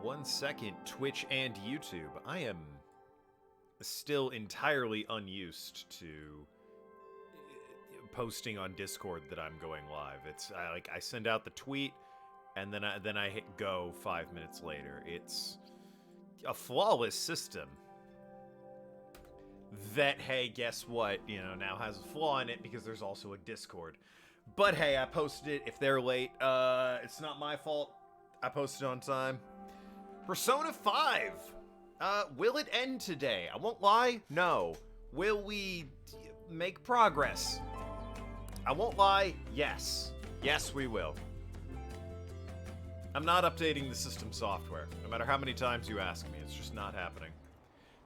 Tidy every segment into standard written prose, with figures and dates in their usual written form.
1 second, Twitch and YouTube. I am still entirely unused to posting on Discord that I'm going live. It's I send out the tweet and then I hit go 5 minutes later. It's a flawless system that, hey, guess what, now has a flaw in it because there's also a Discord. But hey, I posted it. If they're late, it's not my fault. I posted on time. Persona 5. Will it end today? I won't lie, no. Will we make progress? I won't lie, yes. Yes, we will. I'm not updating the system software. No matter how many times you ask me, it's just not happening.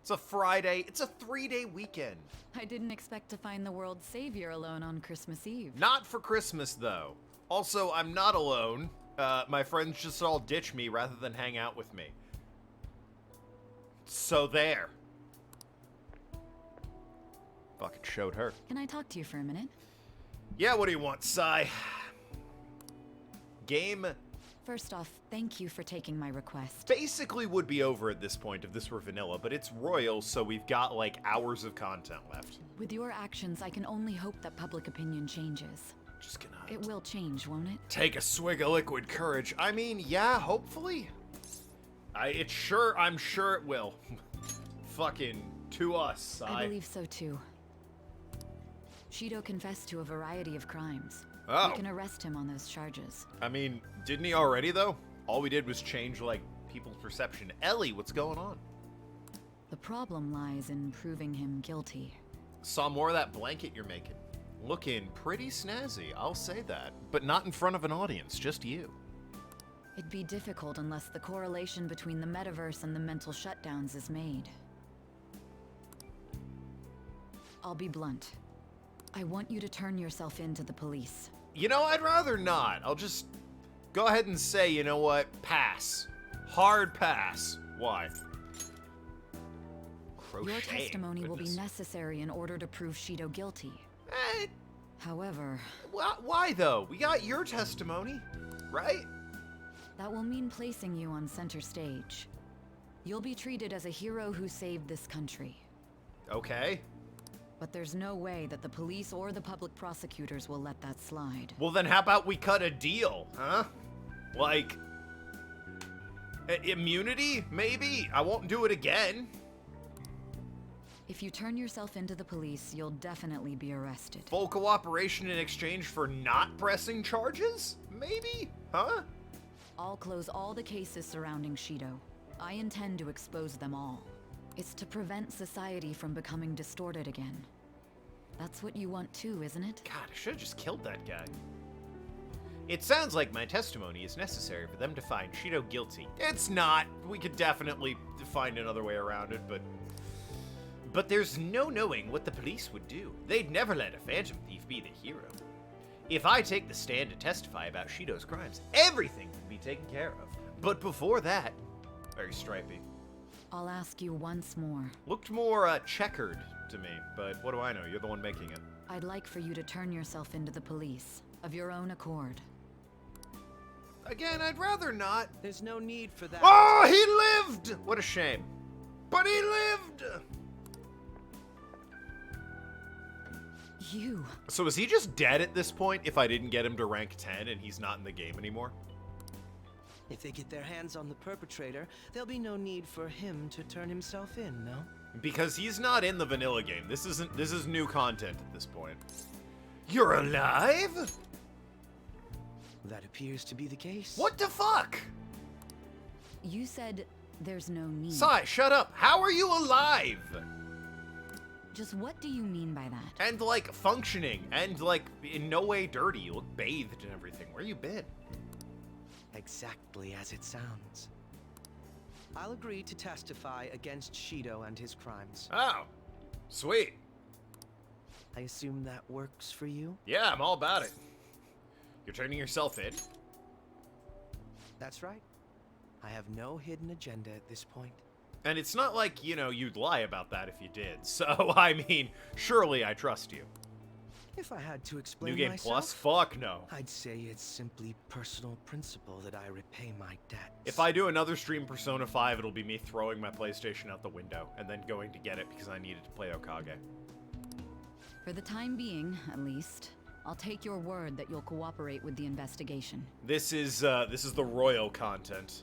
It's a Friday. It's a 3-day weekend. I didn't expect to find the world's savior alone on Christmas Eve. Not for Christmas, though. Also, I'm not alone. My friends just all ditch me rather than hang out with me. So there. Fucking showed her. Can I talk to you for a minute? Yeah, what do you want, Sai? Game First off, thank you for taking my request. basically would be over at this point if this were vanilla, but it's royal, so we've got like hours of content left. With your actions, I can only hope that public opinion changes. Just gonna It will change, won't it? take a swig of liquid courage. I mean, yeah, hopefully. I'm sure it will. Fucking to us, Sai. I believe so too. Shido confessed to a variety of crimes. Oh. We can arrest him on those charges. I mean, didn't he already, though? All we did was change, like, people's perception. Ellie, what's going on? The problem lies in proving him guilty. Saw more of that blanket you're making. Looking pretty snazzy, I'll say that. But not in front of an audience, just you. It'd be difficult unless the correlation between the metaverse and the mental shutdowns is made. I'll be blunt. I want you to turn yourself in to the police. You know, I'd rather not. I'll just go ahead and say, you know what? Pass. Hard pass. Why? Crochet. Your testimony will be Goodness. necessary in order to prove Shido guilty. Eh, However, why, though? We got your testimony, right? that will mean placing you on center stage. You'll be treated as a hero who saved this country. Okay. But there's no way that the police or the public prosecutors will let that slide. Well, then how about we cut a deal, huh? Like, immunity, maybe? I won't do it again. If you turn yourself into the police, you'll definitely be arrested. Full cooperation in exchange for not pressing charges? Maybe? Huh? I'll close all the cases surrounding Shido. I intend to expose them all. It's to prevent society from becoming distorted again. That's what you want too, isn't it? God, I should have just killed that guy. It sounds like my testimony is necessary for them to find Shido guilty. It's not. We could definitely find another way around it, but there's no knowing what the police would do. They'd never let a phantom thief be the hero. If I take the stand to testify about Shido's crimes, everything can be taken care of. But before that, very stripey. I'll ask you once more. Looked more checkered to me, but what do I know? You're the one making it. I'd like for you to turn yourself into the police, of your own accord. Again, I'd rather not. There's no need for that. Oh, he lived! What a shame. But he lived! You. So is he just dead at this point if I didn't get him to rank 10 and he's not in the game anymore? If they get their hands on the perpetrator, there'll be no need for him to turn himself in, no? Because he's not in the vanilla game. This is new content at this point. You're alive? That appears to be the case. What the fuck? You said there's no need. Sai, shut up. How are you alive? Just what do you mean by that? And like functioning and like in no way dirty. You look bathed and everything. Where you been? Exactly as it sounds. I'll agree to testify against Shido and his crimes. Oh, sweet. I assume that works for you? Yeah, I'm all about it. You're turning yourself in? That's right. I have no hidden agenda at this point. And it's not like, you'd lie about that if you did. So, I mean, surely I trust you. If I had to explain New Game myself, Plus? Fuck no. I'd say it's simply personal principle that I repay my debts. If I do another stream Persona 5, it'll be me throwing my PlayStation out the window and then going to get it because I needed to play Okage. For the time being, at least, I'll take your word that you'll cooperate with the investigation. This is the royal content.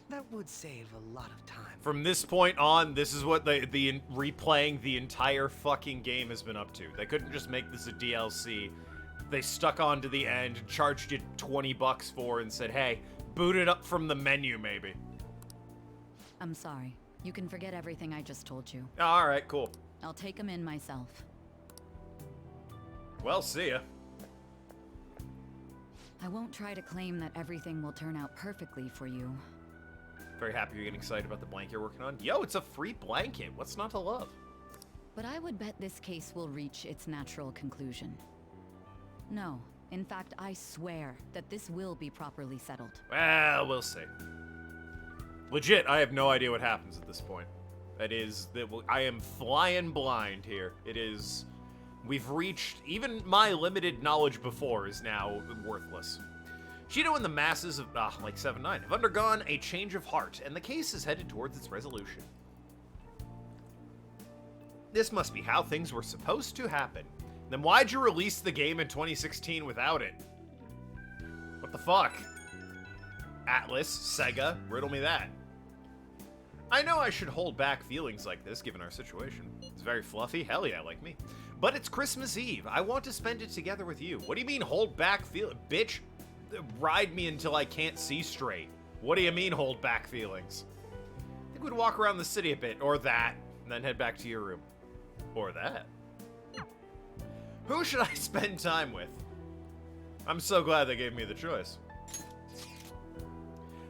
That would save a lot of time. From this point on, this is what replaying the entire fucking game has been up to. They couldn't just make this a DLC. They stuck on to the end, charged you $20 for, and said, hey, boot it up from the menu, maybe. I'm sorry. You can forget everything I just told you. Alright, cool. I'll take him in myself. Well, see ya. I won't try to claim that everything will turn out perfectly for you. Very happy you're getting excited about the blanket you're working on. Yo, it's a free blanket. What's not to love? But I would bet this case will reach its natural conclusion. No, in fact, I swear that this will be properly settled. Well, we'll see. Legit, I have no idea what happens at this point. I am flying blind here. We've reached, even my limited knowledge before is now worthless. Shido and the masses of, like 7-9, have undergone a change of heart, and the case is headed towards its resolution. This must be how things were supposed to happen. Then why'd you release the game in 2016 without it? What the fuck? Atlas, Sega, riddle me that. I know I should hold back feelings like this, given our situation. It's very fluffy, hell yeah, like me. But it's Christmas Eve. I want to spend it together with you. What do you mean, hold back bitch? Ride me until I can't see straight. What do you mean, hold back feelings? I think we'd walk around the city a bit, or that, and then head back to your room. Or that. Who should I spend time with? I'm so glad they gave me the choice.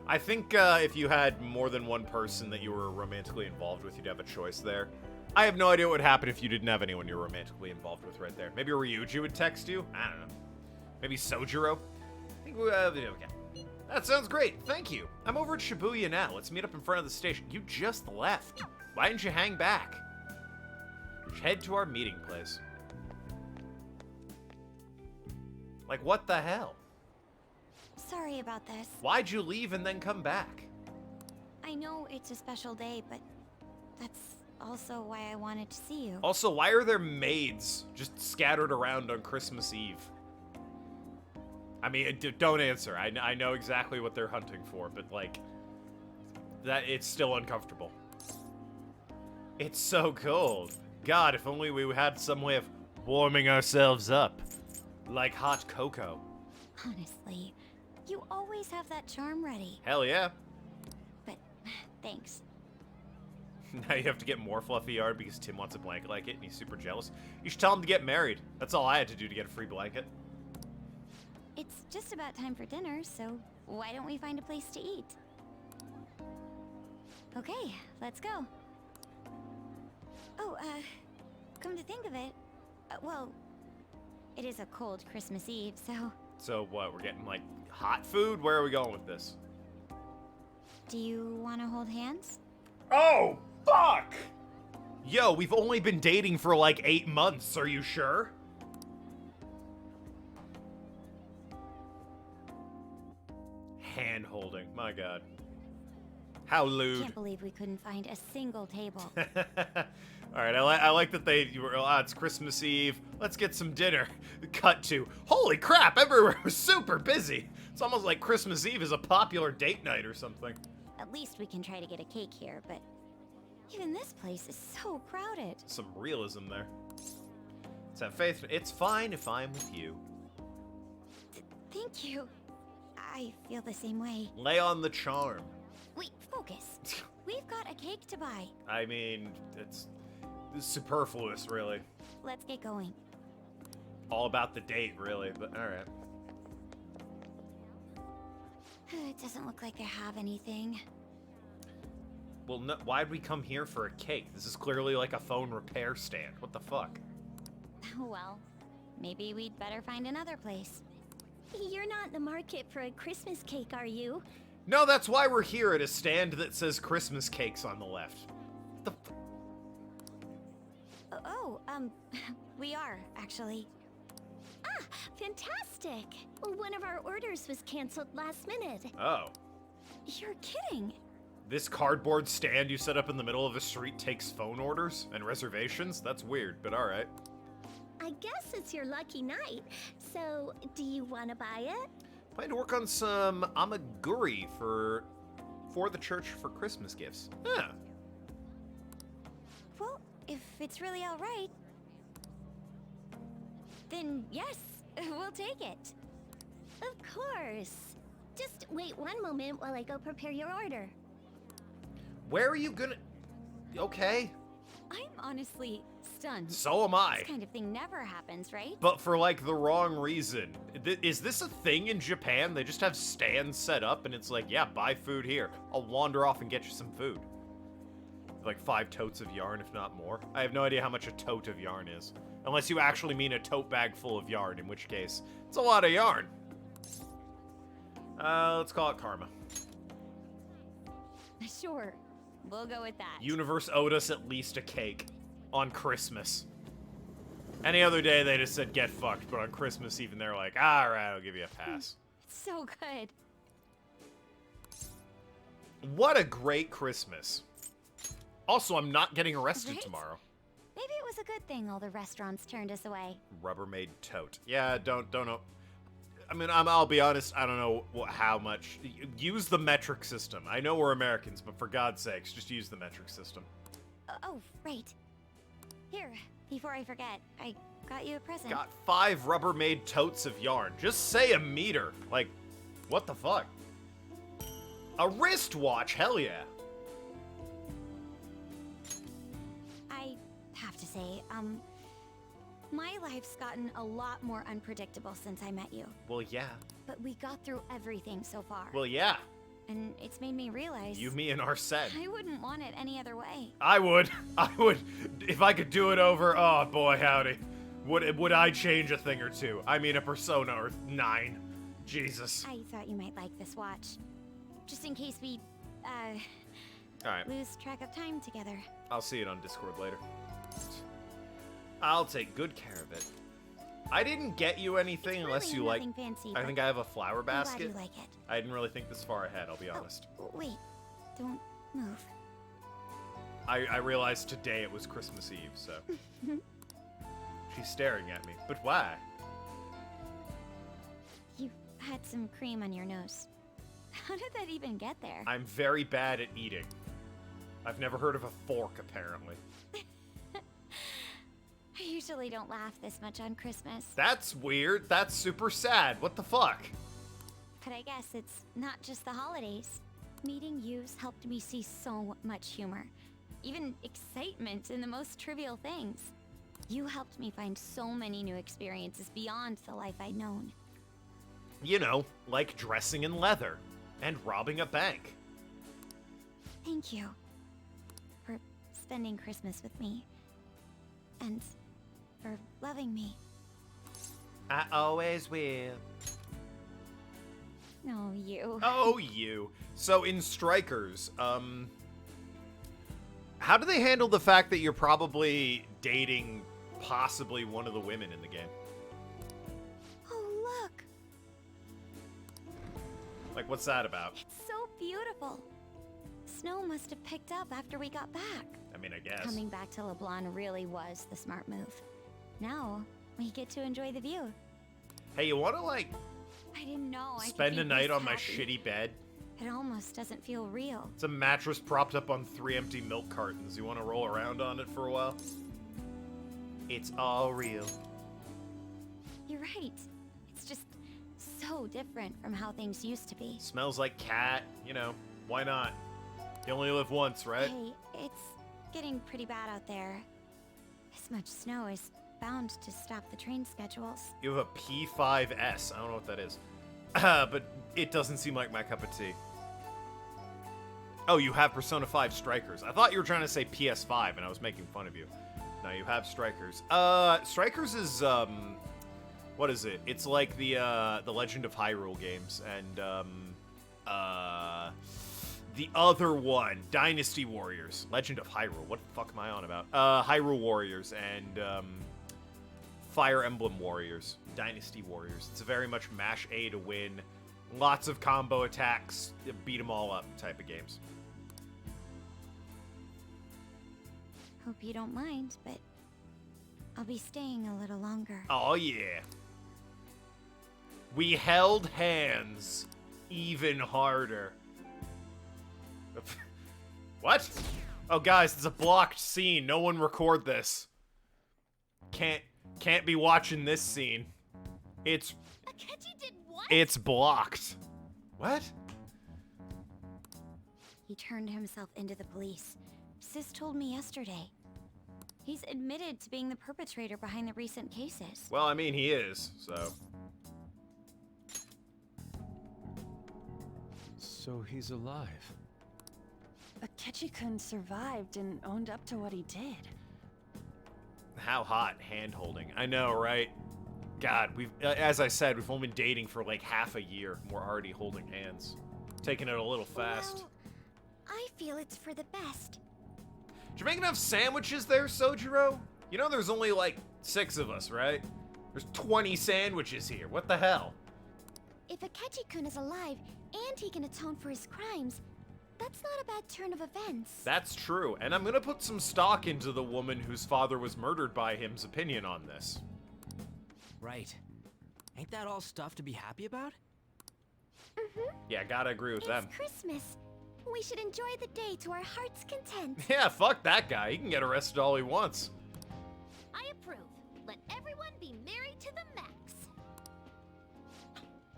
I think if you had more than one person that you were romantically involved with, you'd have a choice there. I have no idea what would happen if you didn't have anyone you're romantically involved with right there. Maybe Ryuji would text you? I don't know. Maybe Sojiro? I think okay. That sounds great. Thank you. I'm over at Shibuya now. Let's meet up in front of the station. You just left. Why didn't you hang back? Head to our meeting place. Like, what the hell? Sorry about this. Why'd you leave and then come back? I know it's a special day, but that's also why I wanted to see you. Also, why are there maids just scattered around on Christmas Eve? I mean, don't answer. I know exactly what they're hunting for, but, like, that it's still uncomfortable. It's so cold. God, if only we had some way of warming ourselves up. Like hot cocoa. Honestly, you always have that charm ready. Hell yeah. But thanks. Now you have to get more fluffy yarn because Tim wants a blanket like it and he's super jealous. You should tell him to get married. That's all I had to do to get a free blanket. It's just about time for dinner, so why don't we find a place to eat? Okay, let's go. Oh, come to think of it, well, it is a cold Christmas Eve, so... So what, we're getting, like, hot food? Where are we going with this? Do you want to hold hands? Oh, fuck! Yo, we've only been dating for, like, 8 months, are you sure? Hand-holding, my god. How lewd. Can't believe we couldn't find a single table. Alright, I like that it's Christmas Eve. Let's get some dinner. Cut to, holy crap, everywhere was super busy. It's almost like Christmas Eve is a popular date night or something. At least we can try to get a cake here, but even this place is so crowded. Some realism there. Let's have faith. It's fine if I'm with you. Thank you. I feel the same way. Lay on the charm. Wait, focus. We've got a cake to buy. I mean, it's superfluous, really. Let's get going. All about the date, really, but alright. It doesn't look like they have anything. Well, no, why'd we come here for a cake? This is clearly like a phone repair stand. What the fuck? Well, maybe we'd better find another place. You're not in the market for a Christmas cake, are you? No, that's why we're here at a stand that says Christmas cakes on the left. Oh, Oh, we are, actually. Ah, fantastic! One of our orders was canceled last minute. Oh. You're kidding. This cardboard stand you set up in the middle of a street takes phone orders and reservations? That's weird, but alright. I guess it's your lucky night. So, do you want to buy it? Plan to work on some amaguri for the church for Christmas gifts. Yeah. Well, if it's really all right, then yes, we'll take it. Of course. Just wait one moment while I go prepare your order. Where are you gonna... Okay. I'm honestly stunned. So am I. This kind of thing never happens, right? But for, like, the wrong reason. Is this a thing in Japan? They just have stands set up and it's like, yeah, buy food here. I'll wander off and get you some food. Like 5 totes of yarn, if not more. I have no idea how much a tote of yarn is. Unless you actually mean a tote bag full of yarn, in which case, it's a lot of yarn. Let's call it karma. Sure, we'll go with that. Universe owed us at least a cake on Christmas. Any other day, they just said, get fucked. But on Christmas, even they're like, all right, I'll give you a pass. It's so good. What a great Christmas. Also, I'm not getting arrested Right? tomorrow. Maybe it was a good thing all the restaurants turned us away. Rubbermaid tote. Yeah, don't know. I mean, I'll be honest, I don't know how much. Use the metric system. I know we're Americans, but for God's sakes, just use the metric system. Oh, right. Here, before I forget, I got you a present. Got 5 Rubbermaid totes of yarn. Just say a meter. Like, what the fuck? A wristwatch, hell yeah. I have to say, my life's gotten a lot more unpredictable since I met you. Well, yeah. But we got through everything so far. Well, yeah. And it's made me realize You, me, and Arsene. I wouldn't want it any other way. I would. If I could do it over, oh boy, howdy. Would I change a thing or two? I mean, a Persona or 9. Jesus. I thought you might like this watch. Just in case we, Alright, lose track of time together. I'll see it on Discord later. I'll take good care of it. I didn't get you anything It's unless really you like... nothing fancy, I but think I have a flower I'm glad basket. you like it. I didn't really think this far ahead, I'll be honest. Oh, wait. Don't move. I realized today it was Christmas Eve, so... She's staring at me. But why? You had some cream on your nose. How did that even get there? I'm very bad at eating. I've never heard of a fork, apparently. I usually don't laugh this much on Christmas. That's weird. That's super sad. What the fuck? But I guess it's not just the holidays. Meeting you's helped me see so much humor. Even excitement in the most trivial things. You helped me find so many new experiences beyond the life I'd known. You know, like dressing in leather and robbing a bank. Thank you for spending Christmas with me. And for loving me. I always will. No, you. Oh, you. So in Strikers, how do they handle the fact that you're probably dating possibly one of the women in the game? Oh, look. Like, what's that about? It's so beautiful. Snow must have picked up after we got back. I mean, I guess. Coming back to LeBlanc really was the smart move. Now, we get to enjoy the view. Hey, you want to, like, I didn't know I could spend be a night this on my happy. shitty bed? It almost doesn't feel real. It's a mattress propped up on 3 empty milk cartons. You want to roll around on it for a while? It's all real. You're right. It's just so different from how things used to be. Smells like cat. You know, why not? You only live once, right? Hey, it's getting pretty bad out there. This much snow is bound to stop the train schedules. You have a P5S. I don't know what that is. But it doesn't seem like my cup of tea. Oh, you have Persona 5 Strikers. I thought you were trying to say PS5, and I was making fun of you. No, you have Strikers. Strikers is, what is it? It's like the Legend of Hyrule games, and, The other one, Dynasty Warriors. Legend of Hyrule. What the fuck am I on about? Hyrule Warriors and Fire Emblem Warriors. Dynasty Warriors. It's a very much mash A to win. Lots of combo attacks, beat them all up type of games. Hope you don't mind, but I'll be staying a little longer. Oh yeah. We held hands even harder. What? Oh guys, it's a blocked scene. No one record this. Can't be watching this scene. It's Akechi did what? It's blocked. What? He turned himself into the police. Sis told me yesterday. He's admitted to being the perpetrator behind the recent cases. Well, I mean, he is, so. So he's alive. Akechi-kun survived and owned up to what he did. How hot hand-holding. I know, right? God, we've, as I said, we've only been dating for like half a year. And we're already holding hands. Taking it a little fast. Well, I feel it's for the best. Did you make enough sandwiches there, Sojiro? You know there's only like 6 of us, right? There's 20 sandwiches here. What the hell? If Akechi-kun is alive and he can atone for his crimes, that's not a bad turn of events. That's true, and I'm gonna put some stock into the woman whose father was murdered by him's opinion on this. Right. Ain't that all stuff to be happy about? Yeah, gotta agree with It's them. Christmas. We should enjoy the day to our heart's content. Yeah, fuck that guy. He can get arrested all he wants. I approve. Let everyone be merry to the max.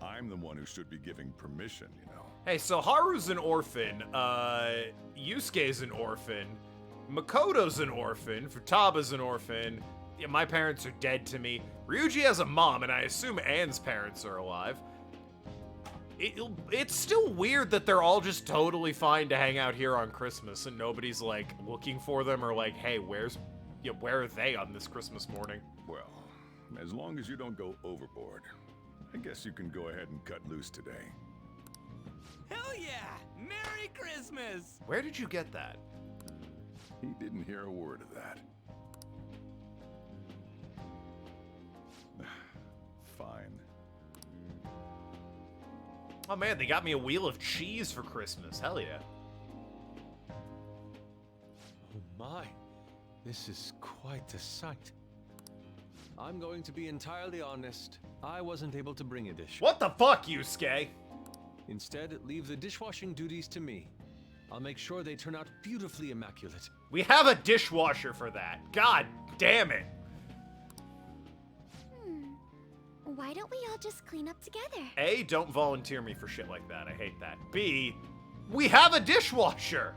I'm the one who should be giving permission, you know. Hey, so Haru's an orphan, Yusuke's an orphan, Makoto's an orphan, Futaba's an orphan, yeah, my parents are dead to me, Ryuji has a mom, and I assume Anne's parents are alive. It's still weird that they're all just totally fine to hang out here on Christmas, and nobody's, like, looking for them, or like, hey, where are they on this Christmas morning? Well, as long as you don't go overboard, I guess you can go ahead and cut loose today. Hell yeah! Merry Christmas! Where did you get that? He didn't hear a word of that. Fine. Oh man, they got me a wheel of cheese for Christmas. Hell yeah. Oh my, this is quite the sight. I'm going to be entirely honest. I wasn't able to bring a dish. What the fuck, Yusuke? Instead, leave the dishwashing duties to me. I'll make sure they turn out beautifully immaculate. We have a dishwasher for that. God damn it. Why don't we all just clean up together? A, don't volunteer me for shit like that. I hate that. B, we have a dishwasher.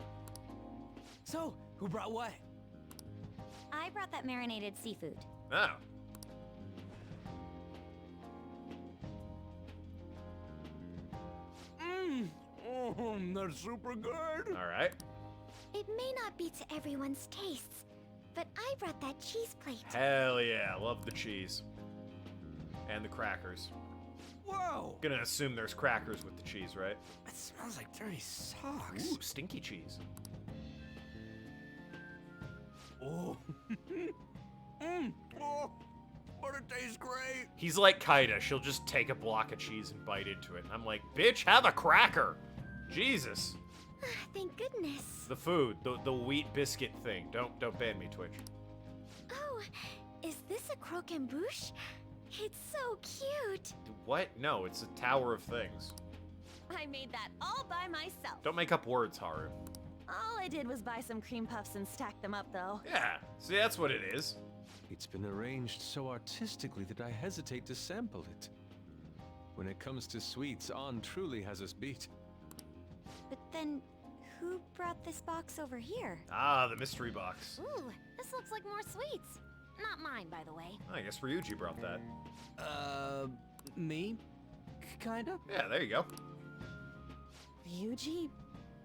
So, who brought what? I brought that marinated seafood. Oh. That's super good! All right. It may not be to everyone's tastes, but I brought that cheese plate. Hell yeah. Love the cheese. And the crackers. Whoa! Gonna assume there's crackers with the cheese, right? It smells like dirty socks. Ooh, stinky cheese. Oh. Oh, but it tastes great. He's like Kaida. She'll just take a block of cheese and bite into it. And I'm like, bitch, have a cracker. Jesus. Thank goodness. The food, the wheat biscuit thing. Don't ban me, Twitch. Oh, is this a croquembouche? It's so cute. What? No, it's a tower of things. I made that all by myself. Don't make up words, Haru. All I did was buy some cream puffs and stack them up, though. Yeah, see, that's what it is. It's been arranged so artistically that I hesitate to sample it. When it comes to sweets, An truly has us beat. But then, who brought this box over here? Ah, the mystery box. Ooh, this looks like more sweets. Not mine, by the way. I guess Ryuji brought that. Me? Kinda? Yeah, there you go. Ryuji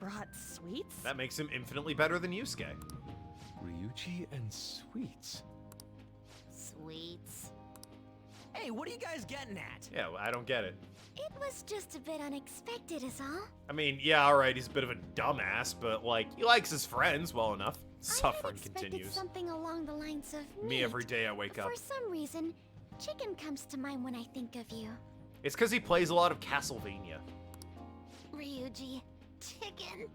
brought sweets? That makes him infinitely better than Yusuke. Ryuji and sweets. Sweets. Hey, what are you guys getting at? Yeah, I don't get it. It was just a bit unexpected is all. I mean, yeah, alright, he's a bit of a dumbass, but, like, he likes his friends well enough. I Suffering had expected continues. something along the lines of Me every day I wake up. For some reason, chicken comes to mind when I think of you. It's because he plays a lot of Castlevania. Ryuji, chicken.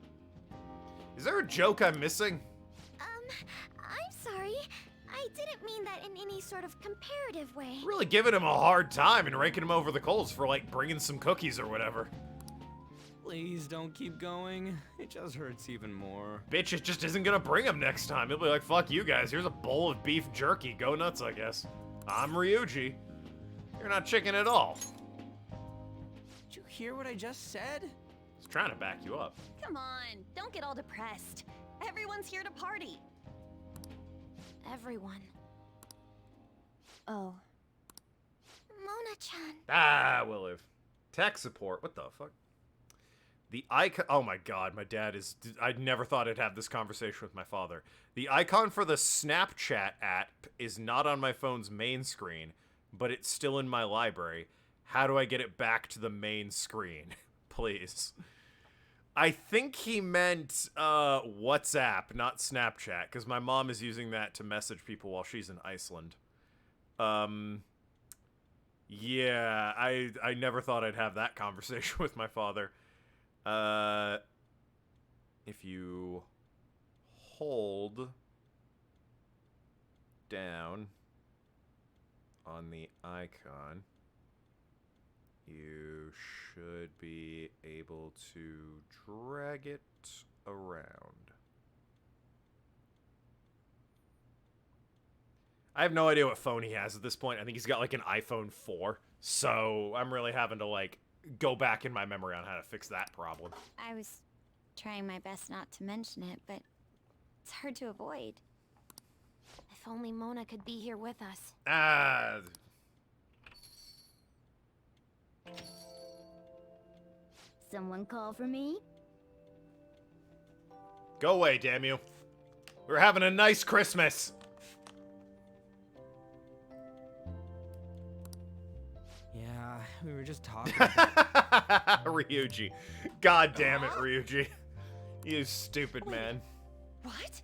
Is there a joke I'm missing? I'm sorry. I didn't mean that in any sort of comparative way. Really giving him a hard time and raking him over the coals for, like, bringing some cookies or whatever. Please don't keep going. It just hurts even more. Bitch, it just isn't gonna bring him next time. He'll be like, fuck you guys, here's a bowl of beef jerky. Go nuts, I guess. I'm Ryuji. You're not chicken at all. Did you hear what I just said? He's trying to back you up. Come on, don't get all depressed. Everyone's here to party. Everyone. Oh. Mona-chan. Ah, will live. Tech support, what the fuck? The icon, oh my god, my dad is, I never thought I'd have this conversation with my father. The icon for the Snapchat app is not on my phone's main screen, but it's still in my library. How do I get it back to the main screen? Please. I think he meant WhatsApp, not Snapchat, because my mom is using that to message people while she's in Iceland. Yeah, I never thought I'd have that conversation with my father. If you hold down on the icon, you should be able to drag it around. I have no idea what phone he has at this point. I think he's got like an iPhone 4, so I'm really having to like go back in my memory on how to fix that problem. I was trying my best not to mention it, but it's hard to avoid. If only Mona could be here with us. Ah. Someone call for me? Go away, damn you. We're having a nice Christmas. Yeah, we were just talking. Ryuji. God damn it, Ryuji. You stupid man. What?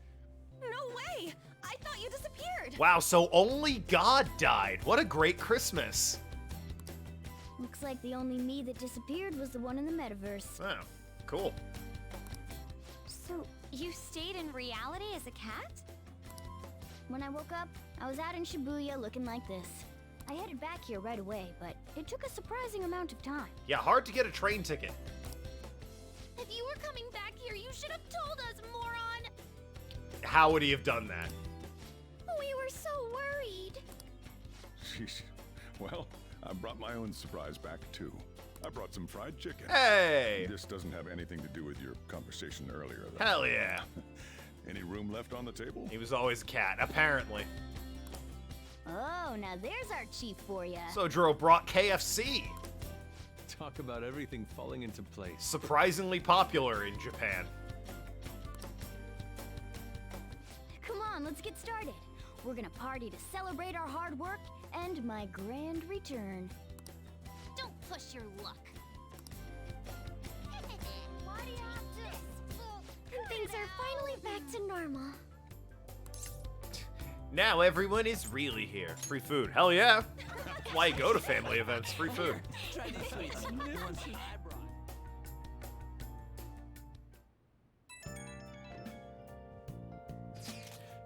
No way! I thought you disappeared! Wow, so only God died. What a great Christmas. Looks like the only me that disappeared was the one in the metaverse. Oh, cool. So, you stayed in reality as a cat? When I woke up, I was out in Shibuya looking like this. I headed back here right away, but it took a surprising amount of time. Yeah, hard to get a train ticket. If you were coming back here, you should have told us, moron! How would he have done that? We were so worried. Sheesh. Well, I brought my own surprise back, too. I brought some fried chicken. Hey! This doesn't have anything to do with your conversation earlier, though. Hell yeah. Any room left on the table? He was always a cat, apparently. Oh, now there's our chief for ya. Sojiro brought KFC. Talk about everything falling into place. Surprisingly popular in Japan. Come on, let's get started. We're gonna party to celebrate our hard work and my grand return. Don't push your luck. Why do you have to? Things are finally back to normal. Now everyone is really here. Free food. Hell yeah. That's why you go to family events. Free food. Try these sweets. New ones I brought.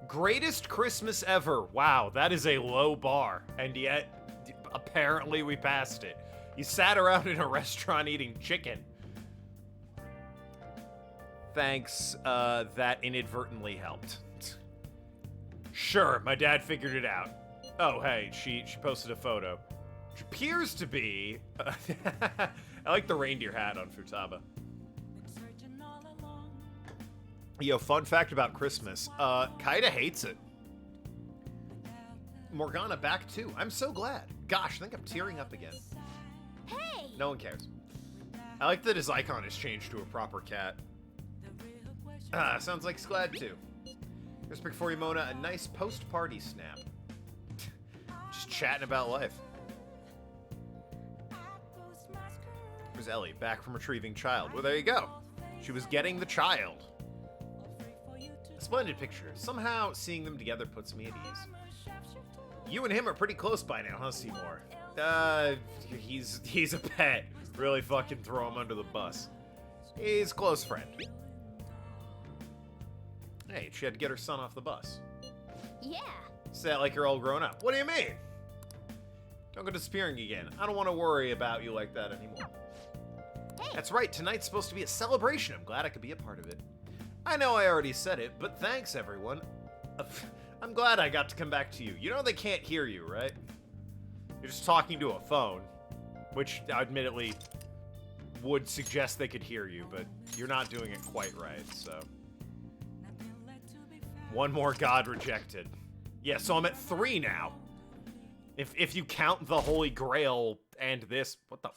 Greatest Christmas ever. Wow, that is a low bar. And yet, apparently we passed it. You sat around in a restaurant eating chicken. Thanks, that inadvertently helped. Sure, my dad figured it out. Oh, hey, she posted a photo. Which appears to be... I like the reindeer hat on Futaba. Yo, fun fact about Christmas. Kaida hates it. Morgana back too. I'm so glad. Gosh, I think I'm tearing up again. Hey! No one cares. I like that his icon has changed to a proper cat. Sounds like he's glad too. Here's pick for you, Mona. A nice post-party snap. Just chatting about life. Where's Ellie? Back from retrieving child. Well, there you go. She was getting the child. A splendid picture. Somehow, seeing them together puts me at ease. You and him are pretty close by now, huh, Seymour? He's a pet. Really fucking throw him under the bus. He's a close friend. Hey, she had to get her son off the bus. Yeah. Say that like you're all grown up. What do you mean? Don't go disappearing again. I don't want to worry about you like that anymore. Hey. That's right, tonight's supposed to be a celebration. I'm glad I could be a part of it. I know I already said it, but thanks, everyone. I'm glad I got to come back to you. You know they can't hear you, right? You're just talking to a phone, which admittedly would suggest they could hear you, but you're not doing it quite right, so. One more god rejected. Yeah, so I'm at 3 now. If you count the Holy Grail and this, what the?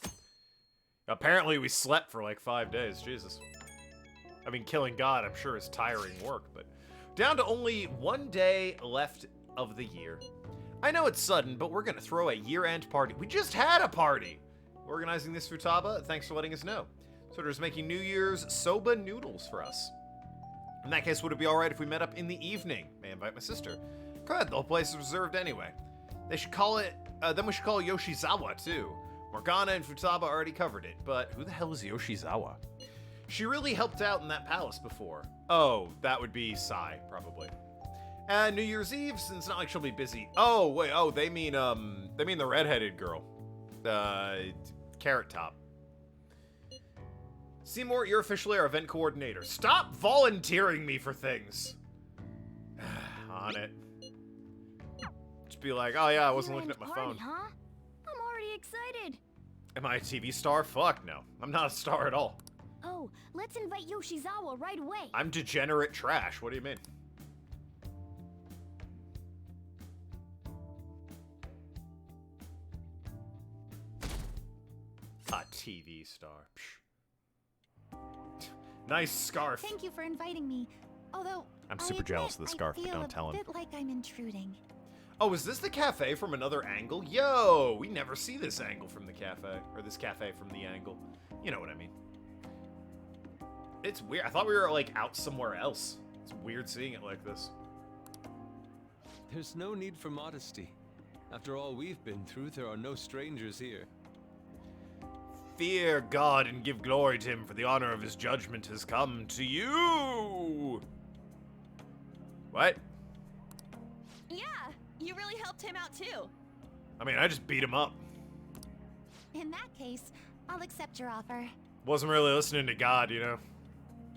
Apparently we slept for like 5 days, Jesus. I mean, killing God, I'm sure, is tiring work, but down to only 1 day left of the year. I know it's sudden, but we're gonna throw a year-end party. We just had a party! Organizing this Futaba, thanks for letting us know. Soda's making New Year's soba noodles for us. In that case, would it be alright if we met up in the evening? May I invite my sister? Go ahead, the whole place is reserved anyway. They should call it, then we should call it Yoshizawa, too. Morgana and Futaba already covered it, but who the hell is Yoshizawa? She really helped out in that palace before. Oh, that would be Sai, probably. And New Year's Eve, since it's not like she'll be busy. Oh, wait, oh, they mean the redheaded girl. Carrot Top. Seymour, you're officially our event coordinator. Stop volunteering me for things. On it. Just be like, oh yeah, I wasn't looking at my phone. Huh? I'm already excited. Am I a TV star? Fuck no. I'm not a star at all. Oh, let's invite Yoshizawa right away. I'm degenerate trash. What do you mean? A TV star. Psh. Nice scarf. Thank you for inviting me. Although I'm super jealous of the scarf, but don't tell him. I feel a bit like I'm intruding. Oh, is this the cafe from another angle? Yo, we never see this angle from the cafe. Or this cafe from the angle. You know what I mean. It's weird. I thought we were, like, out somewhere else. It's weird seeing it like this. There's no need for modesty. After all we've been through, there are no strangers here. Fear God and give glory to him, for the honor of his judgment has come to you! What? Yeah, you really helped him out too. I mean, I just beat him up. In that case, I'll accept your offer. Wasn't really listening to God, you know?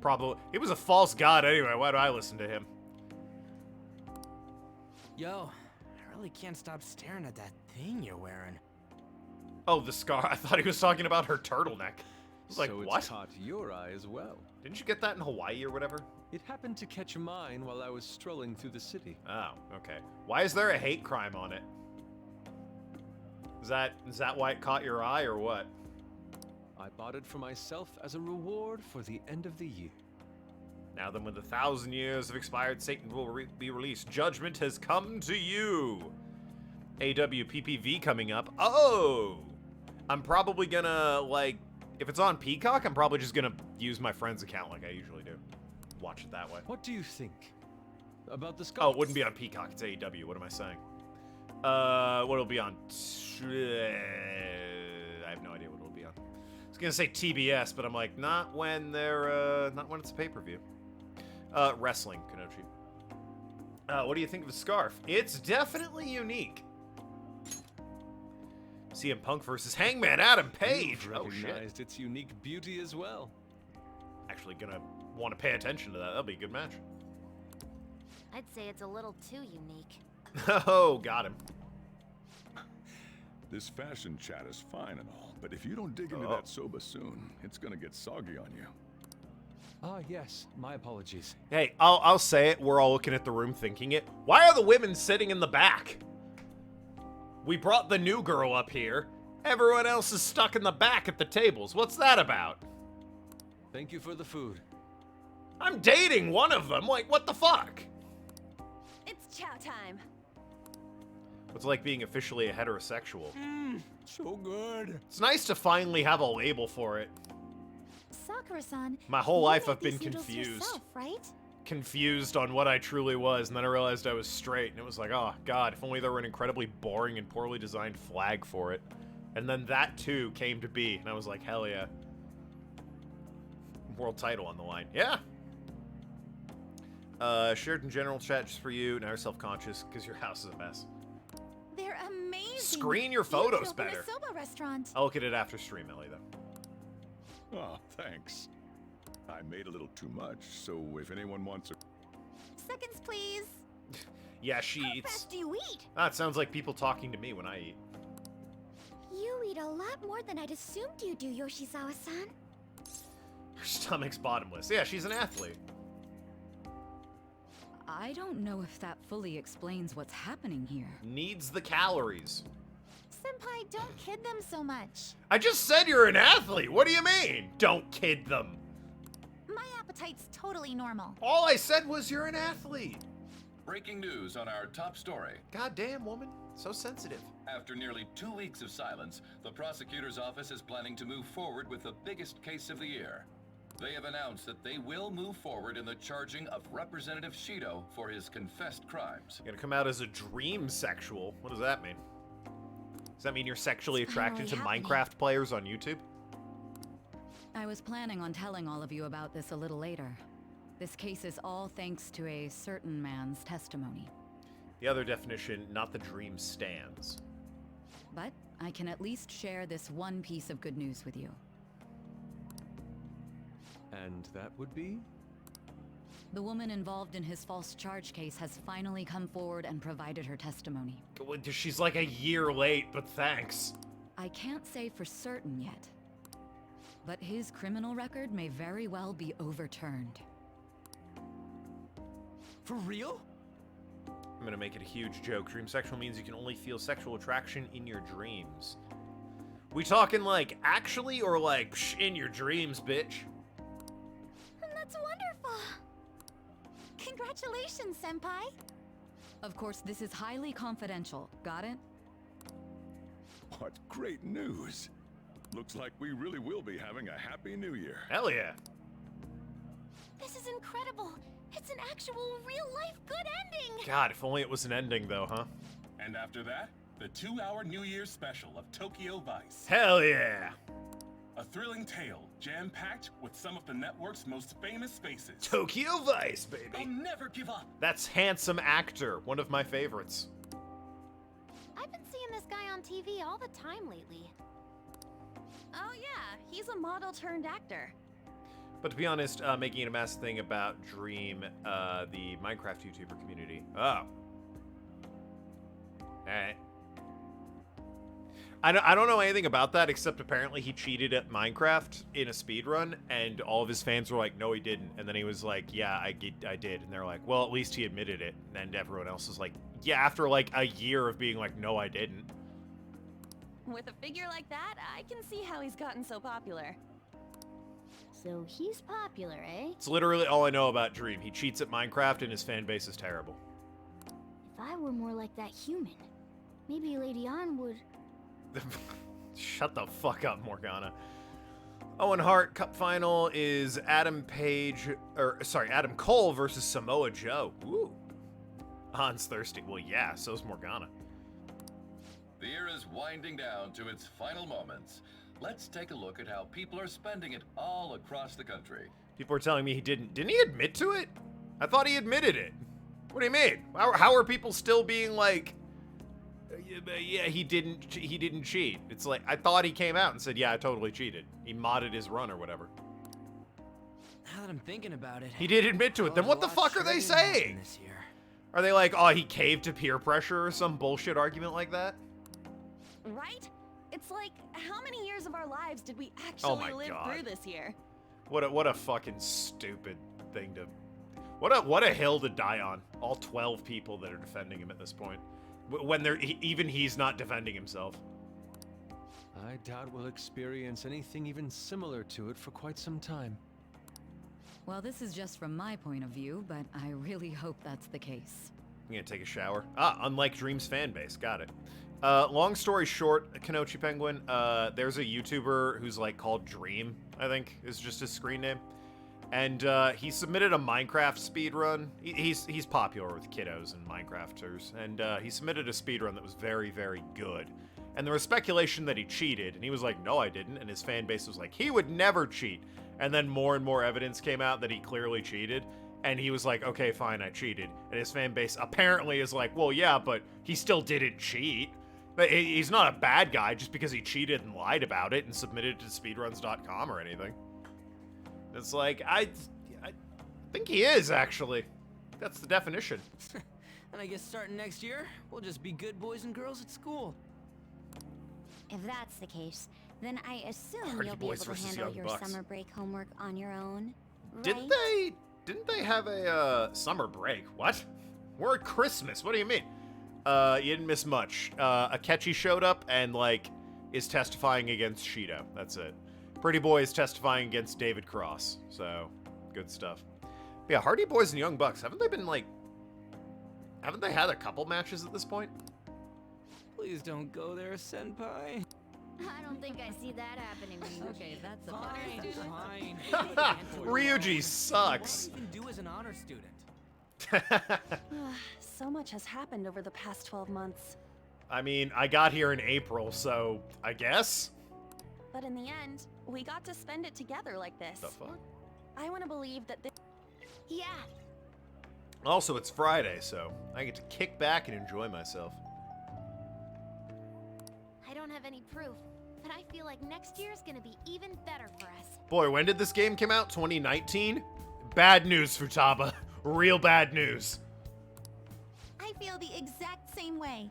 Probably. He was a false god anyway. Why do I listen to him? Yo, I really can't stop staring at that thing you're wearing. Oh, the scar. I thought he was talking about her turtleneck. I was like, so what? It's caught your eye as well. Didn't you get that in Hawaii or whatever? It happened to catch mine while I was strolling through the city. Oh, okay. Why is there a hate crime on it? Is that why it caught your eye or what? I bought it for myself as a reward for the end of the year. Now then, when the 1,000 years of expired Satan will be released, judgment has come to you. AWPPV coming up. Oh! I'm probably gonna, like, if it's on Peacock, I'm probably just gonna use my friend's account like I usually do. Watch it that way. What do you think about the Oh, scarf? it wouldn't be on Peacock. It's AEW. What am I saying? What'll be on? I have no idea what it'll be on. I was gonna say TBS, but I'm like, not when they're, not when it's a pay-per-view. Wrestling, Kanochi. What do you think of the scarf? It's definitely unique. CM Punk versus Hangman Adam Page. You've Oh shit. recognized its unique beauty as well. Actually gonna want to pay attention to that. That'll be a good match. I'd say it's a little too unique. Oh, got him. This fashion chat is fine and all, but if you don't dig into that soba soon, it's gonna get soggy on you. Ah, yes. My apologies. Hey, I'll say it. We're all looking at the room thinking it. Why are the women sitting in the back? We brought the new girl up here. Everyone else is stuck in the back at the tables. What's that about? Thank you for the food. I'm dating one of them. Like, what the fuck? It's chow time. What's it like being officially a heterosexual? So good. It's nice to finally have a label for it. Sakura-san, My whole you life made I've been these noodles confused. yourself, right? Confused on what I truly was, and then I realized I was straight, and it was like, oh god, if only there were an incredibly boring and poorly designed flag for it. And then that too came to be, and I was like, hell yeah. World title on the line. Yeah! Shared in general chat just for you. Now you're self-conscious because your house is a mess. They're amazing. Screen your You could photos open better. a soba restaurant. I'll look at it after stream, Ellie, though. Oh, thanks. I made a little too much, so if anyone wants a... Seconds, please. Yeah, she How eats. fast do you eat? Ah, it sounds like people talking to me when I eat. You eat a lot more than I'd assumed you do, Yoshizawa-san. Her stomach's bottomless. Yeah, she's an athlete. I don't know if that fully explains what's happening here. Needs the calories. Senpai, don't kid them so much. I just said you're an athlete. What do you mean? Don't kid them. My appetite's totally normal. All I said was you're an athlete. Breaking news on our top story. Goddamn, woman. So sensitive. After nearly 2 weeks of silence, the prosecutor's office is planning to move forward with the biggest case of the year. They have announced that they will move forward in the charging of Representative Shido for his confessed crimes. You're gonna come out as a dream sexual. What does that mean? Does that mean you're sexually It's attracted to finally Minecraft players on YouTube? I was planning on telling all of you about this a little later. This case is all thanks to a certain man's testimony. The other definition, not the dream stands. But I can at least share this one piece of good news with you. And that would be? The woman involved in his false charge case has finally come forward and provided her testimony. She's like a year late, but thanks. I can't say for certain yet, but his criminal record may very well be overturned. For real? I'm gonna make it a huge joke. Dream sexual means you can only feel sexual attraction in your dreams. We talking like actually or like in your dreams, bitch? That's wonderful. Congratulations, Senpai. Of course, this is highly confidential. Got it? What great news. Looks like we really will be having a happy new year. Hell yeah. This is incredible. It's an actual real-life good ending. God, if only it was an ending though, huh? And after that, the 2-hour New Year's special of Tokyo Vice. Hell yeah. A thrilling tale, jam-packed with some of the network's most famous faces. Tokyo Vice, baby. They'll never give up. That's handsome actor, one of my favorites. I've been seeing this guy on TV all the time lately. Oh yeah, he's a model turned actor. But to be honest, making it a massive thing about Dream, the Minecraft YouTuber community. Oh. Alright. I don't know anything about that, except apparently he cheated at Minecraft in a speedrun, and all of his fans were like, no, he didn't. And then he was like, yeah, I did. And they're like, well, at least he admitted it. And everyone else is like, yeah, after like a year of being like, no, I didn't. With a figure like that, I can see how he's gotten so popular. So he's popular, eh? It's literally all I know about Dream. He cheats at Minecraft, and his fan base is terrible. If I were more like that human, maybe Lady Ann would... Shut the fuck up, Morgana. Owen Hart Cup final is Adam Cole versus Samoa Joe. Ooh. Han's thirsty. Well, yeah, so's Morgana. The year is winding down to its final moments. Let's take a look at how people are spending it all across the country. People are telling me he didn't. Didn't he admit to it? I thought he admitted it. What do you mean? How are people still being like, yeah, he didn't cheat? It's like, I thought he came out and said, yeah, I totally cheated. He modded his run or whatever. Now that I'm thinking about it, He did admit to it. Then what the fuck are they saying? This year. Are they like, oh, he caved to peer pressure or some bullshit argument like that? Right? It's like, how many years of our lives did we Oh my actually live God. through this year? What a fucking stupid thing to... What a hill to die on. All 12 people that are defending him at this point. When even he's not defending himself. I doubt we'll experience anything even similar to it for quite some time. Well, this is just from my point of view, but I really hope that's the case. I'm gonna take a shower. Unlike Dreams fan base. Got it. Long story short, Kenochi Penguin, there's a YouTuber who's like called Dream, I think, is just his screen name. And he submitted a Minecraft speedrun. He's popular with kiddos and Minecrafters. And he submitted a speedrun that was very, very good. And there was speculation that he cheated. And he was like, no, I didn't. And his fan base was like, he would never cheat. And then more and more evidence came out that he clearly cheated. And he was like, okay, fine, I cheated. And his fan base apparently is like, well, yeah, but he still didn't cheat. But he's not a bad guy just because he cheated and lied about it and submitted it to speedruns.com or anything. It's like, I think he is, actually. That's the definition. And I guess starting next year, we'll just be good boys and girls at school. If that's the case, then I assume Hardy you'll Boys be able to versus handle Young your Bucks. summer break homework on your own, right? Didn't they have a summer break? What? We're at Christmas. What do you mean? You didn't miss much. Akechi showed up and like is testifying against Shido. That's it. Pretty Boy is testifying against David Cross. So, good stuff. But yeah, Hardy Boys and Young Bucks, haven't they had a couple matches at this point? Please don't go there, Senpai. I don't think I see that happening. Okay, that's a Fine. Ryuji sucks. What do you even do as an honor student? So much has happened over the past 12 months. I mean, I got here in April, so I guess? But in the end, we got to spend it together like this. The fuck? I want to believe that this... Yeah. Also, it's Friday, so I get to kick back and enjoy myself. I don't have any proof, but I feel like next year's gonna be even better for us. Boy, when did this game come out? 2019? Bad news, Futaba. Real bad news. I feel the exact same way.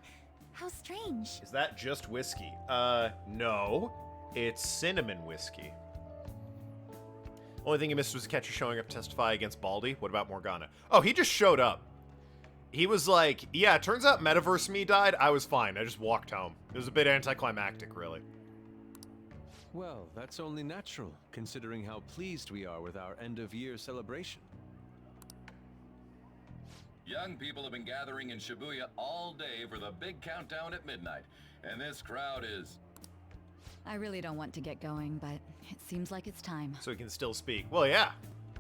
How strange. Is that just whiskey? No. It's cinnamon whiskey. Only thing you missed was Akechi showing up to testify against Baldi. What about Morgana? Oh, he just showed up. He was like, yeah, it turns out Metaverse Me died. I was fine. I just walked home. It was a bit anticlimactic, really. Well, that's only natural, considering how pleased we are with our end-of-year celebration. Young people have been gathering in Shibuya all day for the big countdown at midnight, and this crowd is... I really don't want to get going, but it seems like it's time. So he can still speak. Well, yeah.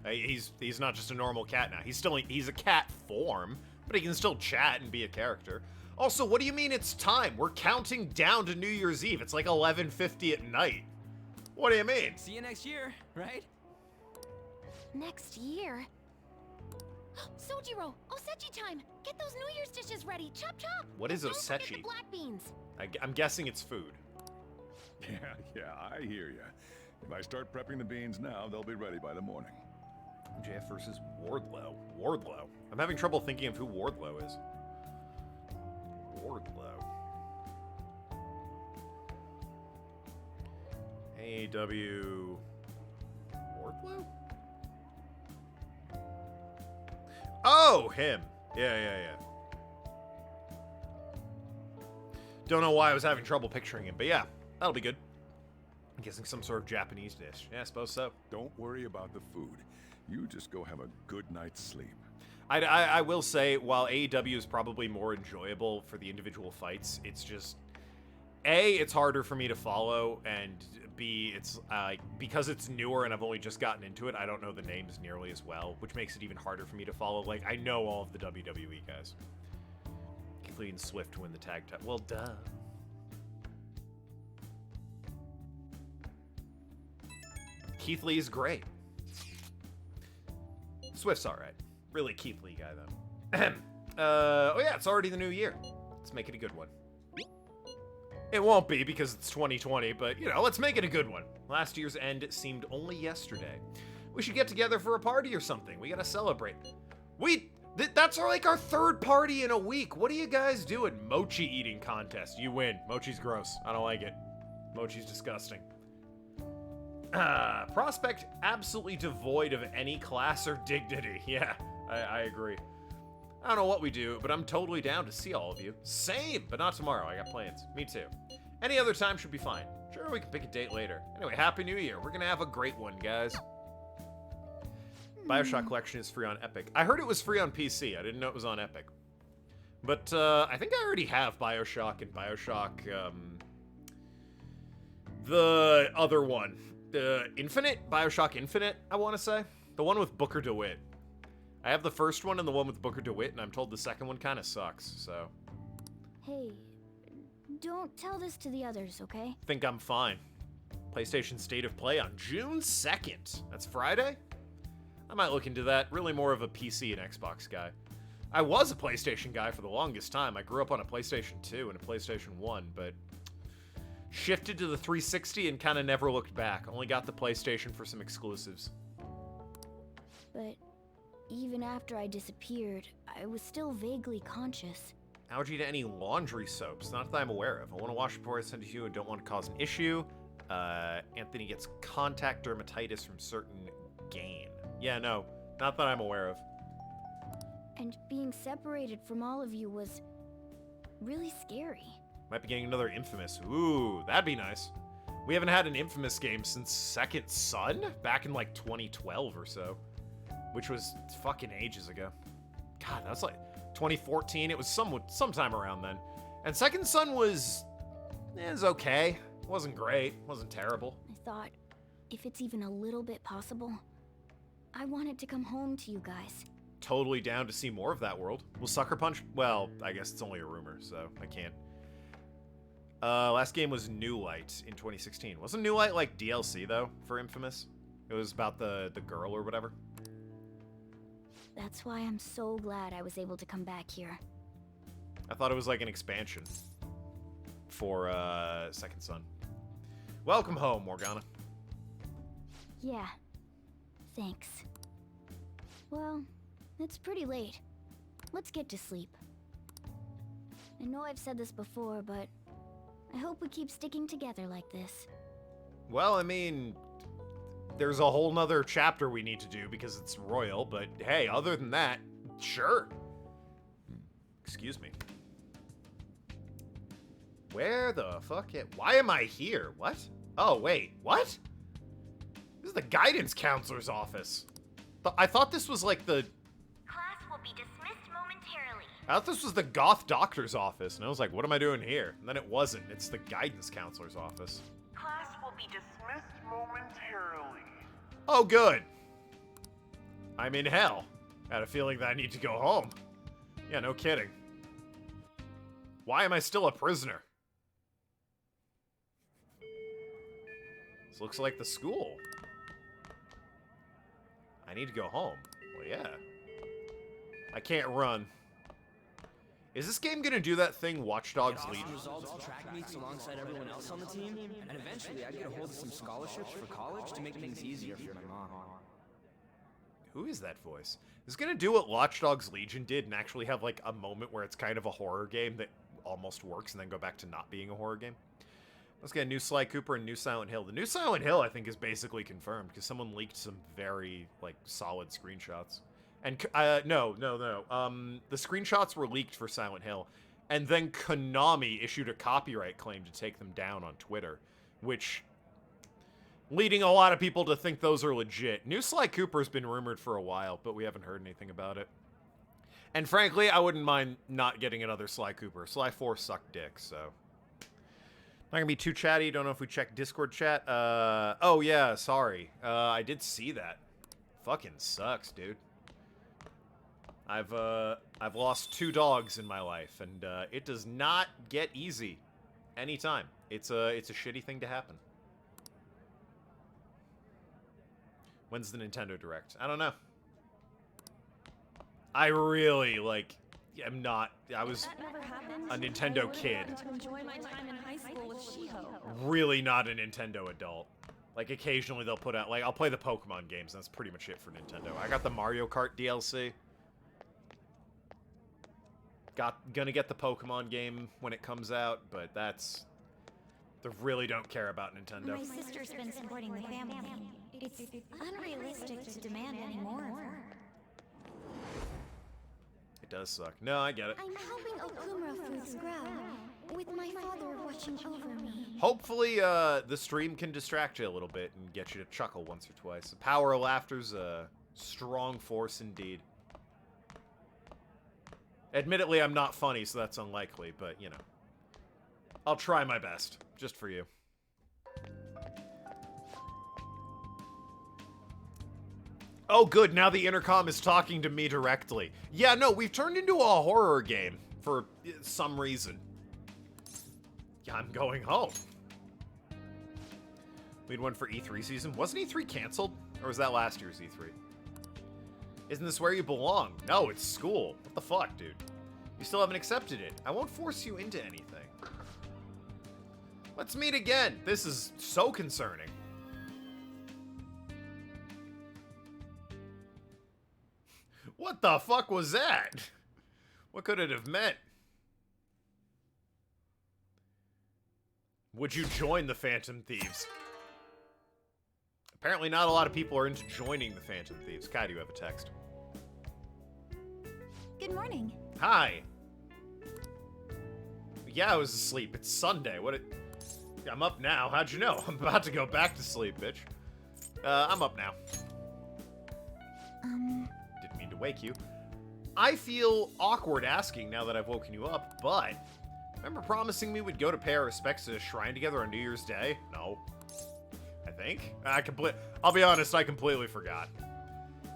He's not just a normal cat now. He's a cat form, but he can still chat and be a character. Also, what do you mean it's time? We're counting down to New Year's Eve. It's like 11:50 at night. What do you mean? See you next year, right? Next year? Sojiro! Osechi time! Get those New Year's dishes ready! Chop chop! What is Don't forget Osechi? the black beans! I'm guessing it's food. Yeah, I hear ya. If I start prepping the beans now, they'll be ready by the morning. MJF versus Wardlow. Wardlow. I'm having trouble thinking of who Wardlow is. Wardlow. AEW. Wardlow? Oh, him. Yeah. Don't know why I was having trouble picturing him, but yeah, that'll be good. I'm guessing some sort of Japanese dish. Yeah, I suppose so. Don't worry about the food. You just go have a good night's sleep. I will say, while AEW is probably more enjoyable for the individual fights, it's just, A, it's harder for me to follow, and B, it's because it's newer and I've only just gotten into it, I don't know the names nearly as well, which makes it even harder for me to follow. Like, I know all of the WWE guys. Keith Lee and Swift win the tag title. Well, duh. Keith Lee's great. Swift's alright. Really Keith Lee guy, though. Oh yeah, it's already the new year. Let's make it a good one. It won't be because it's 2020, but, you know, let's make it a good one. Last year's end seemed only yesterday. We should get together for a party or something. We gotta celebrate. That's like our third party in a week. What are you guys doing? Mochi eating contest. You win. Mochi's gross. I don't like it. Mochi's disgusting. Prospect absolutely devoid of any class or dignity. Yeah, I agree. I don't know what we do, but I'm totally down to see all of you. Same, but not tomorrow. I got plans. Me too. Any other time should be fine. Sure, we can pick a date later. Anyway, Happy New Year. We're gonna have a great one, guys. BioShock Collection is free on Epic. I heard it was free on PC. I didn't know it was on Epic. But I think I already have Bioshock and Bioshock, the other one. Infinite? Bioshock Infinite, I want to say. The one with Booker DeWitt. I have the first one and the one with Booker DeWitt, and I'm told the second one kind of sucks, so... Hey, don't tell this to the others, okay? Think I'm fine. PlayStation State of Play on June 2nd. That's Friday? I might look into that. Really more of a PC and Xbox guy. I was a PlayStation guy for the longest time. I grew up on a PlayStation 2 and a PlayStation 1, but shifted to the 360 and kind of never looked back. Only got the PlayStation for some exclusives. But even after I disappeared, I was still vaguely conscious. Allergy to any laundry soaps? Not that I'm aware of. I want to wash before I send it to you and don't want to cause an issue. Anthony gets contact dermatitis from certain gain. Yeah, no, not that I'm aware of. And being separated from all of you was really scary. Might be getting another Infamous. Ooh, that'd be nice. We haven't had an Infamous game since Second Son? Back in like 2012 or so. Which was fucking ages ago. God, that was like 2014. It was sometime around then. And Second Son was okay. It wasn't great. It wasn't terrible. I thought, if it's even a little bit possible, I wanted to come home to you guys. Totally down to see more of that world. Will Sucker Punch? Well, I guess it's only a rumor, so I can't. Last game was New Light in 2016. Wasn't New Light like DLC though for Infamous? It was about the girl or whatever. That's why I'm so glad I was able to come back here. I thought it was like an expansion for Second Son. Welcome home, Morgana. Yeah. Thanks. Well, it's pretty late. Let's get to sleep. I know I've said this before, but I hope we keep sticking together like this. Well, I mean, there's a whole nother chapter we need to do because it's royal, but hey, other than that, sure. Excuse me. Where the fuck? Why am I here? What? Oh, wait, what? This is the guidance counselor's office. I thought this was like the... Class will be dismissed momentarily. I thought this was the goth doctor's office, and I was like, what am I doing here? And then it wasn't. It's the guidance counselor's office. Class will be dismissed momentarily. Oh, good. I'm in hell. I had a feeling that I need to go home. Yeah, no kidding. Why am I still a prisoner? This looks like the school. I need to go home. Well, yeah. I can't run. Is this game gonna do that thing Watch Dogs Legion? Results track meets alongside everyone else on the team, and eventually I'd get a hold of some scholarships for college to make things easier for my mom. Who is that voice? Is it gonna do what Watch Dogs Legion did and actually have like a moment where it's kind of a horror game that almost works and then go back to not being a horror game? Let's get a new Sly Cooper and new Silent Hill. The new Silent Hill, I think, is basically confirmed because someone leaked some very like solid screenshots. And no. The screenshots were leaked for Silent Hill, and then Konami issued a copyright claim to take them down on Twitter, which leading a lot of people to think those are legit. New Sly Cooper's been rumored for a while, but we haven't heard anything about it. And frankly, I wouldn't mind not getting another Sly Cooper. Sly 4 sucked dick, so. Not gonna be too chatty. Don't know if we checked Discord chat. Oh yeah, sorry. I did see that. Fucking sucks, dude. I've lost 2 dogs in my life, and it does not get easy anytime. It's a shitty thing to happen. When's the Nintendo Direct? I don't know. I really am not. I was a Nintendo kid. To enjoy my time in high school with Shiho. Really not a Nintendo adult. Like occasionally they'll put out I'll play the Pokemon games. That's pretty much it for Nintendo. I got the Mario Kart DLC. Gonna get the Pokemon game when it comes out, but that's... They really don't care about Nintendo. My sister's been supporting the family. It's unrealistic to demand any more of her. It does suck. No, I get it. I'm helping Okumura Foods grow, with my father watching over me. Hopefully, the stream can distract you a little bit and get you to chuckle once or twice. The power of laughter's a strong force indeed. Admittedly, I'm not funny, so that's unlikely, but, you know. I'll try my best, just for you. Oh, good, now the intercom is talking to me directly. Yeah, no, we've turned into a horror game for some reason. Yeah, I'm going home. We had one for E3 season. Wasn't E3 canceled? Or was that last year's E3? Isn't this where you belong? No, it's school. What the fuck, dude? You still haven't accepted it. I won't force you into anything. Let's meet again. This is so concerning. What the fuck was that? What could it have meant? Would you join the Phantom Thieves? Apparently not a lot of people are into joining the Phantom Thieves. Kai, do you have a text? Good morning. Hi. Yeah, I was asleep. It's Sunday. I'm up now. How'd you know? I'm about to go back to sleep, bitch. I'm up now. Didn't mean to wake you. I feel awkward asking now that I've woken you up, but remember promising me we'd go to pay our respects to a shrine together on New Year's Day? No. I think. I'll be honest, I completely forgot.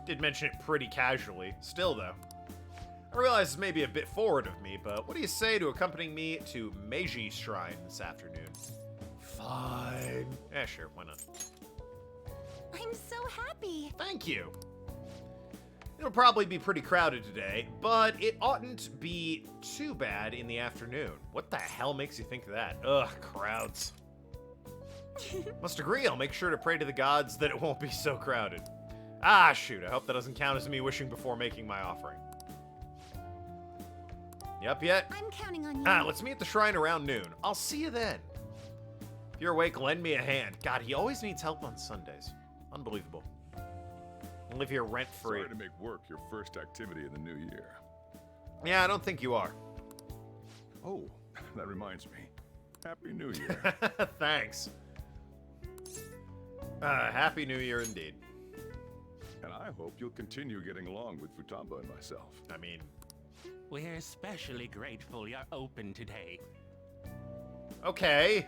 Did mention it pretty casually. Still, though. I realize this may be a bit forward of me, but what do you say to accompanying me to Meiji Shrine this afternoon? Fine. Yeah, sure, why not? I'm so happy. Thank you. It'll probably be pretty crowded today, but it oughtn't be too bad in the afternoon. What the hell makes you think that? Ugh, crowds. Must agree, I'll make sure to pray to the gods that it won't be so crowded. Ah, shoot, I hope that doesn't count as me wishing before making my offering. You up yet? I'm counting on you. Let's meet at the shrine around noon. I'll see you then. If you're awake, lend me a hand. God, he always needs help on Sundays. Unbelievable. I live here rent-free. Sorry to make work your first activity in the new year. Yeah, I don't think you are. Oh, that reminds me. Happy New Year. Thanks. Happy New Year indeed. And I hope you'll continue getting along with Futaba and myself. I mean... We're especially grateful you're open today. Okay.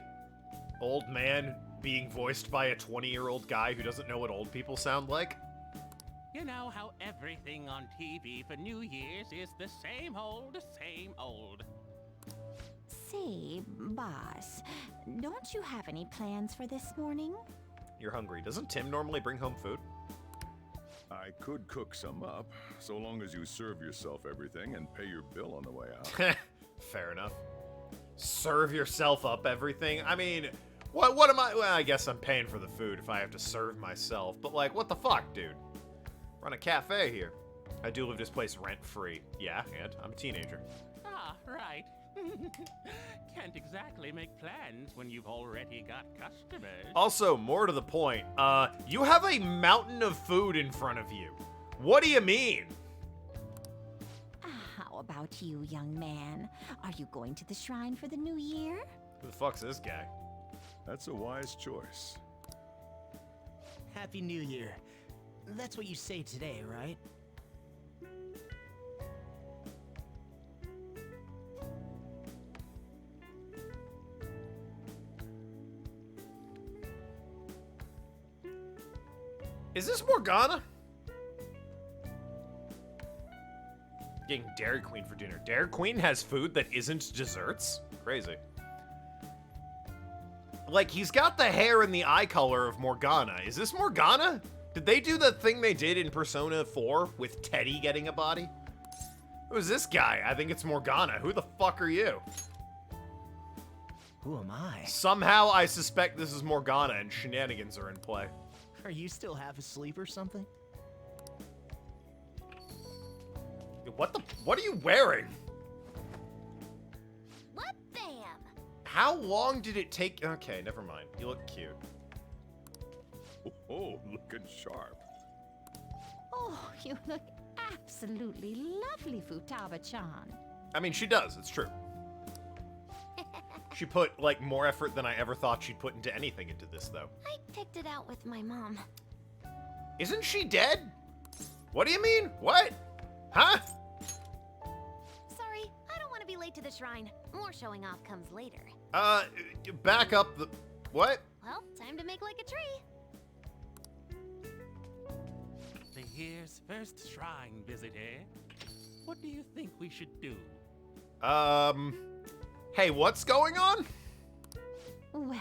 Old man being voiced by a 20-year-old guy who doesn't know what old people sound like? You know how everything on TV for New Year's is the same old, same old. Say, boss, don't you have any plans for this morning? You're hungry. Doesn't Tim normally bring home food? I could cook some up, so long as you serve yourself everything and pay your bill on the way out. Fair enough. Serve yourself up everything? I mean, what am I? Well, I guess I'm paying for the food if I have to serve myself, but like, what the fuck, dude? Run a cafe here. I do live this place rent-free. Yeah, and I'm a teenager. Ah, right. Can't exactly make plans when you've already got customers. Also, more to the point, you have a mountain of food in front of you. What do you mean? How about you, young man? Are you going to the shrine for the new year? Who the fuck's this guy? That's a wise choice. Happy New Year. That's what you say today, right? Is this Morgana? Getting Dairy Queen for dinner. Dairy Queen has food that isn't desserts? Crazy. Like, he's got the hair and the eye color of Morgana. Is this Morgana? Did they do the thing they did in Persona 4 with Teddy getting a body? Who's this guy? I think it's Morgana. Who the fuck are you? Who am I? Somehow I suspect this is Morgana and shenanigans are in play. Are you still half asleep or something? What are you wearing? What bam? How long did it take? Okay, never mind. You look cute. Oh, looking sharp. Oh, you look absolutely lovely, Futaba-chan. I mean, she does. It's true. She put, like, more effort than I ever thought she'd put into anything into this, though. I picked it out with my mom. Isn't she dead? What do you mean? What? Huh? late to the shrine. More showing off comes later. Back up the... What? Well, time to make like a tree. The year's first shrine visitor. What do you think we should do? Hey, what's going on? Well,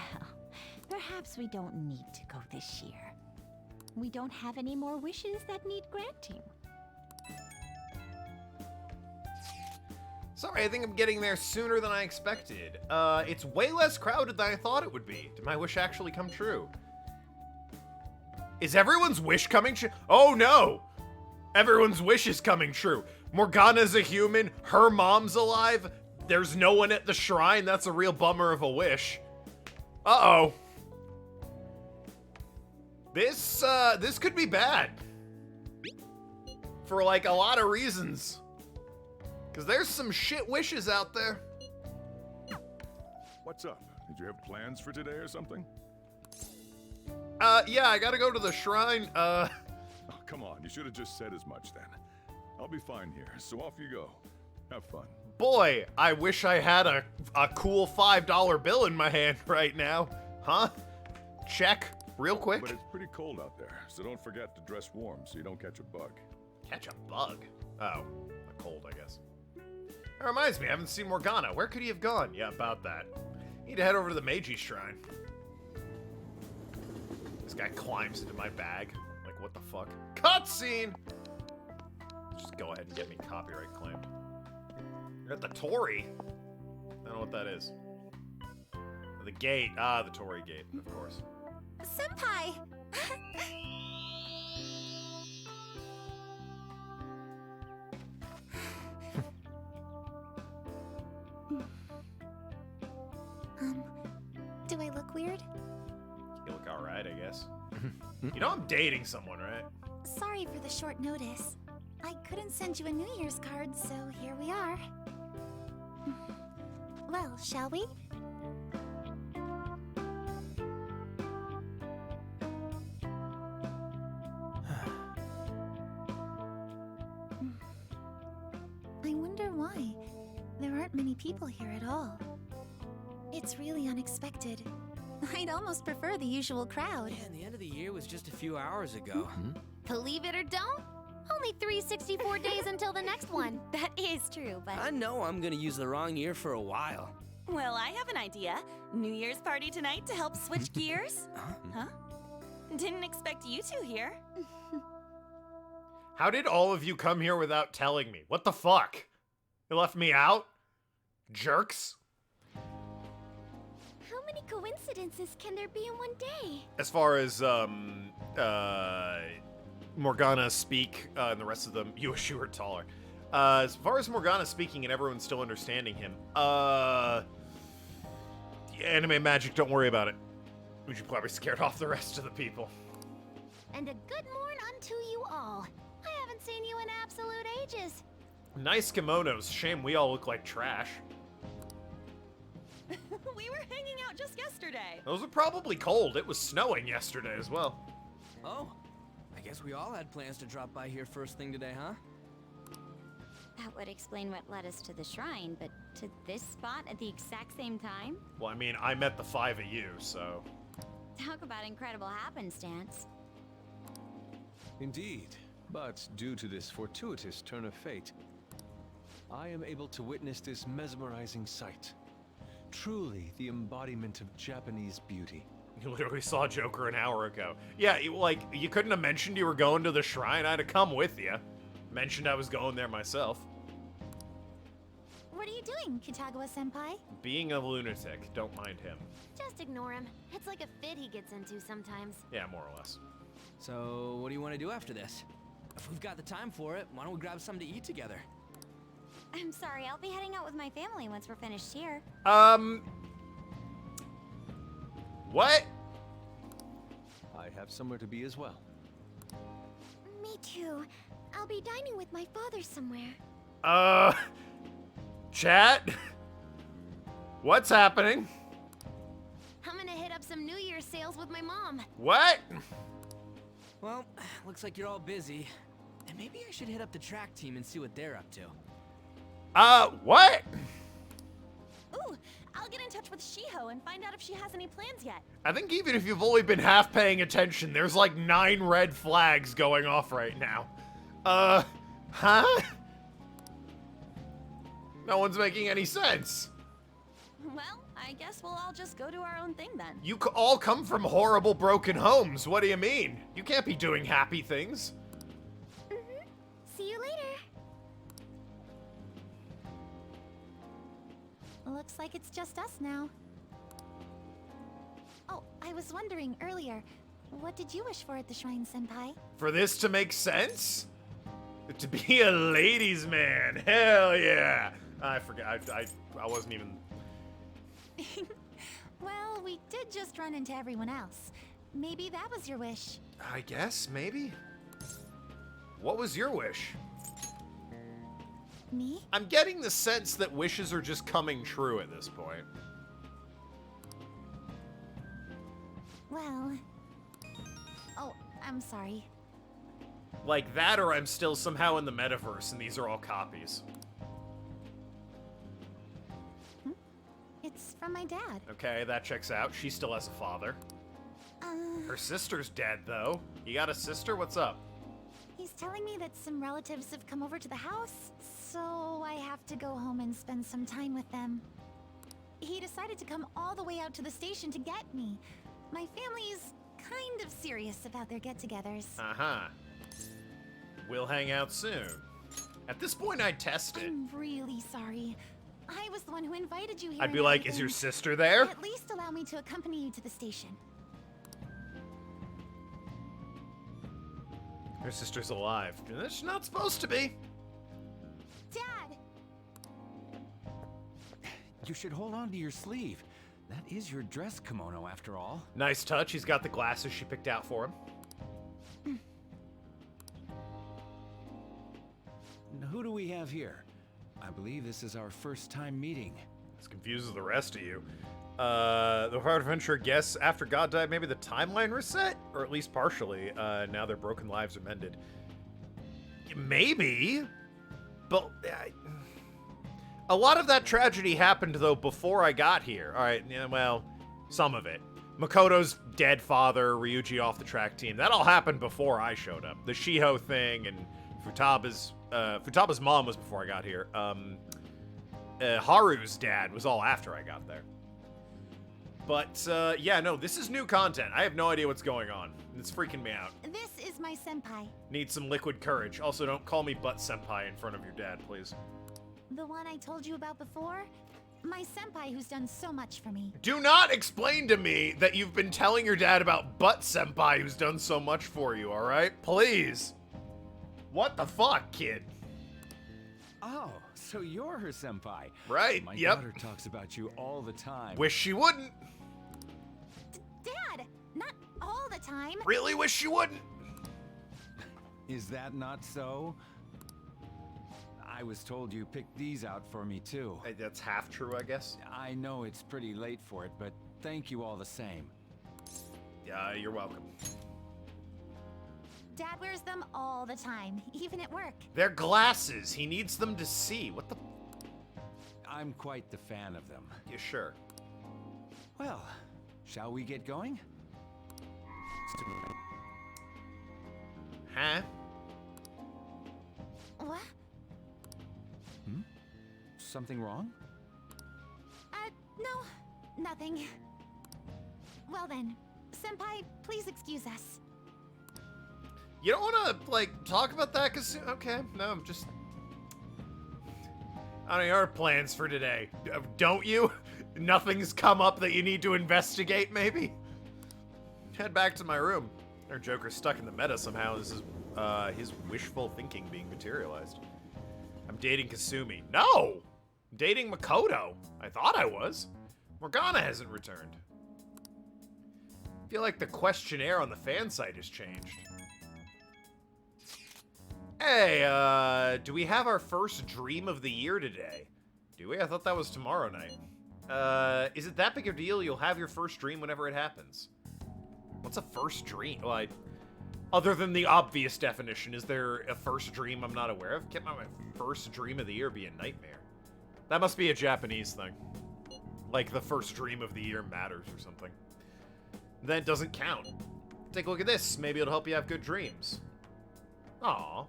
perhaps we don't need to go this year. We don't have any more wishes that need granting. Sorry, I think I'm getting there sooner than I expected. It's way less crowded than I thought it would be. Did my wish actually come true? Is everyone's wish coming true? Oh no! Everyone's wish is coming true. Morgana's a human, her mom's alive, there's no one at the shrine, that's a real bummer of a wish. Uh-oh. This could be bad. For like a lot of reasons. Because there's some shit wishes out there. What's up? Did you have plans for today or something? Yeah, I gotta go to the shrine. Oh, come on, you should have just said as much then. I'll be fine here, so off you go. Have fun. Boy, I wish I had a cool $5 bill in my hand right now. Huh? Check, real quick. But it's pretty cold out there, so don't forget to dress warm so you don't catch a bug. Catch a bug? Oh, a cold, I guess. That reminds me, I haven't seen Morgana. Where could he have gone? Yeah, about that. Need to head over to the Meiji Shrine. This guy climbs into my bag. Like, what the fuck? Cutscene! Just go ahead and get me copyright claimed. You're at the Torii? I don't know what that is. The gate. Ah, the Torii gate, of course. Senpai! Do I look weird? You look alright, I guess. You know I'm dating someone, right? Sorry for the short notice. I couldn't send you a New Year's card, so here we are. Well, shall we? I wonder why. There aren't many people here at all. It's really unexpected. I'd almost prefer the usual crowd. Man, the end of the year was just a few hours ago. Believe it or don't, only 364 days until the next one. That is true, but... I know I'm gonna use the wrong year for a while. Well, I have an idea. New Year's party tonight to help switch gears? Huh? Didn't expect you two here. How did all of you come here without telling me? What the fuck? You left me out? Jerks? How many coincidences can there be in one day? As far as, Morgana speak, and the rest of them, you wish you were taller. As far as Morgana speaking and everyone still understanding him, anime magic, don't worry about it. We should probably scared off the rest of the people. And a good morn unto you all. I haven't seen you in absolute ages. Nice kimonos. Shame we all look like trash. We were hanging out just yesterday. Those were probably cold. It was snowing yesterday as well. Oh, I guess we all had plans to drop by here first thing today, huh? That would explain what led us to the shrine, but to this spot at the exact same time? Well, I mean, I met the five of you, so... Talk about incredible happenstance. Indeed, but due to this fortuitous turn of fate, I am able to witness this mesmerizing sight. Truly the embodiment of Japanese beauty. You literally saw Joker an hour ago. Yeah, you couldn't have mentioned you were going to the shrine. I'd have come with you. Mentioned I was going there myself. What are you doing, Kitagawa-senpai? Being a lunatic. Don't mind him. Just ignore him. It's like a fit he gets into sometimes. Yeah, more or less. So, what do you want to do after this? If we've got the time for it, why don't we grab something to eat together? I'm sorry, I'll be heading out with my family once we're finished here. What? I have somewhere to be as well. Me too. I'll be dining with my father somewhere. Chat? What's happening? I'm gonna hit up some New Year's sales with my mom. What? Well, looks like you're all busy. And maybe I should hit up the track team and see what they're up to. What? Ooh, I'll get in touch with Shiho and find out if she has any plans yet. I think even if you've only been half paying attention, there's like 9 red flags going off right now. Huh? No one's making any sense. Well, I guess we'll all just go do our own thing then. You all come from horrible broken homes. What do you mean? You can't be doing happy things. See you later. Looks like it's just us now. Oh, I was wondering earlier, what did you wish for at the shrine, Senpai? For this to make sense? To be a ladies' man. Hell yeah. I forgot. I wasn't even... Well, we did just run into everyone else. Maybe that was your wish. I guess, maybe. What was your wish? Me? I'm getting the sense that wishes are just coming true at this point. Well... Oh, I'm sorry. Like that, or I'm still somehow in the metaverse and these are all copies. It's from my dad. Okay, that checks out. She still has a father. Her sister's dead, though. You got a sister? What's up? He's telling me that some relatives have come over to the house, so I have to go home and spend some time with them. He decided to come all the way out to the station to get me. My family's kind of serious about their get-togethers. Uh-huh. We'll hang out soon. At this point, I'd test it. I'm really sorry. I was the one who invited you here. I'd be and like, is everything. your sister there? At least allow me to accompany you to the station. Her sister's alive. She's not supposed to be. Dad! You should hold on to your sleeve. That is your dress kimono, after all. Nice touch. He's got the glasses she picked out for him. Who do we have here? I believe this is our first time meeting. This confuses the rest of you. The Heart Adventure guess after God died, maybe the timeline reset? Or at least partially. Now their broken lives are mended. Maybe. But a lot of that tragedy happened, though, before I got here. Alright, yeah, well, some of it. Makoto's dead father, Ryuji off the track team. That all happened before I showed up. The Shiho thing and Futaba's mom was before I got here. Haru's dad was all after I got there. But, yeah, no, this is new content. I have no idea what's going on. It's freaking me out. This is my senpai. Need some liquid courage. Also, don't call me butt senpai in front of your dad, please. The one I told you about before? My senpai who's done so much for me. Do not explain to me that you've been telling your dad about butt senpai who's done so much for you, alright? Please. What the fuck, kid? Oh, so you're her senpai. Right, My yep. daughter talks about you all the time. Wish she wouldn't. Dad! Not all the time. Really wish she wouldn't. Is that not so? I was told you picked these out for me, too. Hey, that's half true, I guess. I know it's pretty late for it, but thank you all the same. Yeah, you're welcome. Dad wears them all the time, even at work. They're glasses. He needs them to see. What the... I'm quite the fan of them. Yeah, sure. Well, shall we get going? Huh? What? Something wrong? No, nothing. Well then, senpai, please excuse us. You don't want to, like, talk about that? Cause, okay, no, I'm just... I don't know your plans for today. Don't you? Nothing's come up that you need to investigate, maybe? Head back to my room. Our Joker's stuck in the meta somehow. This is, his wishful thinking being materialized. I'm dating Kasumi. No! I'm dating Makoto. I thought I was. Morgana hasn't returned. I feel like the questionnaire on the fan site has changed. Hey, do we have our first dream of the year today? Do we? I thought that was tomorrow night. Is it that big a deal? You'll have your first dream whenever it happens. What's a first dream? Like, other than the obvious definition, is there a first dream I'm not aware of? Can't my first dream of the year be a nightmare? That must be a Japanese thing. Like the first dream of the year matters or something. Then it doesn't count. Take a look at this. Maybe it'll help you have good dreams. Aw.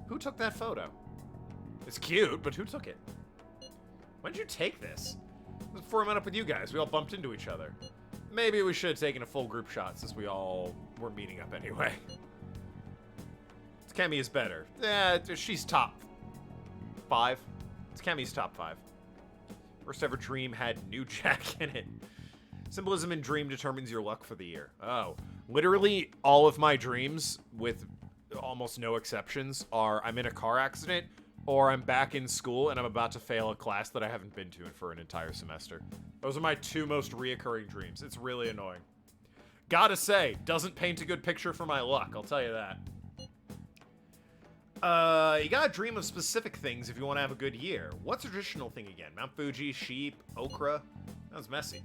Who took that photo? It's cute, but who took it? When did you take this? Before I met up with you guys, we all bumped into each other. Maybe we should have taken a full group shot since we all were meeting up anyway. Kemi is better. Yeah, she's top 5. It's Kemi's top 5. First ever dream had New Jack in it. Symbolism in dream determines your luck for the year. Oh. Literally, all of my dreams, with almost no exceptions, are I'm in a car accident, or I'm back in school and I'm about to fail a class that I haven't been to for an entire semester. Those are my 2 most reoccurring dreams. It's really annoying. Gotta say, doesn't paint a good picture for my luck, I'll tell you that. You gotta dream of specific things if you want to have a good year. What's a traditional thing again? Mount Fuji, sheep, okra? That was messy.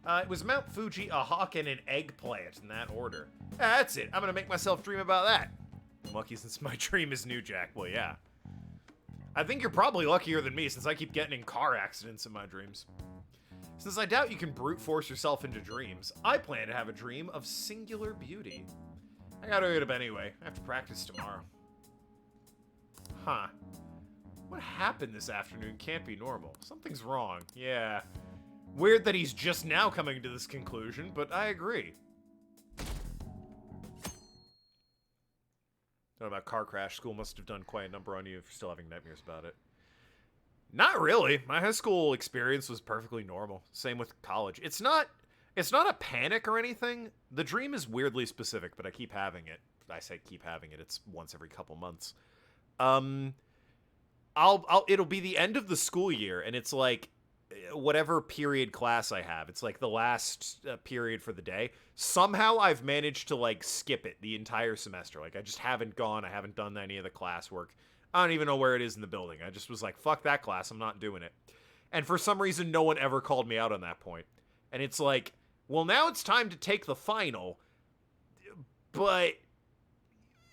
It was Mount Fuji, a hawk, and an eggplant in that order. That's it. I'm gonna make myself dream about that. I'm lucky since my dream is New Jack. Well, yeah. I think you're probably luckier than me since I keep getting in car accidents in my dreams. Since I doubt you can brute force yourself into dreams, I plan to have a dream of singular beauty. I gotta get up anyway. I have to practice tomorrow. Huh. What happened this afternoon can't be normal. Something's wrong. Yeah. Weird that he's just now coming to this conclusion, but I agree. Don't know about car crash. School must have done quite a number on you if you're still having nightmares about it. Not really. My high school experience was perfectly normal. Same with college. It's not a panic or anything. The dream is weirdly specific, but I keep having it. I say keep having it. It's once every couple months. It'll be the end of the school year, and it's like whatever period class I have. It's like the last period for the day. Somehow I've managed to like skip it the entire semester. Like I just haven't gone. I haven't done any of the classwork. I don't even know where it is in the building. I just was like, fuck that class. I'm not doing it. And for some reason, no one ever called me out on that point. And it's like, well, now it's time to take the final, but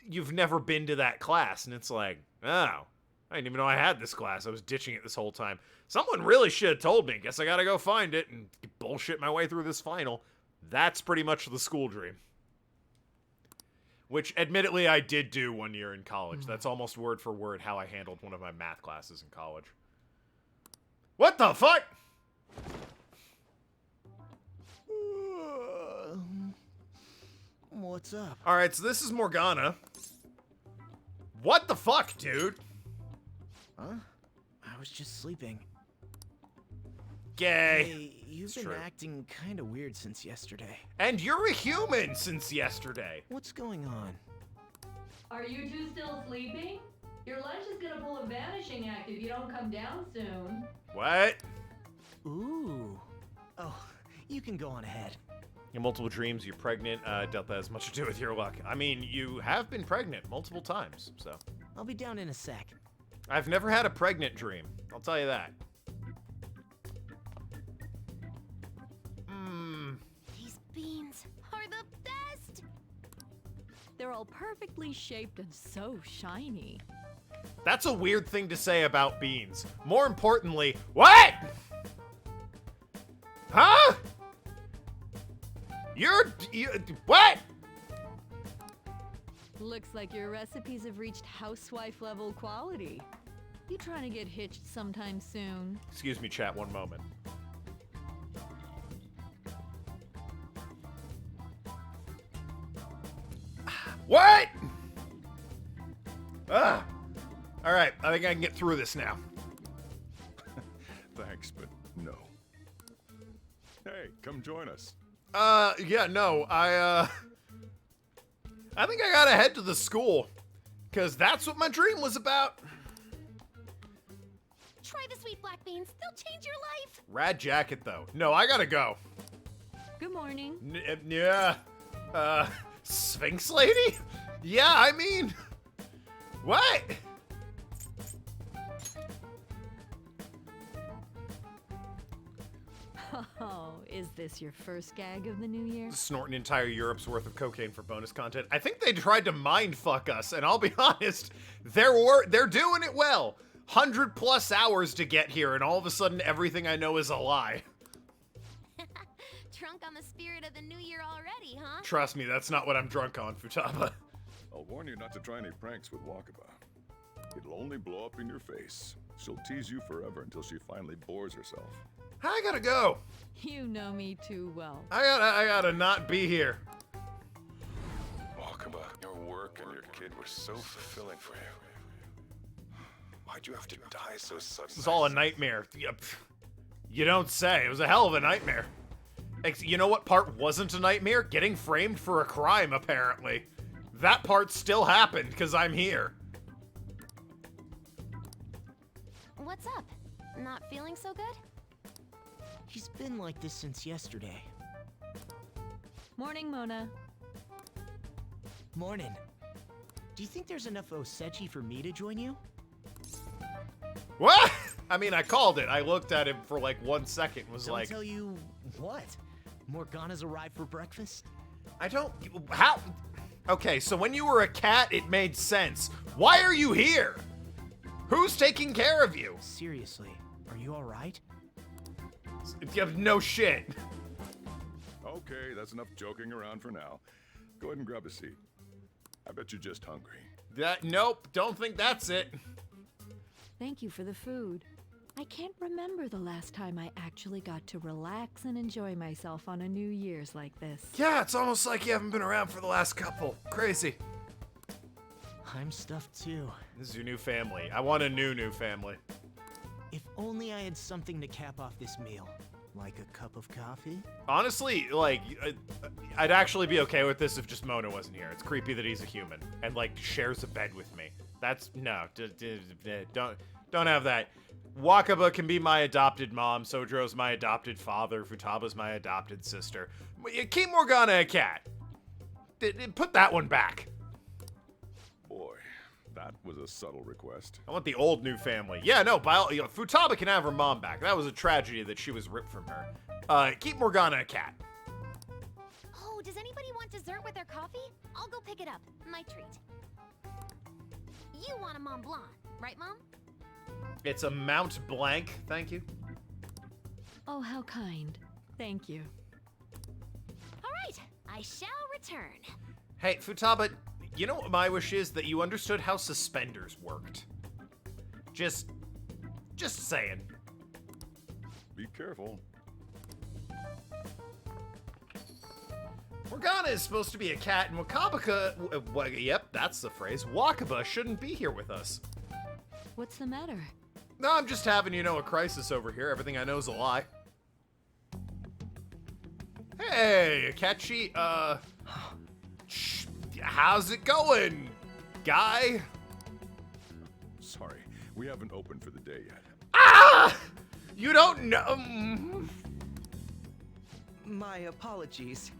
you've never been to that class. And it's like, oh, I didn't even know I had this class. I was ditching it this whole time. Someone really should have told me. Guess I gotta go find it and bullshit my way through this final. That's pretty much the school dream. Which, admittedly, I did do 1 year in college. That's almost word for word how I handled one of my math classes in college. What the fuck? What's up? Alright, so this is Morgana. What the fuck, dude? Huh? I was just sleeping. Gay. Hey, you've been acting kind of weird since yesterday. And you're a human since yesterday. What's going on? Are you two still sleeping? Your lunch is gonna pull a vanishing act if you don't come down soon. What? Ooh. Oh, you can go on ahead. Your multiple dreams, you're pregnant. Doubt that has much to do with your luck. I mean, you have been pregnant multiple times, so. I'll be down in a sec. I've never had a pregnant dream. I'll tell you that. These beans are the best! They're all perfectly shaped and so shiny. That's a weird thing to say about beans. More importantly, what? Huh? What? Looks like your recipes have reached housewife level quality. You trying to get hitched sometime soon? Excuse me, chat, one moment. What? Ah. All right, I think I can get through this now. Thanks, but no. Hey, come join us. Yeah, no, I think I gotta head to the school, because that's what my dream was about. Try the sweet black beans. They'll change your life. Rad jacket, though. No, I gotta go. Good morning. Yeah. Sphinx lady? Yeah, I mean, what? Oh, is this your first gag of the new year? Snort an entire Europe's worth of cocaine for bonus content. I think they tried to mind fuck us, and I'll be honest, they're doing it well. 100+ hours to get here, and all of a sudden everything I know is a lie. drunk on the spirit of the new year already, huh? Trust me, that's not what I'm drunk on, Futaba. I'll warn you not to try any pranks with Wakaba. It'll only blow up in your face. She'll tease you forever until she finally bores herself. I gotta go. You know me too well. I gotta not be here. Wakaba, your work and your kid were so fulfilling for you. Why'd you have to die so suddenly? This is all a nightmare. You don't say. It was a hell of a nightmare. You know what part wasn't a nightmare? Getting framed for a crime, apparently. That part still happened, because I'm here. What's up? Not feeling so good? She's been like this since yesterday. Morning, Mona. Morning. Do you think there's enough Osechi for me to join you? What? I mean, I called it. I looked at him for like 1 second, was Don't like... tell you what? Morgana's arrived for breakfast? I don't... How... Okay, so when you were a cat, it made sense. Why are you here? Who's taking care of you? Seriously, are you alright? You have no shit. Okay, that's enough joking around for now. Go ahead and grab a seat. I bet you're just hungry. Nope, don't think that's it. Thank you for the food. I can't remember the last time I actually got to relax and enjoy myself on a New Year's like this. Yeah, it's almost like you haven't been around for the last couple. Crazy. I'm stuffed too. This is your new family. I want a new family. If only I had something to cap off this meal. Like a cup of coffee? Honestly, like, I'd actually be okay with this if just Mona wasn't here. It's creepy that he's a human and, like, shares a bed with me. That's, no, don't have that. Wakaba can be my adopted mom, Sojro's my adopted father, Futaba's my adopted sister. Keep Morgana a cat. Put that one back. Boy, that was a subtle request. I want the old new family. Yeah, no, Futaba can have her mom back. That was a tragedy that she was ripped from her. Keep Morgana a cat. Oh, does anybody want dessert with their coffee? I'll go pick it up. My treat. You want a Mont Blanc, right, Mom? It's a Mount Blanc, thank you. Oh, how kind. Thank you. All right, I shall return. Hey, Futaba, you know what my wish is? That you understood how suspenders worked. Just saying. Be careful. Morgana is supposed to be a cat, and yep, that's the phrase. Wakaba shouldn't be here with us. What's the matter? No, I'm just having, a crisis over here. Everything I know is a lie. Hey, Akechi, how's it going, guy? Sorry, we haven't opened for the day yet. Ah! You don't know. My apologies.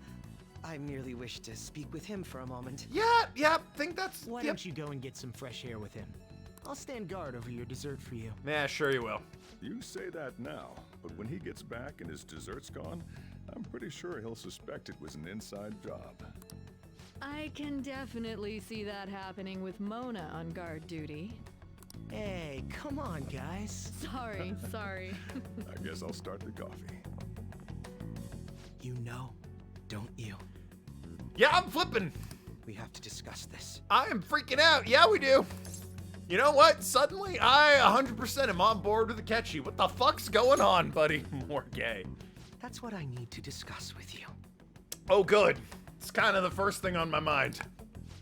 I merely wish to speak with him for a moment. Yeah, think that's... Why don't you go and get some fresh air with him? I'll stand guard over your dessert for you. Yeah, sure you will. You say that now, but when he gets back and his dessert's gone, I'm pretty sure he'll suspect it was an inside job. I can definitely see that happening with Mona on guard duty. Hey, come on, guys. Sorry. I guess I'll start the coffee. You know, don't you? Yeah, I'm flipping. We have to discuss this. I am freaking out. Yeah, we do. You know what? Suddenly, I 100% am on board with Akechi. What the fuck's going on, buddy? More gay. That's what I need to discuss with you. Oh, good. It's kind of the first thing on my mind.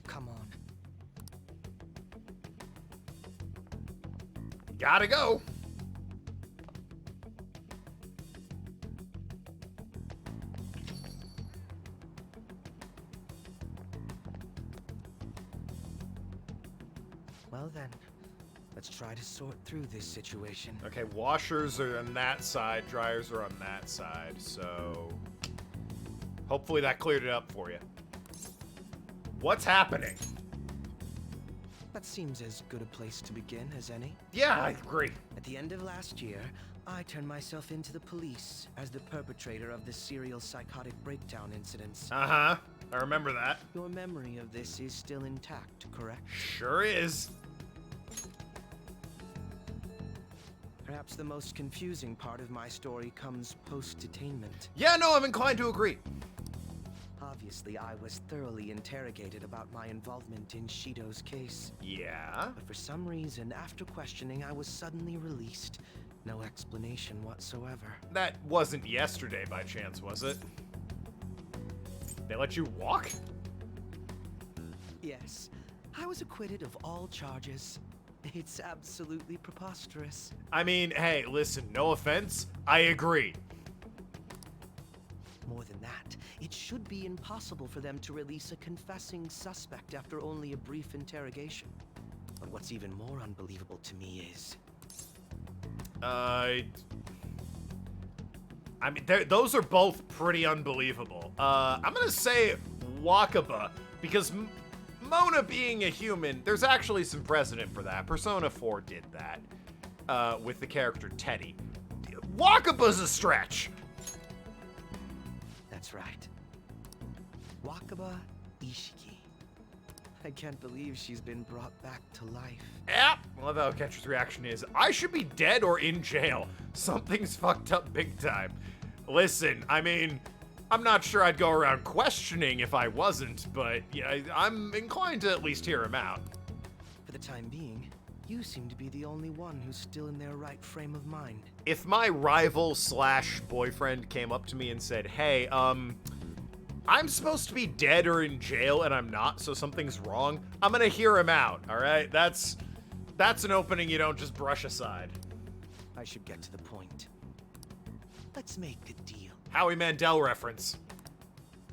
Come on. Gotta go. Well then, let's try to sort through this situation. Okay, washers are on that side, dryers are on that side, so... Hopefully that cleared it up for you. What's happening? That seems as good a place to begin as any. Yeah, I agree. At the end of last year, I turned myself into the police as the perpetrator of the serial psychotic breakdown incidents. Uh-huh. I remember that. Your memory of this is still intact, correct? Sure is. Perhaps the most confusing part of my story comes post-detainment. Yeah, no, I'm inclined to agree. Obviously, I was thoroughly interrogated about my involvement in Shido's case. Yeah? But for some reason, after questioning, I was suddenly released. No explanation whatsoever. That wasn't yesterday by chance, was it? They let you walk? Yes. I was acquitted of all charges. It's absolutely preposterous. I mean, hey, listen, no offense, I agree. More than that, it should be impossible for them to release a confessing suspect after only a brief interrogation. But what's even more unbelievable to me is... I mean, those are both pretty unbelievable. I'm gonna say Wakaba, because Mona being a human, there's actually some precedent for that. Persona 4 did that with the character Teddy. Wakaba's a stretch! That's right. Wakaba Ishiki. I can't believe she's been brought back to life. Yep. I love how Ketcher's reaction is, I should be dead or in jail. Something's fucked up big time. Listen, I mean, I'm not sure I'd go around questioning if I wasn't, but yeah, I'm inclined to at least hear him out. For the time being, you seem to be the only one who's still in their right frame of mind. If my rival / boyfriend came up to me and said, hey, I'm supposed to be dead or in jail and I'm not, so something's wrong, I'm gonna hear him out, all right? That's an opening you don't just brush aside. I should get to the point. Let's make a deal. Howie Mandel reference.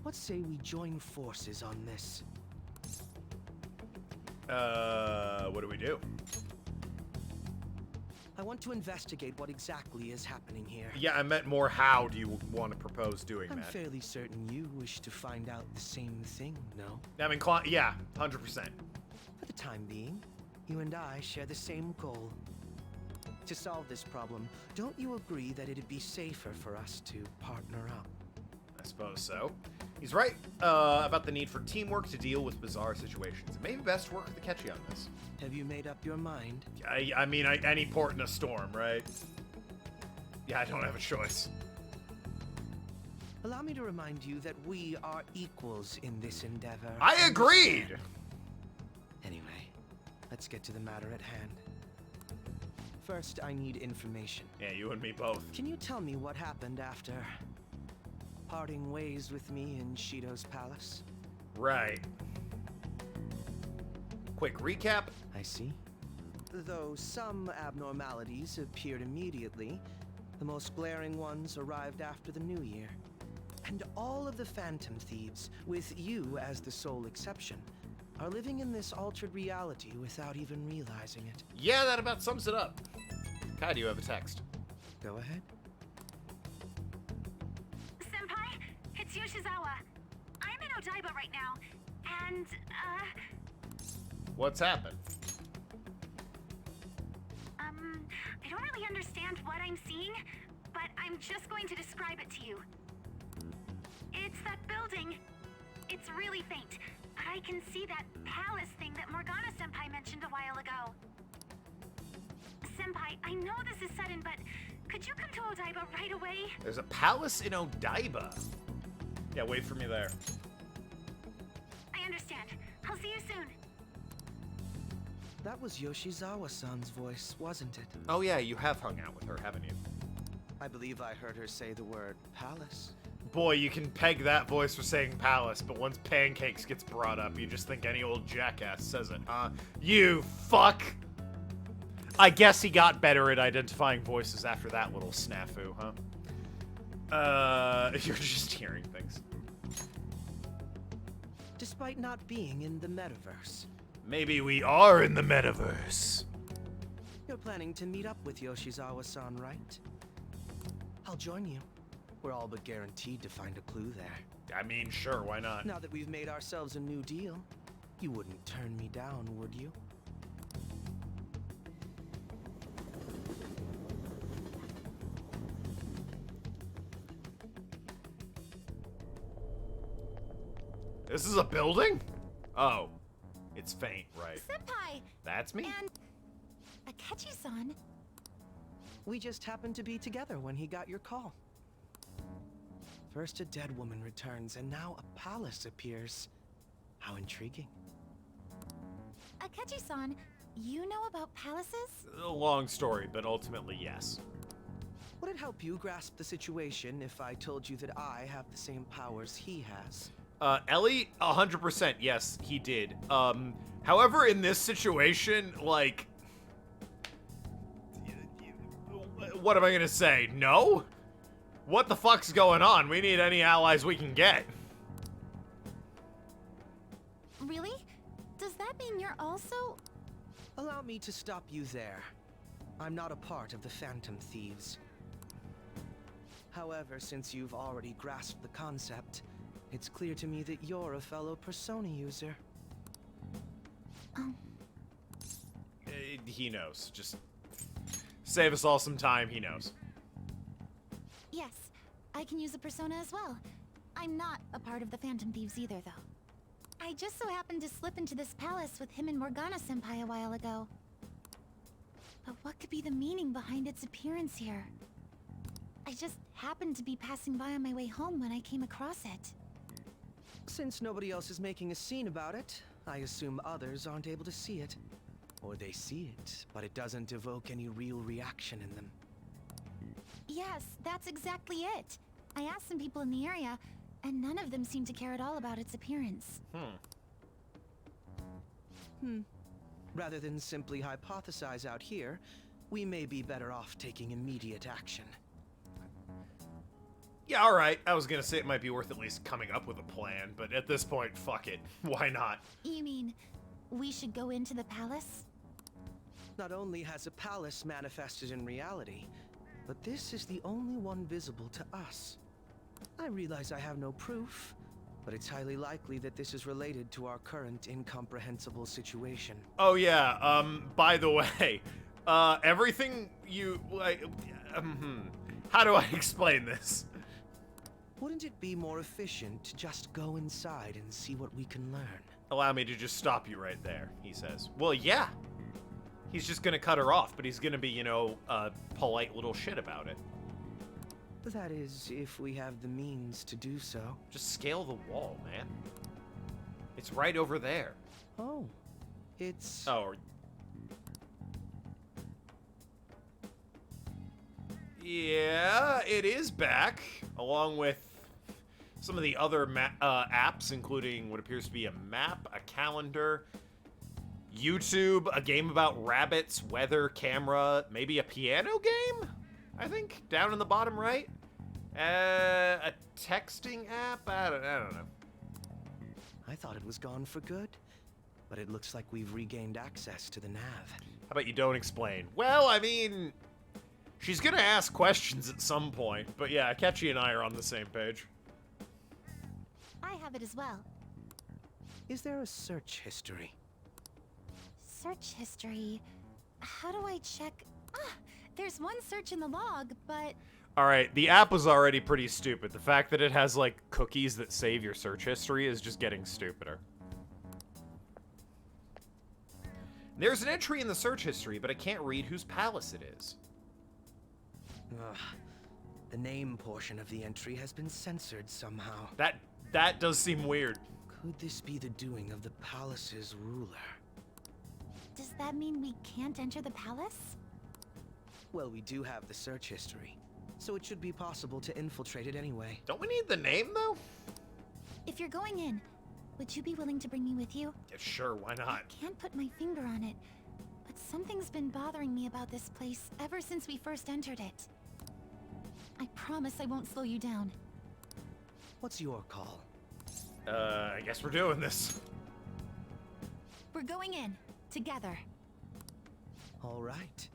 Let's say we join forces on this. What do we do? I want to investigate what exactly is happening here. Yeah, I meant more how do you want to propose doing I'm that? fairly certain you wish to find out the same thing, no? I'm inclined, yeah, 100%. For the time being, you and I share the same goal. To solve this problem, don't you agree that it'd be safer for us to partner up? I suppose so. He's right about the need for teamwork to deal with bizarre situations. It may be best to work with Akechi on this. Have you made up your mind? I mean, any port in a storm, right? Yeah, I don't have a choice. Allow me to remind you that we are equals in this endeavor. I agreed! Anyway, let's get to the matter at hand. First, I need information. Yeah, you and me both. Can you tell me what happened after parting ways with me in Shido's palace? Right. Quick recap. I see. Though some abnormalities appeared immediately, the most glaring ones arrived after the new year. And all of the Phantom Thieves, with you as the sole exception, are living in this altered reality without even realizing it. Yeah, that about sums it up. Kai, do you have a text? Go ahead. Senpai, it's Yoshizawa. I'm in Odaiba right now, and, What's happened? I don't really understand what I'm seeing, but I'm just going to describe it to you. It's that building. It's really faint, but I can see that palace thing that Morgana-senpai mentioned a while ago. Senpai, I know this is sudden, but could you come to Odaiba right away? There's a palace in Odaiba. Yeah, wait for me there. I understand. I'll see you soon. That was Yoshizawa-san's voice, wasn't it? Oh yeah, you have hung out with her, haven't you? I believe I heard her say the word palace. Boy, you can peg that voice for saying palace, but once pancakes gets brought up, you just think any old jackass says it, huh? You fuck! I guess he got better at identifying voices after that little snafu, huh? You're just hearing things. Despite not being in the metaverse. Maybe we are in the metaverse. You're planning to meet up with Yoshizawa-san, right? I'll join you. We're all but guaranteed to find a clue there. I mean, sure, why not? Now that we've made ourselves a new deal, you wouldn't turn me down, would you? This is a building? Oh. It's faint, right? Senpai! That's me? And Akechi-san. We just happened to be together when he got your call. First a dead woman returns, and now a palace appears. How intriguing. Akechi-san, you know about palaces? A long story, but ultimately, yes. Would it help you grasp the situation if I told you that I have the same powers he has? Ellie, 100%, yes, he did. However, in this situation, like... What am I gonna say? No? What the fuck's going on? We need any allies we can get. Really? Does that mean you're also... Allow me to stop you there. I'm not a part of the Phantom Thieves. However, since you've already grasped the concept, it's clear to me that you're a fellow Persona user. He knows. Just save us all some time, he knows. Yes, I can use a persona as well. I'm not a part of the Phantom Thieves either, though. I just so happened to slip into this palace with him and Morgana-senpai a while ago. But what could be the meaning behind its appearance here? I just happened to be passing by on my way home when I came across it. Since nobody else is making a scene about it, I assume others aren't able to see it. Or they see it, but it doesn't evoke any real reaction in them. Yes, that's exactly it. I asked some people in the area, and none of them seemed to care at all about its appearance. Rather than simply hypothesize out here, we may be better off taking immediate action. Yeah, alright. I was gonna say it might be worth at least coming up with a plan, but at this point, fuck it. Why not? You mean, we should go into the palace? Not only has a palace manifested in reality, but this is the only one visible to us. I realize I have no proof, but it's highly likely that this is related to our current incomprehensible situation. Oh yeah, by the way, everything you, like, how do I explain this? Wouldn't it be more efficient to just go inside and see what we can learn? Allow me to just stop you right there, he says. Well, yeah. He's just gonna cut her off, but he's gonna be, you know, a polite little shit about it. That is, if we have the means to do so. Just scale the wall, man. It's right over there. Oh. It's... Oh. Yeah, it is back, along with some of the other apps, including what appears to be a map, a calendar, YouTube, a game about rabbits, weather, camera, maybe a piano game? I think, down in the bottom right. A texting app? I don't know. I thought it was gone for good, but it looks like we've regained access to the nav. How about you don't explain? Well, I mean, she's gonna ask questions at some point, but yeah, Akechi and I are on the same page. I have it as well. Is there a search history? Search history? How do I check? Ah, there's one search in the log, but... Alright, the app was already pretty stupid. The fact that it has, like, cookies that save your search history is just getting stupider. There's an entry in the search history, but I can't read whose palace it is. Ugh. The name portion of the entry has been censored somehow. That does seem weird. Could this be the doing of the palace's ruler? Does that mean we can't enter the palace? Well, we do have the search history, so it should be possible to infiltrate it anyway. Don't we need the name, though? If you're going in, would you be willing to bring me with you? Yeah, sure, why not? I can't put my finger on it, but something's been bothering me about this place ever since we first entered it. I promise I won't slow you down. What's your call? I guess we're doing this. We're going in, together. All right.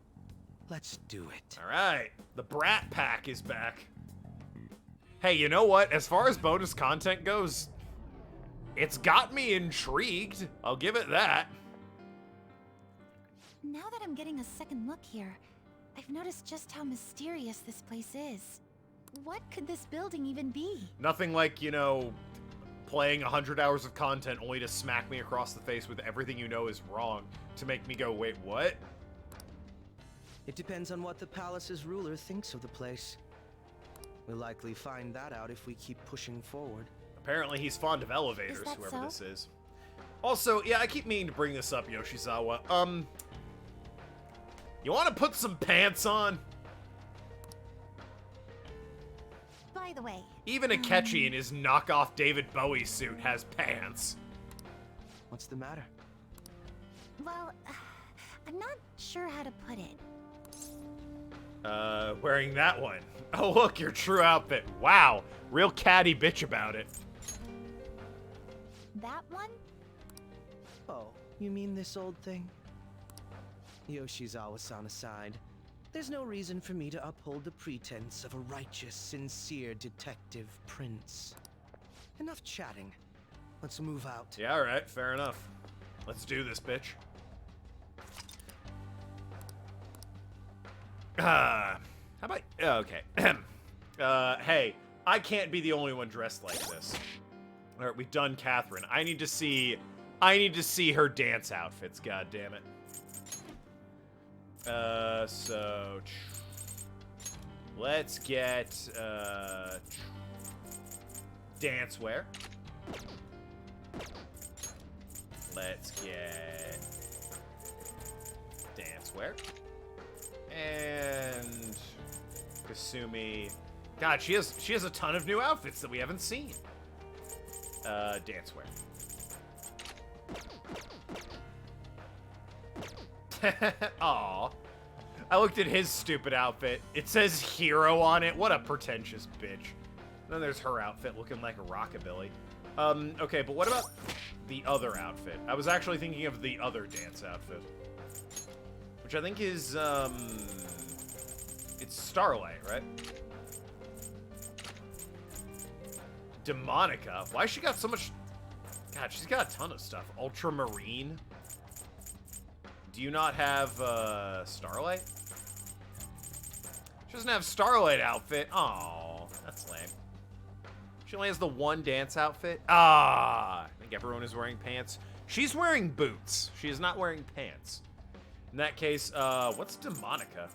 Let's do it. All right. The Brat Pack is back. Hey, you know what? As far as bonus content goes, it's got me intrigued. I'll give it that. Now that I'm getting a second look here, I've noticed just how mysterious this place is. What could this building even be? Nothing like, you know, playing 100 hours of content only to smack me across the face with everything you know is wrong to make me go, wait, what? It depends on what the palace's ruler thinks of the place. We'll likely find that out if we keep pushing forward. Apparently he's fond of elevators, Is that whoever so? this is. Also, yeah, I keep meaning to bring this up, Yoshizawa. You want to put some pants on? By the way, Even Akechi in his knockoff David Bowie suit has pants. What's the matter? well, I'm not sure how to put it. Wearing that one. Oh, look, your true outfit. Wow, real catty bitch about it. That one? Oh, you mean this old thing? Yoshizawa-san aside, there's no reason for me to uphold the pretense of a righteous, sincere detective prince. Enough chatting. Let's move out. Yeah, alright, fair enough. Let's do this, bitch. How about... okay. Hey, I can't be the only one dressed like this. Alright, we've done Catherine. I need to see her dance outfits, goddammit. So... let's get, dance wear. Let's get dance wear. And Kasumi. God, she has a ton of new outfits that we haven't seen. Dance wear. Aw. I looked at his stupid outfit. It says hero on it. What a pretentious bitch. Then there's her outfit looking like a rockabilly. Okay, but what about the other outfit? I was actually thinking of the other dance outfit. Which I think is, it's Starlight, right? Demonica? Why she got so much... God, she's got a ton of stuff. Ultramarine? Do you not have, Starlight? She doesn't have Starlight outfit. Aw, that's lame. She only has the one dance outfit. Ah, I think everyone is wearing pants. She's wearing boots. She is not wearing pants. In that case, what's Demonica?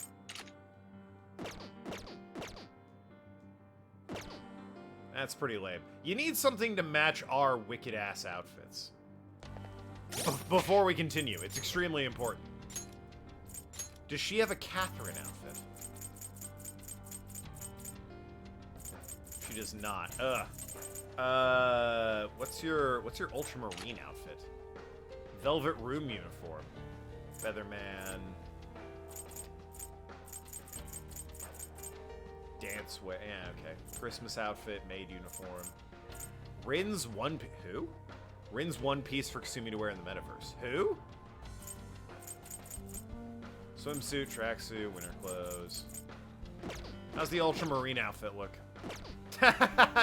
That's pretty lame. You need something to match our wicked-ass outfits. Before we continue, it's extremely important. Does she have a Catherine outfit? She does not. Ugh. What's your ultramarine outfit? Velvet room uniform. Featherman. Dance wear. Yeah, okay. Christmas outfit, maid uniform. Rin's one. Who? Rin's one piece for Kasumi to wear in the metaverse. Who? Swimsuit, tracksuit, winter clothes. How's the ultramarine outfit look?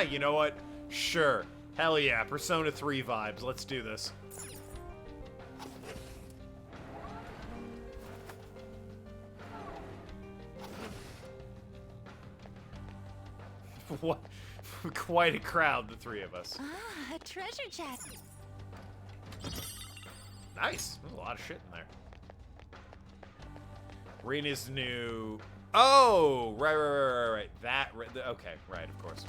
You know what? Sure. Hell yeah. Persona 3 vibes. Let's do this. What? Quite a crowd, the three of us. Ah, a treasure chest. Nice. There's a lot of shit in there. Rina's new... Oh! Right. That... Okay, right, of course.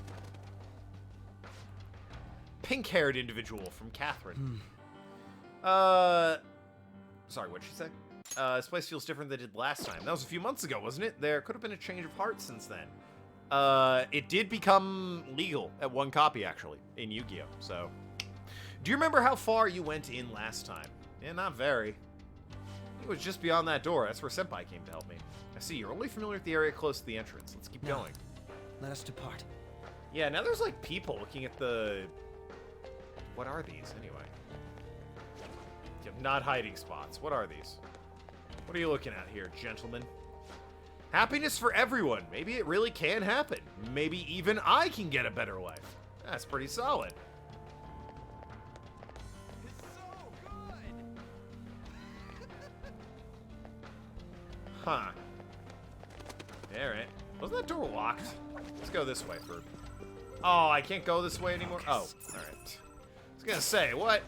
Pink-haired individual from Catherine. Sorry, what'd she say? This place feels different than it did last time. That was a few months ago, wasn't it? There could have been a change of heart since then. It did become legal at one copy, actually, in Yu-Gi-Oh! So, do you remember how far you went in last time? Yeah, not very. It was just beyond that door. That's where Senpai came to help me. I see, you're only familiar with the area close to the entrance. Let's keep going. Let us depart. Yeah, now there's, like, people looking at the... What are these, anyway? Yeah, not hiding spots. What are these? What are you looking at here, gentlemen? Happiness for everyone. Maybe it really can happen. Maybe even I can get a better life. That's pretty solid. Huh. Alright. Wasn't that door locked? Let's go this way for... Oh, I can't go this way anymore? Oh, alright. I was gonna say, what?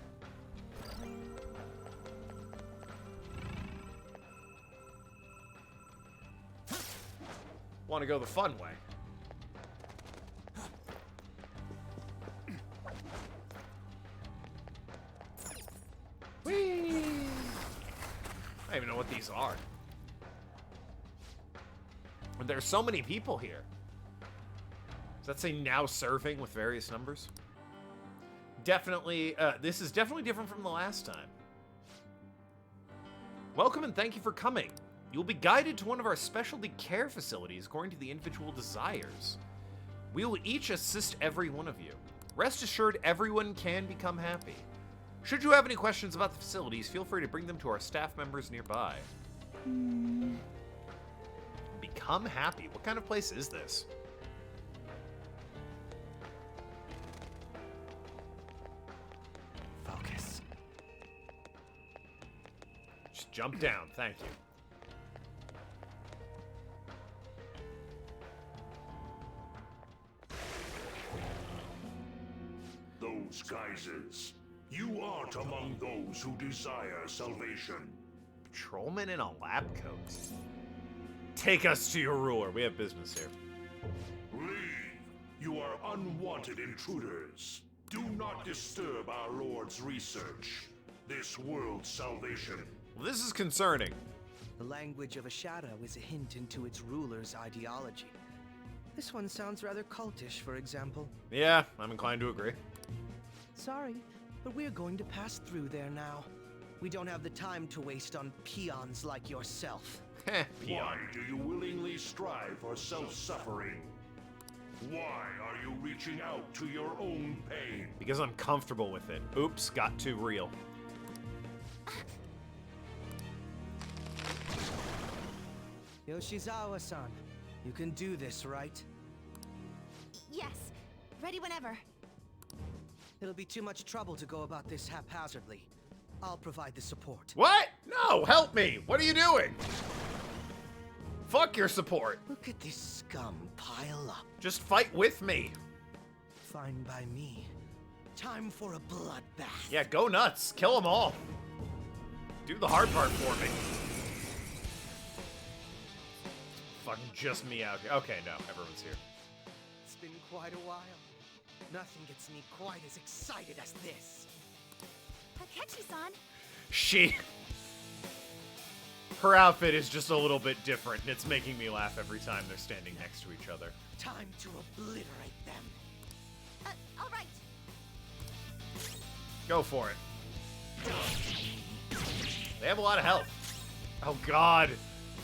want to go the fun way. Whee! I don't even know what these are. But there's so many people here. Does that say now serving with various numbers? Definitely, this is definitely different from the last time. Welcome and thank you for coming. You'll be guided to one of our specialty care facilities according to the individual desires. We will each assist every one of you. Rest assured, everyone can become happy. Should you have any questions about the facilities, feel free to bring them to our staff members nearby. Become happy? What kind of place is this? Focus. Just jump down, thank you. Those geysers. You aren't among those who desire salvation. Patrolman in a lab coat. Take us to your ruler. We have business here. Leave. You are unwanted intruders. Do not disturb our Lord's research. This world's salvation. Well, this is concerning. The language of a shadow is a hint into its ruler's ideology. This one sounds rather cultish, for example. Yeah, I'm inclined to agree. Sorry, but we're going to pass through there now. We don't have the time to waste on peons like yourself. Why do you willingly strive for self-suffering? Why are you reaching out to your own pain? Because I'm comfortable with it. Oops, got too real. Yoshizawa-san, you can do this, right? Yes. Ready whenever. It'll be too much trouble to go about this haphazardly. I'll provide the support. What? No, help me! What are you doing? Fuck your support. Look at this scum pile up. Just fight with me. Fine by me. Time for a bloodbath. Yeah, go nuts. Kill them all. Do the hard part for me. Fucking just me out here. Okay, no, everyone's here. It's been quite a while. Nothing gets me quite as excited as this. Akechi-san! Her outfit is just a little bit different, and it's making me laugh every time they're standing next to each other. Time to obliterate them. All right. Go for it. They have a lot of health. Oh, God.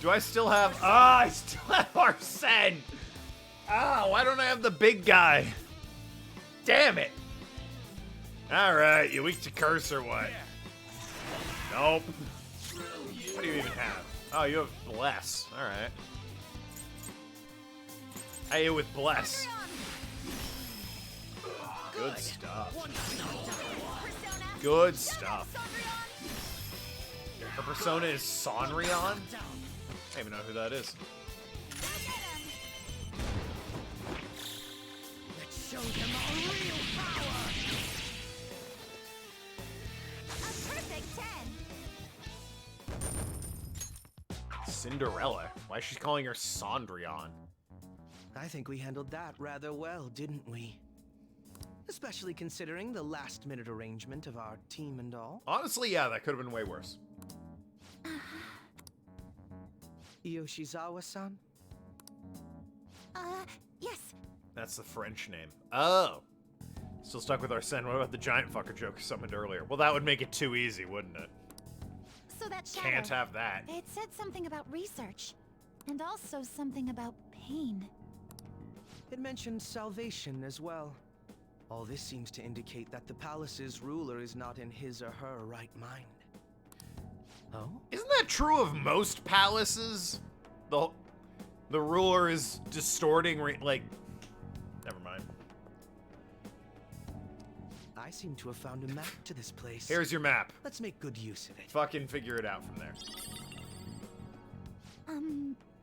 Do I still have... Ah, I still have Arsene. Ah, why don't I have the big guy? Damn it. All right, you weak to curse or what? Nope. What do you even have? Oh, you have Bless. All right. Hey, with Bless. Good stuff. Good stuff. Her persona is Sonrion? I don't even know who that is. Let's show them our real power! A perfect 10! Cinderella? Why is she calling her Sondrion? I think we handled that rather well, didn't we? Especially considering the last-minute arrangement of our team and all. Honestly, yeah, that could have been way worse. Yoshizawa-san? Yes. That's the French name. Oh. Still stuck with Arsene. What about the giant fucker joke summoned earlier? Well, that would make it too easy, wouldn't it? So that shadow... Can't have that. It said something about research. And also something about pain. It mentioned salvation as well. All this seems to indicate that the palace's ruler is not in his or her right mind. Oh? Isn't that true of most palaces? The ruler is distorting, like... Never mind. I seem to have found a map to this place. Here's your map. Let's make good use of it. Fucking figure it out from there.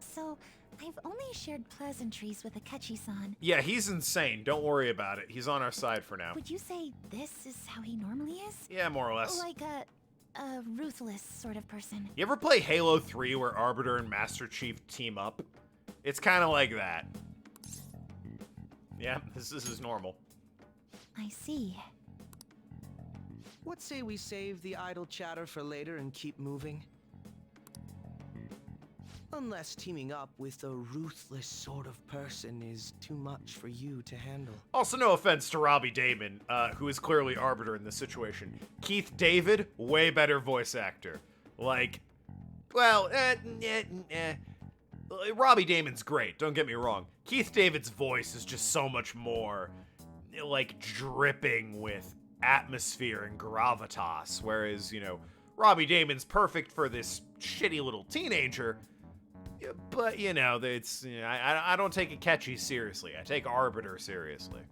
So... I've only shared pleasantries with Akechi-san. Yeah, he's insane. Don't worry about it. He's on our side for now. Would you say this is how he normally is? Yeah, more or less. Like a ruthless sort of person. You ever play Halo 3 where Arbiter and Master Chief team up? It's kind of like that. Yeah, this is normal. I see. What say we save the idle chatter for later and keep moving? Unless teaming up with a ruthless sort of person is too much for you to handle. Also, no offense to Robbie Damon, who is clearly arbiter in this situation. Keith David, way better voice actor. Like, well, Robbie Damon's great, don't get me wrong. Keith David's voice is just so much more, like, dripping with atmosphere and gravitas, whereas, you know, Robbie Damon's perfect for this shitty little teenager, but, you know, it's, you know, I don't take Akechi seriously. I take Arbiter seriously.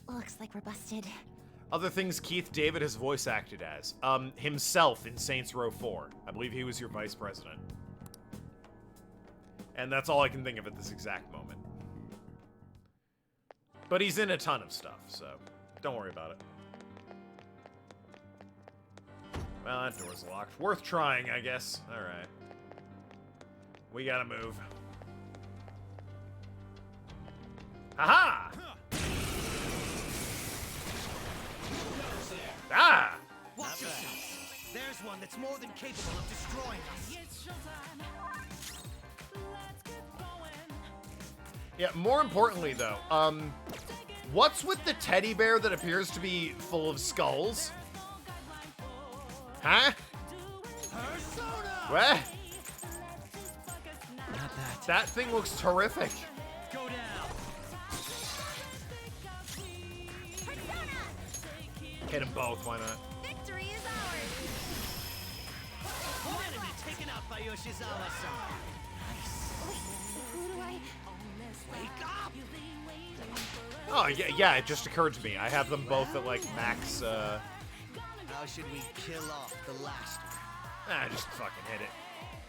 Looks like we're busted. Other things Keith David has voice acted as. Himself in Saints Row 4. I believe he was your vice president. And that's all I can think of at this exact moment. But he's in a ton of stuff, so don't worry about it. Well, that door's locked. Worth trying, I guess. Alright. We gotta move. Aha! Ah! Watch yourself. There's one that's more than capable of destroying us. Yeah, more importantly, though, what's with the teddy bear that appears to be full of skulls? Huh? What? Not that. That thing looks terrific. Go down. Hit them both, why not? Victory is ours. Enemy taken out by Yoshizawa-san. Who do I... Wake up! Oh, yeah, it just occurred to me. I have them both at, like, max, How should we kill off the last one? just fucking hit it.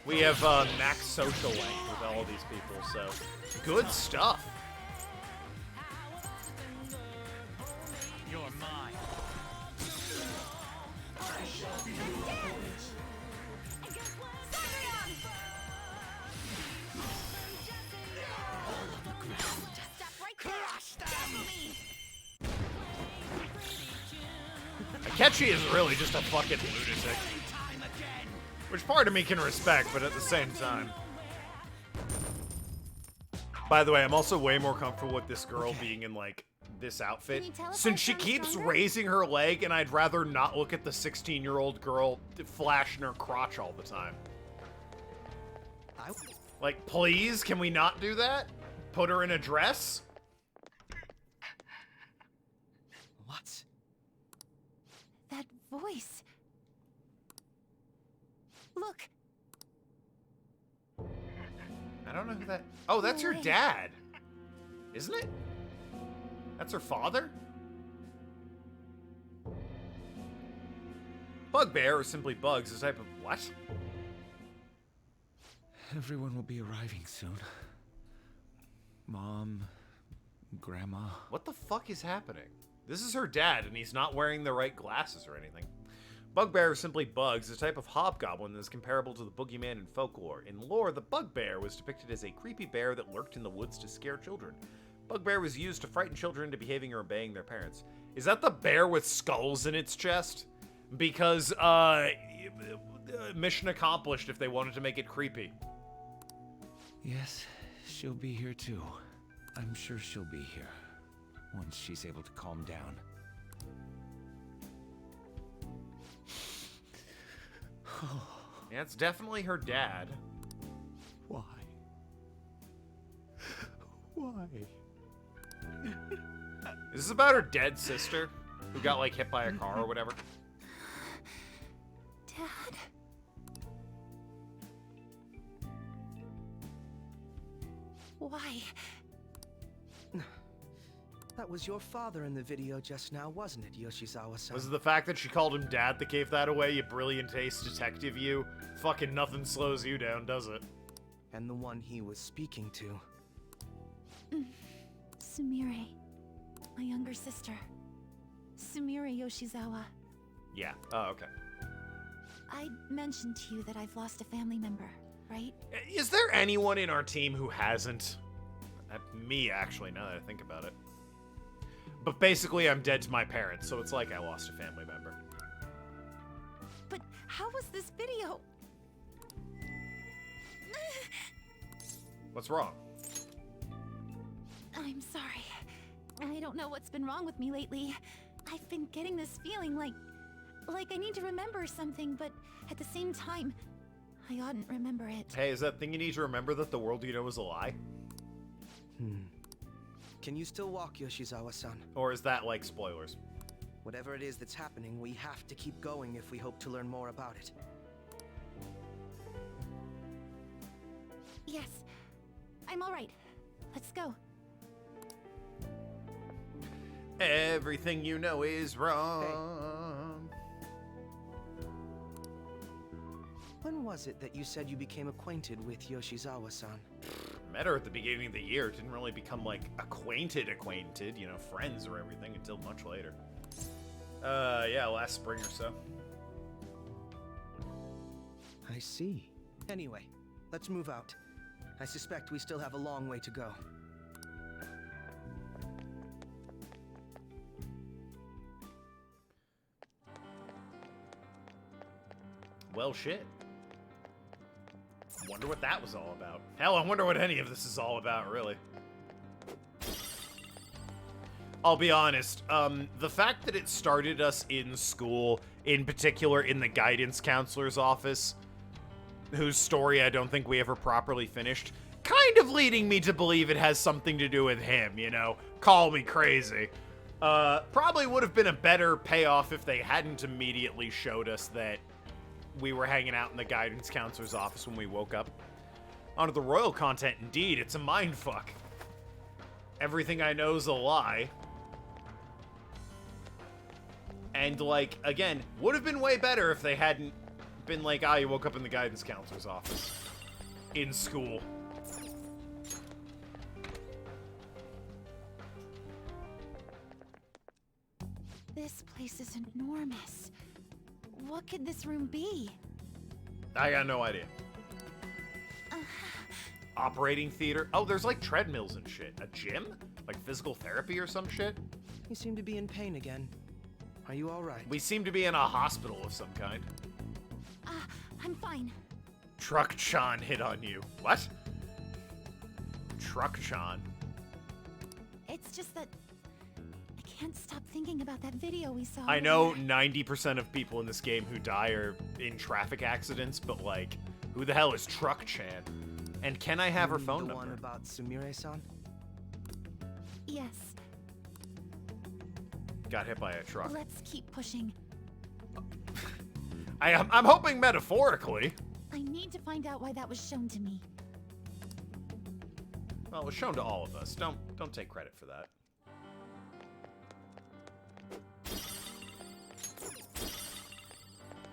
We have, max social length with all these people, so good stuff. You're mine. I shall be Akechi is really just a fucking lunatic. Which part of me can respect, but at the same time. By the way, I'm also way more comfortable with this girl being in, like, this outfit. Since she keeps raising her leg, and I'd rather not look at the 16-year-old girl flashing her crotch all the time. Like, please, can we not do that? Put her in a dress? What? That voice. Look. I don't know who that... Oh, that's your dad. Isn't it? That's her father? Bugbear, or simply Bugs, is a type of... What? Everyone will be arriving soon. Mom, Grandma. What the fuck is happening? This is her dad, and he's not wearing the right glasses or anything. Bugbear, or simply Bugs, is a type of hobgoblin that is comparable to the boogeyman in folklore. In lore, the bugbear was depicted as a creepy bear that lurked in the woods to scare children. Bugbear was used to frighten children into behaving or obeying their parents. Is that the bear with skulls in its chest? Because, mission accomplished if they wanted to make it creepy. Yes, she'll be here too. I'm sure she'll be here once she's able to calm down. Yeah, it's definitely her dad. Why? Why? Is this about her dead sister who got, like, hit by a car or whatever? Dad? Why? That was your father in the video just now, wasn't it, Yoshizawa-san? Was it the fact that she called him dad that gave that away, you brilliant ace detective, you? Fucking nothing slows you down, does it? And the one he was speaking to. Sumire. My younger sister. Sumire Yoshizawa. Yeah. Oh, okay. I mentioned to you that I've lost a family member. right? Is there anyone in our team who hasn't? Me, actually, now that I think about it. But basically, I'm dead to my parents, so it's like I lost a family member. But how was this video? What's wrong? I'm sorry. I don't know what's been wrong with me lately. I've been getting this feeling like I need to remember something, but at the same time, I oughtn't remember it. Hey, is that thing you need to remember that the world you know is a lie? Can you still walk, Yoshizawa-san? Or is that like spoilers? Whatever it is that's happening, we have to keep going if we hope to learn more about it. Yes. I'm all right. Let's go. Everything you know is wrong. When was it that you said you became acquainted with Yoshizawa-san? Met her at the beginning of the year. Didn't really become like acquainted, you know, friends or everything until much later. Yeah, last spring or so. I see. Anyway, let's move out. I suspect we still have a long way to go. Well, shit. Wonder what that was all about. Hell, I wonder what any of this is all about, really. I'll be honest, the fact that it started us in school, in particular in the guidance counselor's office, whose story I don't think we ever properly finished, kind of leading me to believe it has something to do with him, you know? Call me crazy. Probably would have been a better payoff if they hadn't immediately showed us that we were hanging out in the guidance counselor's office when we woke up. Onto the royal content, indeed, it's a mindfuck. Everything I know's a lie. And, like, again, would have been way better if they hadn't been like, you woke up in the guidance counselor's office. In school. This place is enormous. What could this room be? I got no idea. Operating theater? Oh, there's like treadmills and shit. A gym? Like physical therapy or some shit? You seem to be in pain again. Are you all right? We seem to be in a hospital of some kind. I'm fine. Truck-chan hit on you. What? Truck-chan? It's just that I can't stop thinking about that video we saw. I know 90% of people in this game who die are in traffic accidents, but like, who the hell is Truck-chan? And can I have her phone number? The one about Sumire-san? Yes. Got hit by a truck. Let's keep pushing. I'm hoping metaphorically. I need to find out why that was shown to me. Well, it was shown to all of us. Don't take credit for that.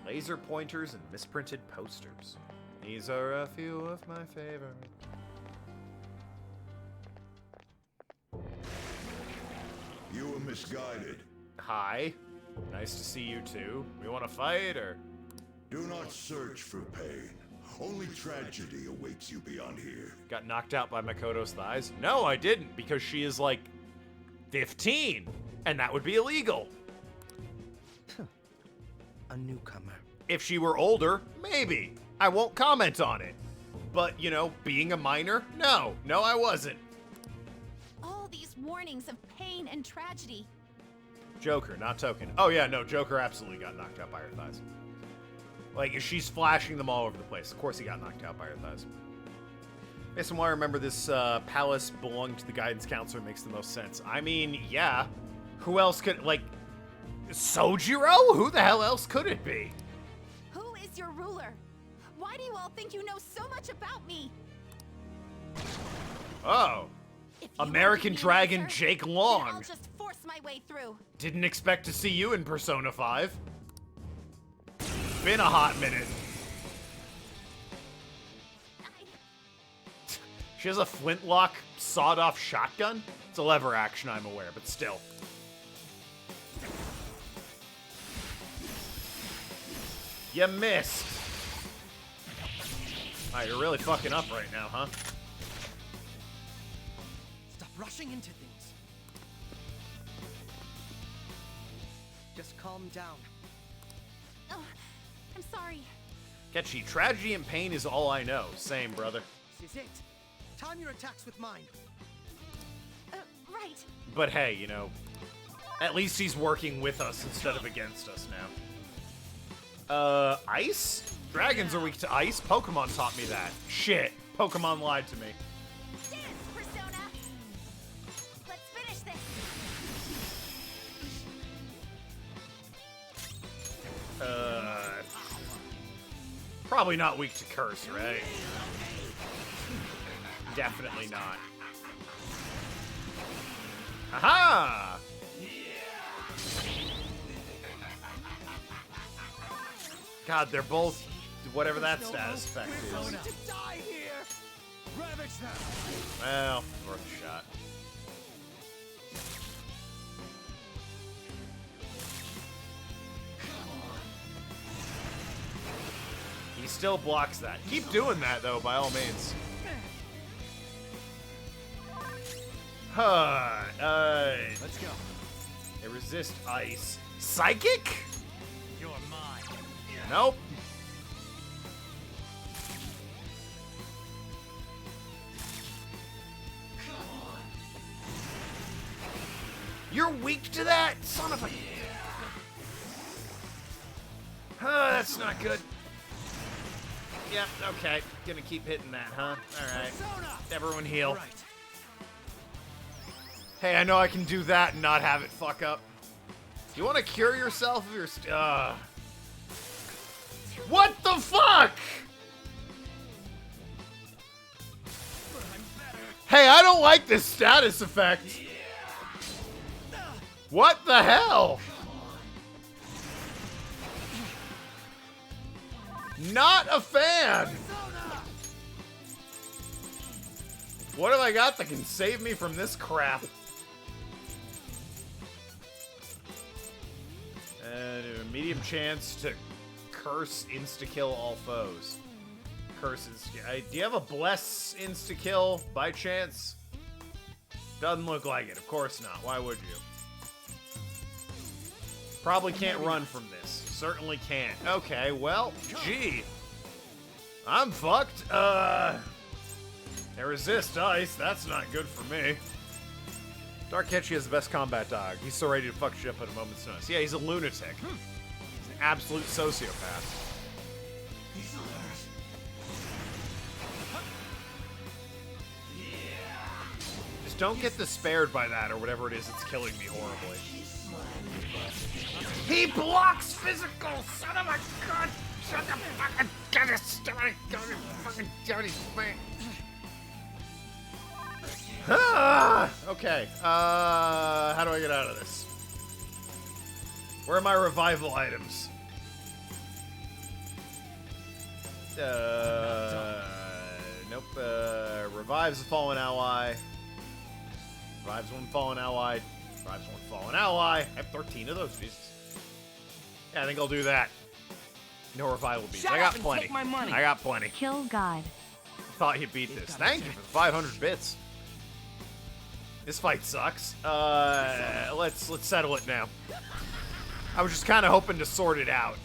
Laser pointers and misprinted posters. These are a few of my favorites. You were misguided. Hi. Nice to see you too. We want to fight, or? Do not search for pain. Only tragedy awaits you beyond here. Got knocked out by Makoto's thighs? No, I didn't, because she is like 15, and that would be illegal. A newcomer. If she were older, maybe. I won't comment on it. But, you know, being a minor, no, I wasn't. All these warnings of pain and tragedy. Joker, not Token. Oh yeah, no, Joker absolutely got knocked out by her thighs. Like, she's flashing them all over the place. Of course he got knocked out by her thighs. Based on why I remember this palace belonged to the guidance counselor makes the most sense. I mean, yeah. Who else could, like, Sojiro? Who the hell else could it be? Who is your ruler? Why do you all think you know so much about me? Oh. American Dragon Jake Long. I'll just force my way through. Didn't expect to see you in Persona 5. Been a hot minute. She has a flintlock sawed-off shotgun? It's a lever action, I'm aware, but still. You missed. Wow, you're really fucking up right now, huh? Stop rushing into things. Just calm down. Oh, I'm sorry. Ketchy, tragedy and pain is all I know. Same, brother. This is it. Time your attacks with mine. Right. But hey, you know, at least he's working with us instead of against us now. Ice? Dragons are weak to ice? Pokemon taught me that. Shit. Pokemon lied to me. Dance, Persona! Let's finish this! Probably not weak to curse, right? Definitely not. Aha! God, they're both whatever that status effect is. Well, worth a shot. He still blocks that. Keep doing that, though, by all means. Let's go. They resist ice. Psychic? You're mine. Nope. You're weak to that, son of a... that's not good. Yep, okay. Gonna keep hitting that, huh? Alright. Everyone heal. Hey, I know I can do that and not have it fuck up. You want to cure yourself of your What the fuck? Hey, I don't like this status effect. What the hell? Not a fan. What have I got that can save me from this crap? Medium chance to curse insta-kill all foes. Curse insta-kill. Do you have a bless insta-kill by chance? Doesn't look like it. Of course not. Why would you? Probably can't run from this. Certainly can't. Okay, well, gee. I'm fucked. They resist ice. That's not good for me. Dark Ketchy has the best combat dog. He's so ready to fuck shit up at a moment's notice. Yeah, he's a lunatic. He's an absolute sociopath. Just don't get despaired by that or whatever it is that's killing me horribly. He blocks physical, son of a gun! Shut the fucking goddamn stomach! Fucking dirty man! Okay, how do I get out of this? Where are my revival items? Nope, revives a fallen ally. Revives one fallen ally. Revives one fallen ally. I have 13 of those, Jesus. Yeah, I think I'll do that. No revival beats. I got plenty. Take my money. I got plenty. Kill God. Thought you beat this. Thank you for the 500 bits. This fight sucks. Let's settle it now. I was just kind of hoping to sort it out.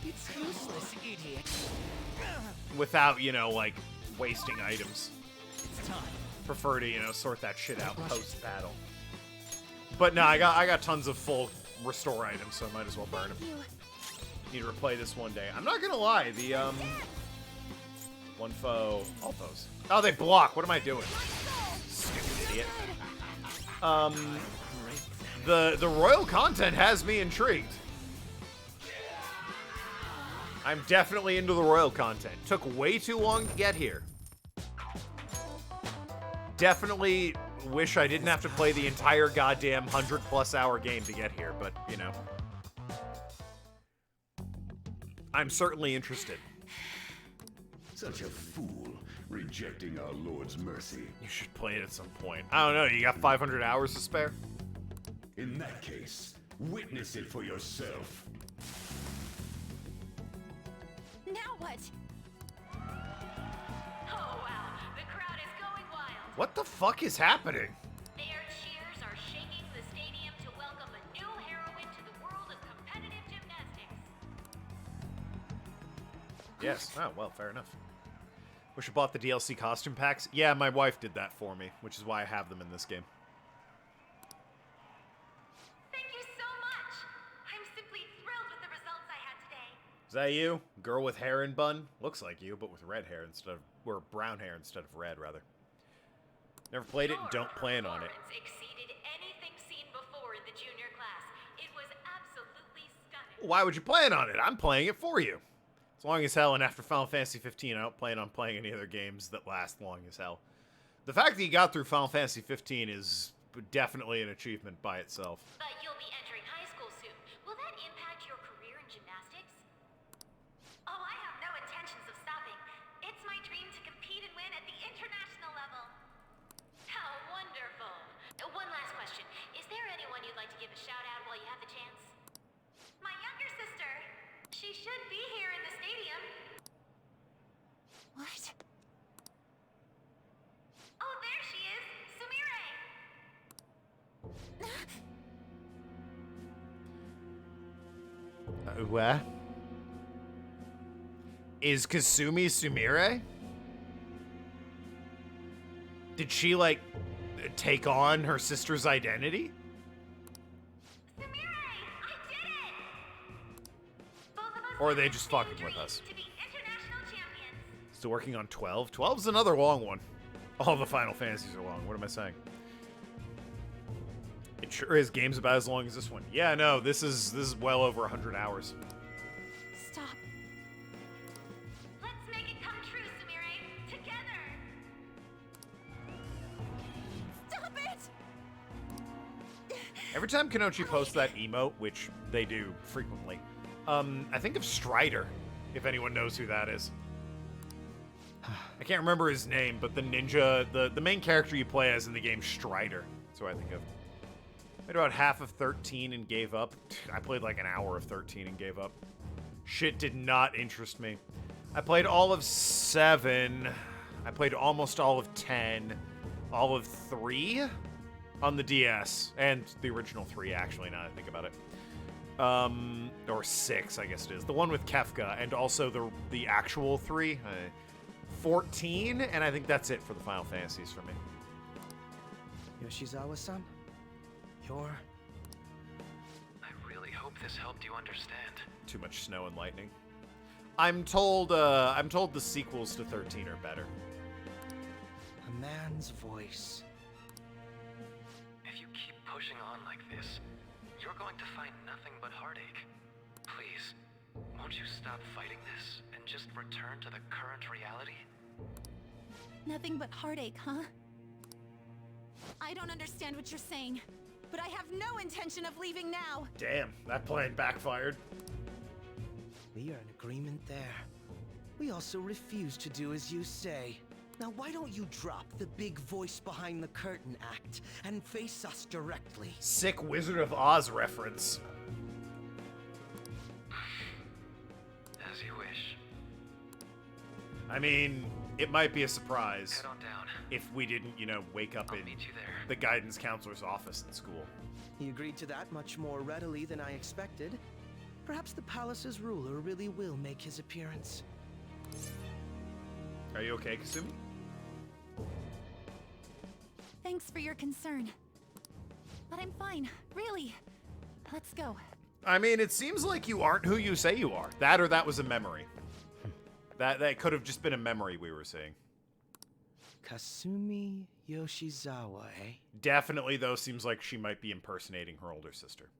It's useless, idiot. Without, you know, like, wasting items. It's time. Prefer to, you know, sort that shit out post-battle. But no, I got tons of full restore items, so I might as well burn them. Need to replay this one day. I'm not gonna lie, the, one foe, all foes. Oh, they block. What am I doing? Stupid idiot. The royal content has me intrigued. I'm definitely into the royal content. Took way too long to get here. Definitely wish I didn't have to play the entire goddamn 100+ hour game to get here, but, you know. I'm certainly interested. Such a fool, rejecting our Lord's mercy. You should play it at some point. I don't know, you got 500 hours to spare? In that case, Witness it for yourself. Now what? Oh wow, the crowd is going wild. What the fuck is happening? Their cheers are shaking the stadium to welcome a new heroine to the world of competitive gymnastics. Yes. Oh, well, fair enough. Wish I bought the DLC costume packs. Yeah, my wife did that for me, which is why I have them in this game. Thank you so much. I'm simply thrilled with the results I had today. Is that you? Girl with hair and bun? Looks like you, but with red hair instead of... or brown hair instead of red, rather. Never played it and don't plan on it. Exceeded anything seen before in the junior class. It was absolutely stunning. Why would you plan on it? I'm playing it for you. As long as hell, and after Final Fantasy 15, I don't plan on playing any other games that last long as hell. The fact that you got through Final Fantasy 15 is definitely an achievement by itself. But you'll be entering high school soon. Will that impact your career in gymnastics? Oh, I have no intentions of stopping. It's my dream to compete and win at the international level. How wonderful. One last question. Is there anyone you'd like to give a shout out while you have the chance? My younger sister. She should be here in the stadium. What? Oh, there she is. Sumire. Where? Is Kasumi Sumire? Did she, like, take on her sister's identity? Or are they just fucking with us? Still working on 12? 12's another long one. All the Final Fantasies are long. What am I saying? It sure is games about as long as this one. Yeah, no, this is well over 100 hours. Stop. Let's make it come true, Sumire. Together. Stop it! Every time Kenochi posts that emote, which they do frequently, I think of Strider, if anyone knows who that is. I can't remember his name, but the ninja, the main character you play as in the game, Strider. That's what I think of. Played about half of 13 and gave up. I played like an hour of 13 and gave up. Shit did not interest me. I played all of 7. I played almost all of 10. All of 3 on the DS. And the original 3, actually, now that I think about it. Or 6, I guess it is. The one with Kefka, and also the actual 3. 14, and I think that's it for the Final Fantasies for me. Yoshizawa-san, you're... I really hope this helped you understand. Too much snow and lightning. I'm told the sequels to 13 are better. A man's voice. If you keep pushing on like this, you're going to find nothing but heartache. Please, won't you stop fighting this and just return to the current reality? Nothing but heartache, huh? I don't understand what you're saying, but I have no intention of leaving now. Damn, that plan backfired. We are in agreement there. We also refuse to do as you say. Now why don't you drop the big voice behind the curtain act and face us directly? Sick Wizard of Oz reference. As you wish. I mean, it might be a surprise. Head on down. If we didn't, wake up in the guidance counselor's office in school. He agreed to that much more readily than I expected. Perhaps the palace's ruler really will make his appearance. Are you okay, Kasumi? Thanks for your concern. But I'm fine, really. Let's go. I mean, it seems like you aren't who you say you are. That or that was a memory. That could have just been a memory we were seeing. Kasumi Yoshizawa, eh? Definitely, though, seems like she might be impersonating her older sister.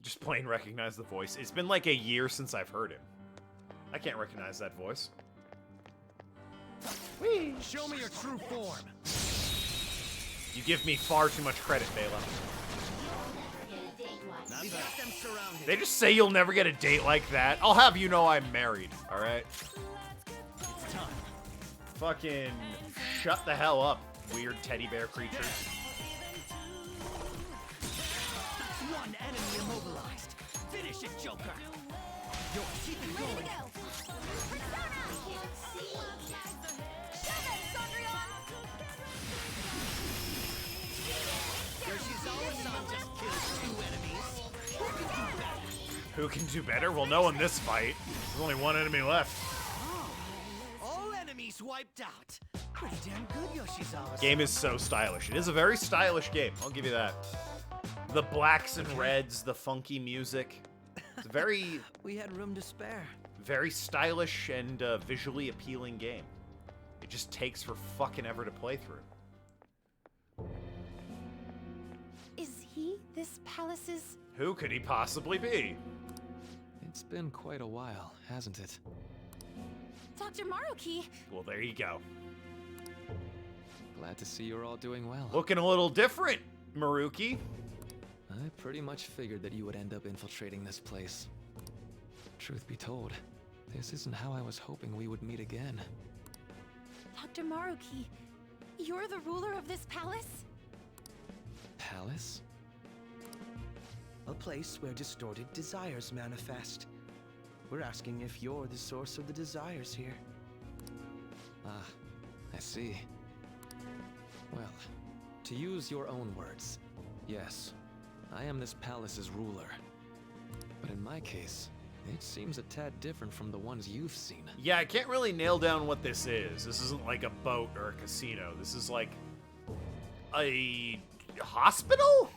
Just plain recognize the voice. It's been like a year since I've heard him. I can't recognize that voice. Whee! Show me your true form. You give me far too much credit, Bela. They just say you'll never get a date like that. I'll have you know I'm married, alright? It's time. Fucking shut the hell up, weird teddy bear creatures. Gotcha, Joker! Yo, keep it going! Ready to go! Persona! Show them, Sondrion! Yoshizawa-san just killed 2 enemies. Who can do better? Who can do better? Well, no one this fight. There's only one enemy left. All enemies wiped out. Pretty damn good, Yoshizawa. Game is so stylish. It is a very stylish game. I'll give you that. The blacks and reds, the funky music. It's very... We had room to spare. Very stylish and visually appealing game. It just takes for fucking ever to play through. Is he this palace's... Who could he possibly be? It's been quite a while, hasn't it? Dr. Maruki? Well, there you go. Glad to see you're all doing well. Looking a little different, Maruki. I pretty much figured that you would end up infiltrating this place. Truth be told, this isn't how I was hoping we would meet again. Dr. Maruki, you're the ruler of this palace? Palace? A place where distorted desires manifest. We're asking if you're the source of the desires here. Ah, I see. Well, to use your own words, yes, I am this palace's ruler. But in my case, it seems a tad different from the ones you've seen. Yeah, I can't really nail down what this is. This isn't like a boat or a casino. This is like a hospital?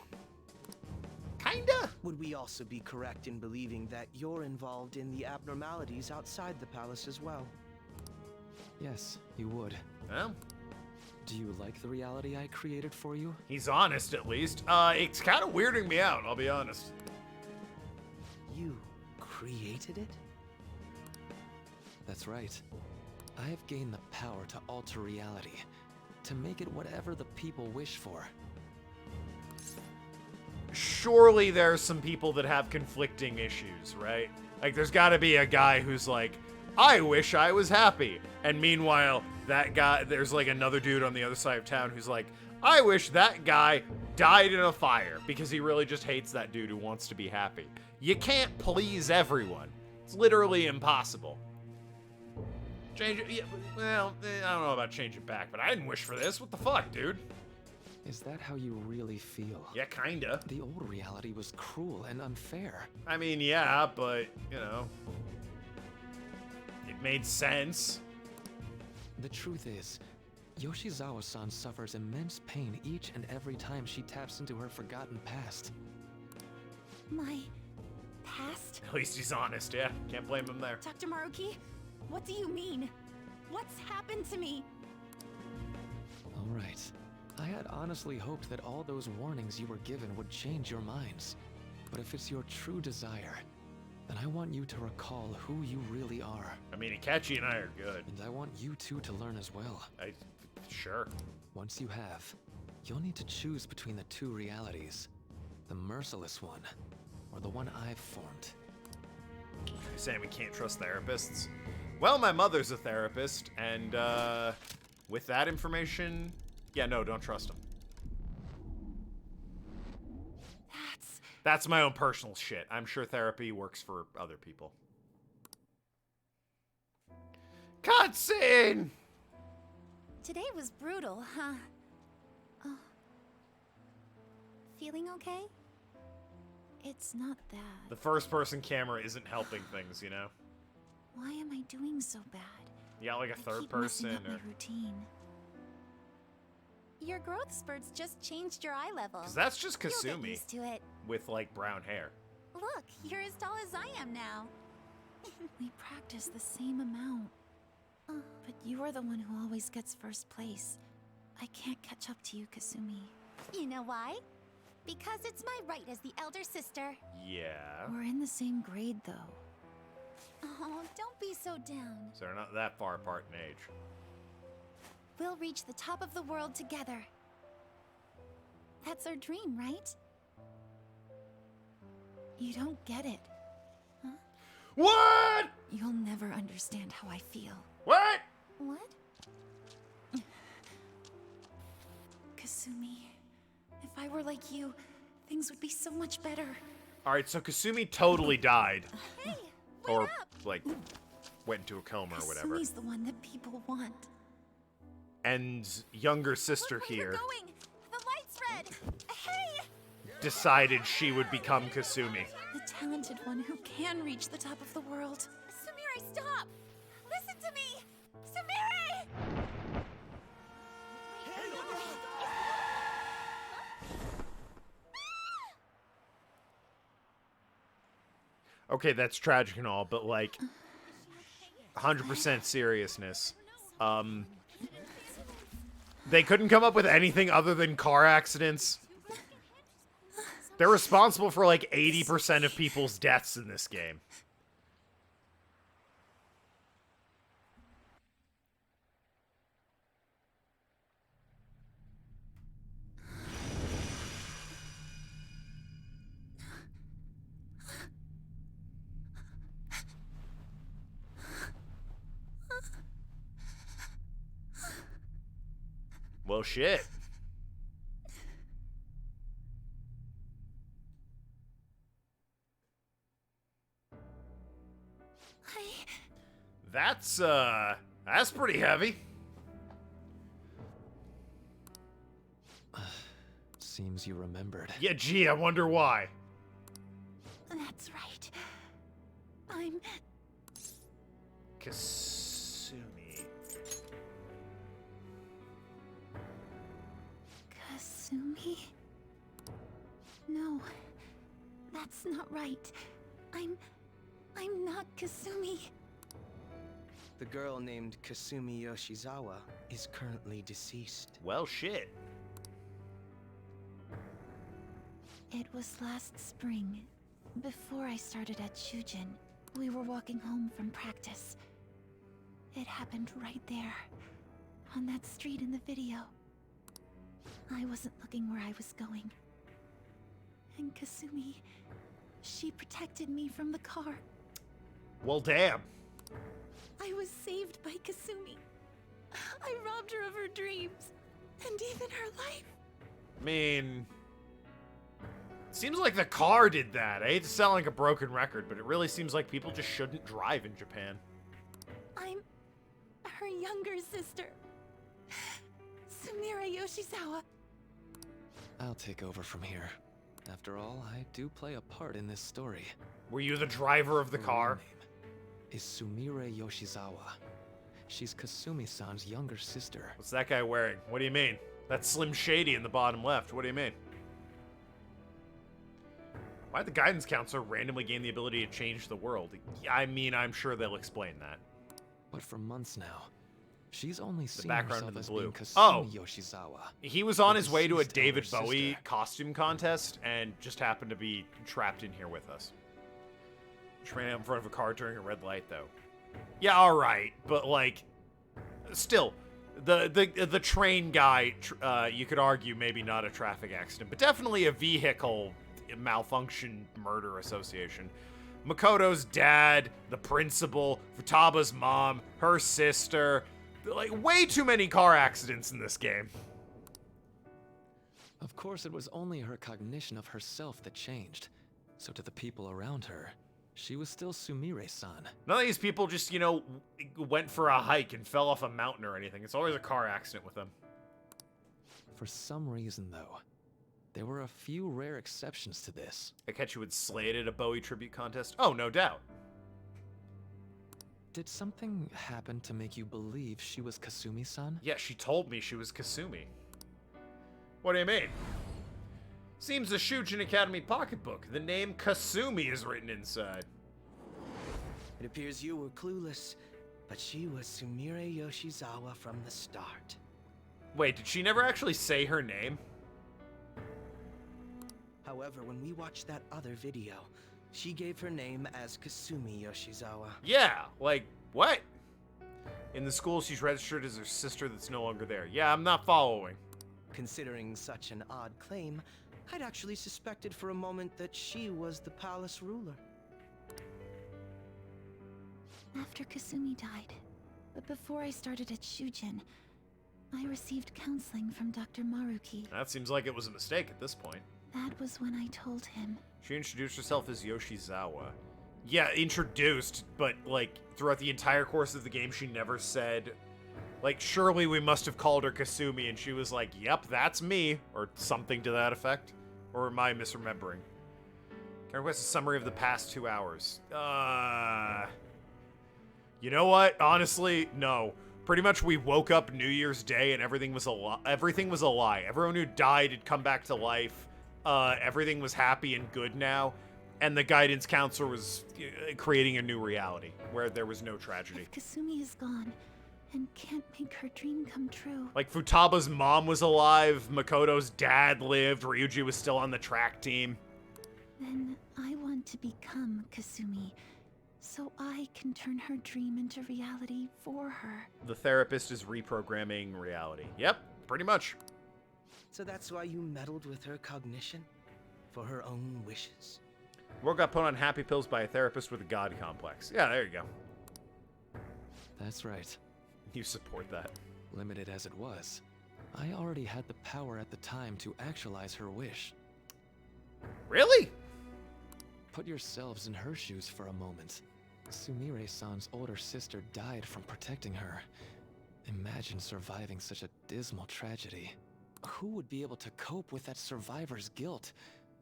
Kinda? Would we also be correct in believing that you're involved in the abnormalities outside the palace as well? Yes, you would. Well, do you like the reality I created for you? he's honest at least. It's kind of weirding me out, I'll be honest. You created it? That's right. I have gained the power to alter reality, to make it whatever the people wish for. Surely there are some people that have conflicting issues, right? Like, there's got to be a guy who's like, I wish I was happy. And meanwhile, that guy, there's like another dude on the other side of town who's like, I wish that guy died in a fire because he really just hates that dude who wants to be happy. You can't please everyone. It's literally impossible. Change it, yeah, well, I don't know about change it back, but I didn't wish for this. What the fuck, dude? Is that how you really feel? Yeah, kinda. The old reality was cruel and unfair. I mean, yeah, but, you know, it made sense. The truth is, Yoshizawa-san suffers immense pain each and every time she taps into her forgotten past. My past? At least he's honest, yeah. Can't blame him there. Dr. Maruki, what do you mean? What's happened to me? All right. I had honestly hoped that all those warnings you were given would change your minds. But if it's your true desire, then I want you to recall who you really are. I mean, Ikachi and I are good. And I want you two to learn as well. Sure. Once you have, you'll need to choose between the two realities. The merciless one, or the one I've formed. You're saying we can't trust therapists? Well, my mother's a therapist, and with that information, yeah, no, don't trust him. That's my own personal shit. I'm sure therapy works for other people. Cutscene! Today was brutal, huh? Oh. Feeling okay? It's not that. The first-person camera isn't helping things, you know? Why am I doing so bad? You got like a I third keep messing person up my or... routine. Your growth spurts just changed your eye level. 'Cause that's just You'll get Kasumi. used to it. With like brown hair. Look, you're as tall as I am now. We practice the same amount. But you are the one who always gets first place. I can't catch up to you, Kasumi. You know why? Because it's my right as the elder sister. Yeah. We're in the same grade, though. Oh, don't be so down. So they're not that far apart in age. We'll reach the top of the world together. That's our dream, right? You don't get it. Huh? What? You'll never understand how I feel. What? What? Kasumi, if I were like you, things would be so much better. Alright, so Kasumi totally died. Or, like, went into a coma or whatever. Kasumi's the one that people want. And younger sister here Going! The light's red! Hey! decided she would become Kasumi. The talented one who can reach the top of the world. Sumire, stop! Listen to me! Sumire! Okay, that's tragic and all, but like 100% seriousness. They couldn't come up with anything other than car accidents. They're responsible for like 80% of people's deaths in this game. Well, shit. That's pretty heavy. Seems you remembered. Yeah, gee, I wonder why. That's right. I'm... Kasumi. Kasumi? No, that's not right. I'm not Kasumi. The girl named Kasumi Yoshizawa is currently deceased. Well, shit. It was last spring, before I started at Shujin. We were walking home from practice. It happened right there, on that street in the video. I wasn't looking where I was going. And Kasumi, she protected me from the car. Well, damn. I was saved by Kasumi. I robbed her of her dreams, and even her life. I mean, seems like the car did that. I hate to sound like a broken record, but it really seems like people just shouldn't drive in Japan. I'm her younger sister, Sumire Yoshizawa. I'll take over from here. After all, I do play a part in this story. Were you the driver of the car? Is Sumire Yoshizawa. She's Kasumi-san's younger sister. What's that guy wearing? What do you mean? That's Slim Shady in the bottom left. What do you mean? Why'd the guidance counselor randomly gain the ability to change the world? I mean, I'm sure they'll explain that. But for months now, she's only seen background herself in the as blue. being Kasumi Oh! Yoshizawa. He was on the his way to a deceased elder David Bowie sister. costume contest and just happened to be trapped in here with us. She ran out in front of a car during a red light, though. Yeah, all right, but like, still, the train guy, you could argue maybe not a traffic accident, but definitely a vehicle malfunction murder association. Makoto's dad, the principal, Futaba's mom, her sister, like way too many car accidents in this game. Of course, it was only her cognition of herself that changed. So to the people around her, she was still Sumire-san. None of these people just, you know, went for a hike and fell off a mountain or anything. It's always a car accident with them. For some reason, though, there were a few rare exceptions to this. Akechi would slay it at a Bowie tribute contest? Oh, no doubt. Did something happen to make you believe she was Kasumi-san? Yeah, she told me she was Kasumi. What do you mean? Seems the Shujin Academy pocketbook. The name Kasumi is written inside. It appears you were clueless, but she was Sumire Yoshizawa from the start. Wait, did she never actually say her name? However, when we watched that other video, she gave her name as Kasumi Yoshizawa. Yeah, like, what? In the school, she's registered as her sister that's no longer there. Yeah, I'm not following. Considering such an odd claim, I'd actually suspected for a moment that she was the palace ruler. After Kasumi died, but before I started at Shujin, I received counseling from Dr. Maruki. That seems like it was a mistake at this point. That was when I told him. She introduced herself as Yoshizawa. Yeah, introduced, but, like, throughout the entire course of the game, she never said, like, surely we must have called her Kasumi, and she was like, yep, that's me, or something to that effect. Or am I misremembering? Can I request a summary of the past 2 hours? You know what? Honestly, no. Pretty much we woke up New Year's Day and everything was a lie. Everything was a lie. Everyone who died had come back to life. Everything was happy and good now. And the guidance counselor was creating a new reality where there was no tragedy. If Kasumi is gone and can't make her dream come true. Like, Futaba's mom was alive, Makoto's dad lived, Ryuji was still on the track team. Then I want to become Kasumi, so I can turn her dream into reality for her. The therapist is reprogramming reality. Yep, pretty much. So that's why you meddled with her cognition? For her own wishes? World got put on happy pills by a therapist with a god complex. Yeah, there you go. That's right. You support that. Limited as it was, I already had the power at the time to actualize her wish. Really? Put yourselves in her shoes for a moment. Sumire-san's older sister died from protecting her. Imagine surviving such a dismal tragedy. Who would be able to cope with that survivor's guilt,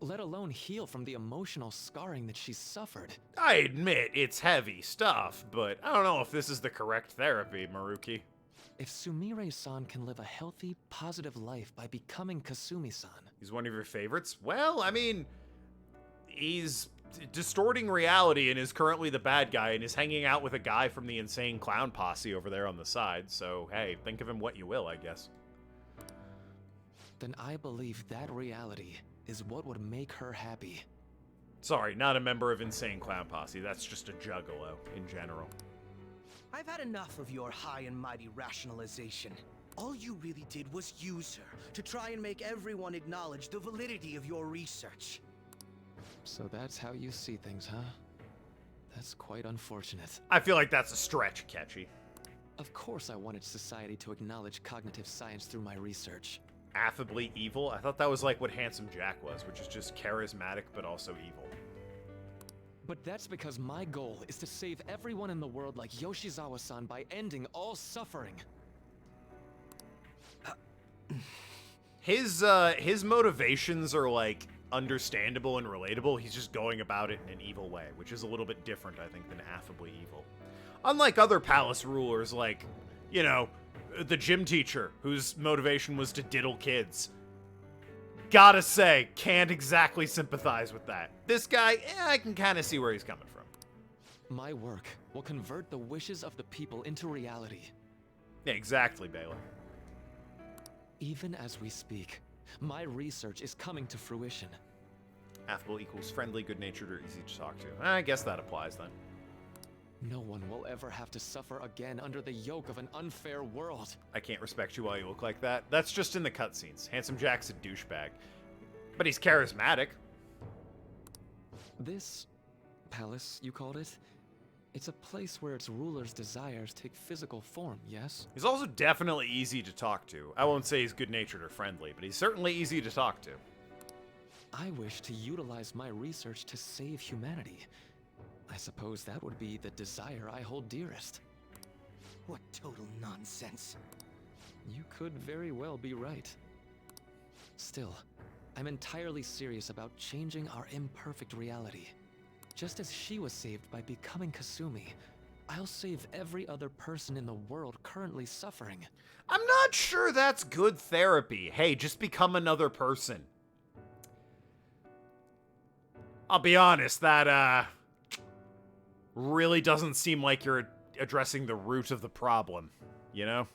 let alone heal from the emotional scarring that she's suffered? I admit, it's heavy stuff, but I don't know if this is the correct therapy, Maruki. If Sumire-san can live a healthy, positive life by becoming Kasumi-san... He's one of your favorites? Well, I mean, he's distorting reality and is currently the bad guy and is hanging out with a guy from the Insane Clown Posse over there on the side, so hey, think of him what you will, I guess. Then I believe that reality is what would make her happy. Sorry, not a member of Insane Clown Posse, that's just a juggalo in general. I've had enough of your high and mighty rationalization. All you really did was use her to try and make everyone acknowledge the validity of your research. So that's how you see things, huh? That's quite unfortunate. I feel like that's a stretch, Ketchy. Of course I wanted society to acknowledge cognitive science through my research. Affably evil? I thought that was like what Handsome Jack was, which is just charismatic but also evil. But that's because my goal is to save everyone in the world like Yoshizawa-san by ending all suffering. His motivations are like understandable and relatable. He's just going about it in an evil way, which is a little bit different, I think, than affably evil. Unlike other palace rulers like, you know, the gym teacher, whose motivation was to diddle kids. Gotta say, can't exactly sympathize with that. This guy, I can kind of see where he's coming from. My work will convert the wishes of the people into reality. Yeah, exactly, Baylor. Even as we speak, my research is coming to fruition. Affable equals friendly, good-natured, or easy to talk to. I guess that applies then. No one will ever have to suffer again under the yoke of an unfair world. I can't respect you while you look like that. That's just in the cutscenes. Handsome Jack's a douchebag. But he's charismatic. This palace, you called it? It's a place where its ruler's desires take physical form, yes? He's also definitely easy to talk to. I won't say he's good-natured or friendly, but he's certainly easy to talk to. I wish to utilize my research to save humanity. I suppose that would be the desire I hold dearest. What total nonsense. You could very well be right. Still, I'm entirely serious about changing our imperfect reality. Just as she was saved by becoming Kasumi, I'll save every other person in the world currently suffering. I'm not sure that's good therapy. Hey, just become another person. I'll be honest, that, really doesn't seem like you're addressing the root of the problem, you know?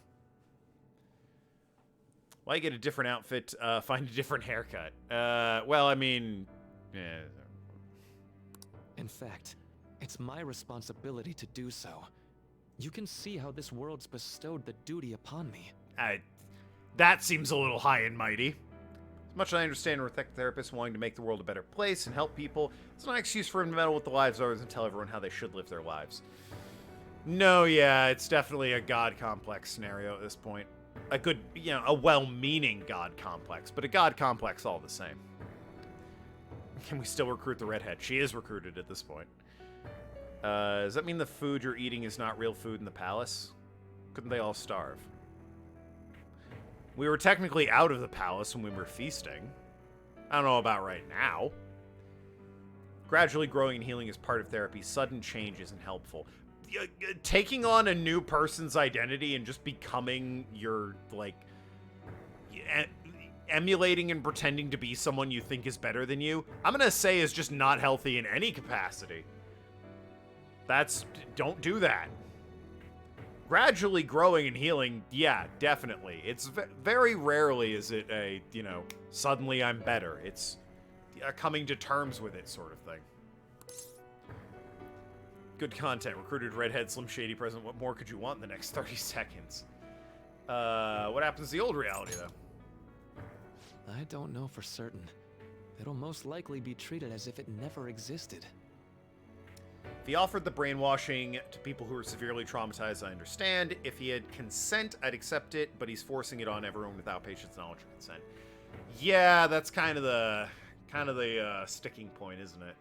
Why get a different outfit, find a different haircut? Well, I mean, yeah. In fact, it's my responsibility to do so. You can see how this world's bestowed the duty upon me. That seems a little high and mighty. As much as I understand a therapist wanting to make the world a better place and help people, it's not an excuse for him to meddle with the lives of others and tell everyone how they should live their lives. No, yeah, it's definitely a god complex scenario at this point. A good, you know, a well-meaning god complex, but a god complex all the same. Can we still recruit the redhead? She is recruited at this point. Does that mean the food you're eating is not real food in the palace? Couldn't they all starve? We were technically out of the palace when we were feasting. I don't know about right now. Gradually growing and healing is part of therapy. Sudden change isn't helpful. Taking on a new person's identity and just becoming your, like, emulating and pretending to be someone you think is better than you, I'm gonna say is just not healthy in any capacity. Don't do that. Gradually growing and healing, yeah, definitely. It's very rarely is it a, you know, suddenly I'm better. It's a coming to terms with it sort of thing. Good content. Recruited redhead, Slim Shady present. What more could you want in the next 30 seconds? What happens to the old reality, though? I don't know for certain. It'll most likely be treated as if it never existed. If he offered the brainwashing to people who are severely traumatized, I understand. If he had consent, I'd accept it, but he's forcing it on everyone without patient's knowledge or consent. Yeah, that's kind of the sticking point, isn't it?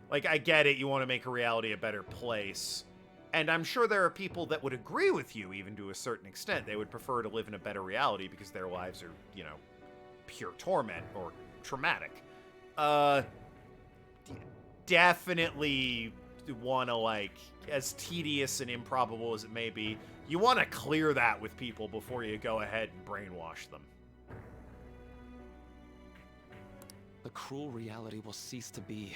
Like, I get it, you want to make a reality a better place. And I'm sure there are people that would agree with you, even to a certain extent. They would prefer to live in a better reality because their lives are, you know, pure torment or traumatic. Definitely want to, like, as tedious and improbable as it may be, you want to clear that with people before you go ahead and brainwash them. The cruel reality will cease to be,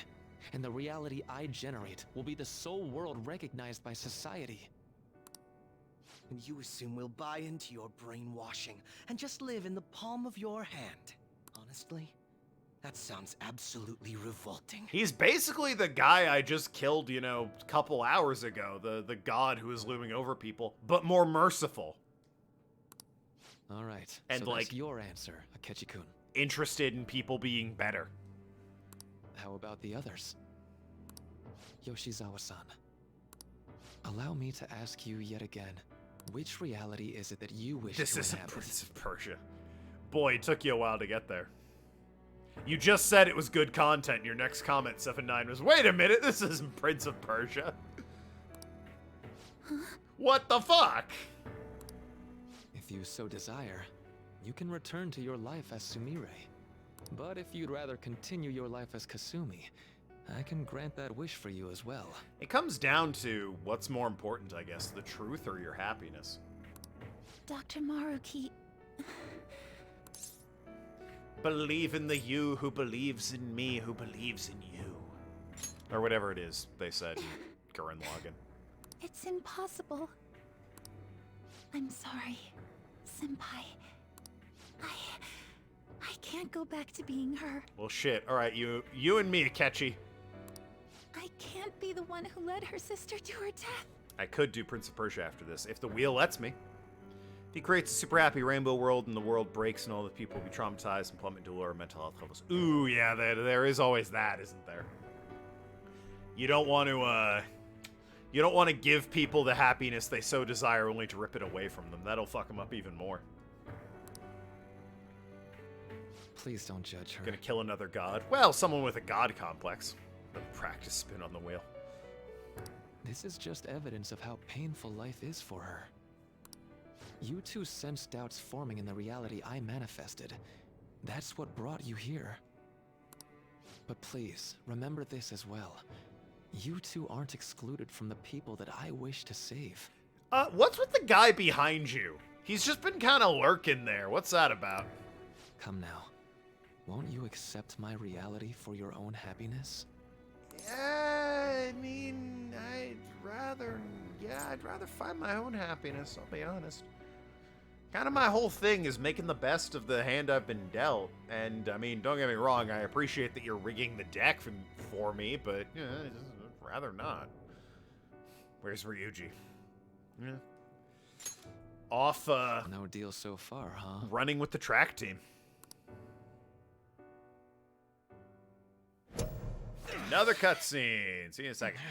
and the reality I generate will be the sole world recognized by society. And you assume we'll buy into your brainwashing and just live in the palm of your hand. Honestly, that sounds absolutely revolting. He's basically the guy I just killed, you know, a couple hours ago. The god who is looming over people, but more merciful. All right, and so like that's your answer, Akechi-kun. Interested in people being better. How about the others? Yoshizawa-san, allow me to ask you yet again, which reality is it that you wish to inhabit? This isn't Prince of Persia. Boy, it took you a while to get there. You just said it was good content. Your next comment, 7-9, was, wait a minute, this isn't Prince of Persia. Huh? What the fuck? If you so desire, you can return to your life as Sumire. But if you'd rather continue your life as Kasumi, I can grant that wish for you as well. It comes down to what's more important, I guess, the truth or your happiness. Dr. Maruki... Believe in the you who believes in me who believes in you. Or whatever it is they said in Gurren Lagann. It's impossible. I'm sorry, Senpai. I can't go back to being her. Well, shit. All right, you and me, Akechi. I can't be the one who led her sister to her death. I could do Prince of Persia after this, if the wheel lets me. If he creates a super happy rainbow world and the world breaks and all the people will be traumatized and plummet into lower mental health levels. Ooh, yeah, there is always that, isn't there? You don't want to give people the happiness they so desire only to rip it away from them. That'll fuck them up even more. Please don't judge her. Gonna kill another god? Well, someone with a god complex. Practice spin on the wheel. This is just evidence of how painful life is for her. You two sensed doubts forming in the reality I manifested. That's what brought you here. But please, remember this as well. You two aren't excluded from the people that I wish to save. What's with the guy behind you? He's just been kind of lurking there. What's that about? Come now. Won't you accept my reality for your own happiness? Yeah, I mean, I'd rather find my own happiness, I'll be honest. Kind of my whole thing is making the best of the hand I've been dealt. And, I mean, don't get me wrong, I appreciate that you're rigging the deck for me, but, yeah, I'd rather not. Where's Ryuji? Yeah. Off, no deal so far, huh? Running with the track team. Another cutscene. See you in a second.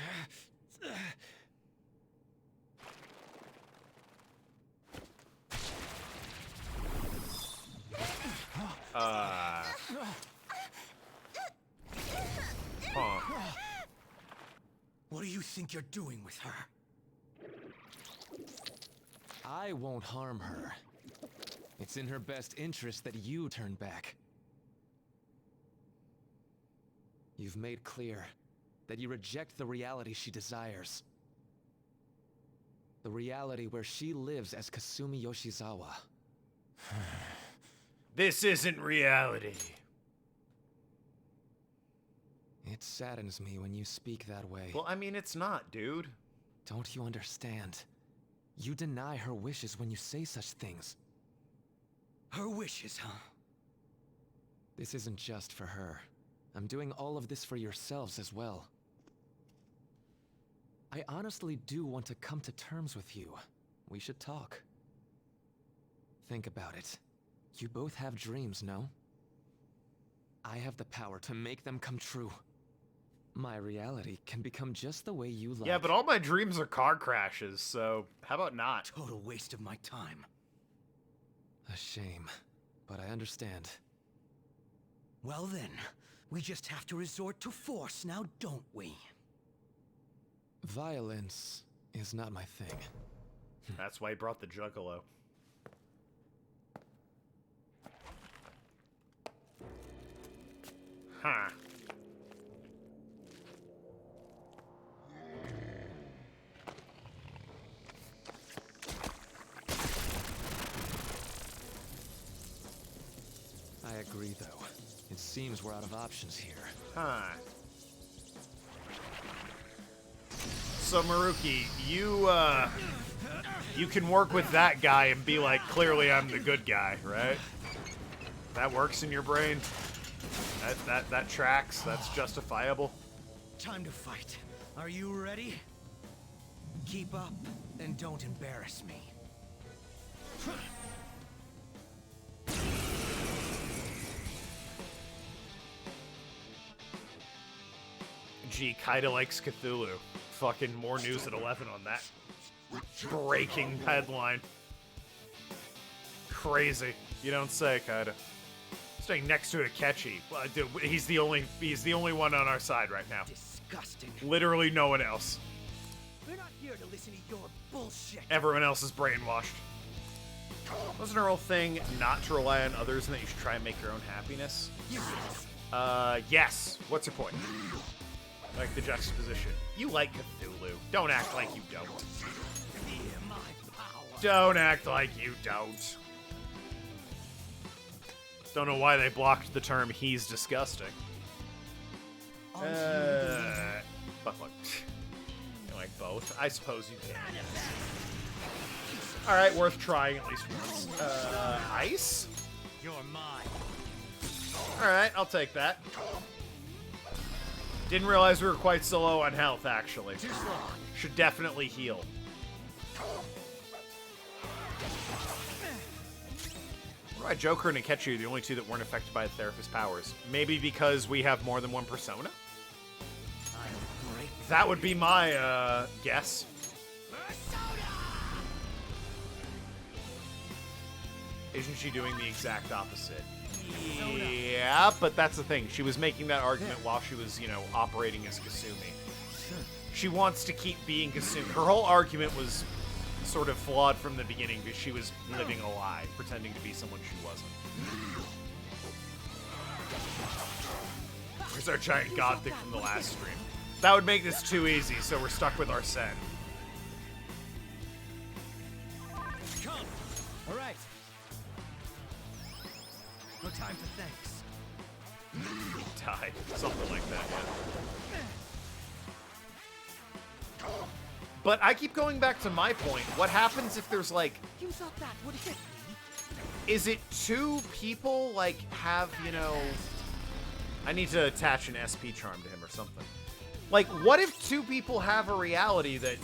you think you're doing with her? I won't harm her. It's in her best interest that you turn back. You've made clear that you reject the reality she desires. The reality where she lives as Kasumi Yoshizawa. This isn't reality. It saddens me when you speak that way. Well, I mean, it's not, dude. Don't you understand? You deny her wishes when you say such things. Her wishes, huh? This isn't just for her. I'm doing all of this for yourselves as well. I honestly do want to come to terms with you. We should talk. Think about it. You both have dreams, no? I have the power to make them come true. My reality can become just the way you like. Yeah, but all my dreams are car crashes, so how about not? Total waste of my time. A shame, but I understand. Well then, we just have to resort to force now, don't we? Violence is not my thing. That's why he brought the Juggalo. Huh. I agree, though. It seems we're out of options here. Huh. So, Maruki, you can work with that guy and be like, clearly I'm the good guy, right? That works in your brain? That tracks? That's justifiable? Time to fight. Are you ready? Keep up and don't embarrass me. Gee, Kaida likes Cthulhu. Fucking more news at 11 on that breaking headline. Crazy. You don't say, Kaida. Staying next to Akechi. Well, dude, he's the only one on our side right now. Disgusting. Literally no one else. We're not here to listen to your bullshit. Everyone else is brainwashed. Wasn't her whole thing not to rely on others and that you should try and make your own happiness? Yes. What's your point? Like the juxtaposition. You like Cthulhu. Don't act like you don't. Don't act like you don't. Don't know why they blocked the term "he's disgusting." Fuck what? You like both? I suppose you can. Alright, worth trying at least once. Ice? You're mine. Alright, I'll take that. Didn't realize we were quite so low on health, actually. Should definitely heal. Why Joker and Akechi are the only two that weren't affected by the therapist's powers? Maybe because we have more than one persona? That would be my, guess. Isn't she doing the exact opposite? Yeah, but that's the thing. She was making that argument while she was, you know, operating as Kasumi. She wants to keep being Kasumi. Her whole argument was sort of flawed from the beginning because she was living a lie, pretending to be someone she wasn't. Where's our giant god thing from the last stream? That would make this too easy, so we're stuck with Arsene. Come. All right. No time for thanks. He died. Something like that, yeah. But I keep going back to my point. What happens if there's, like... You thought that would hit me? Is it two people, like, have, you know... I need to attach an SP charm to him or something. Like, what if two people have a reality that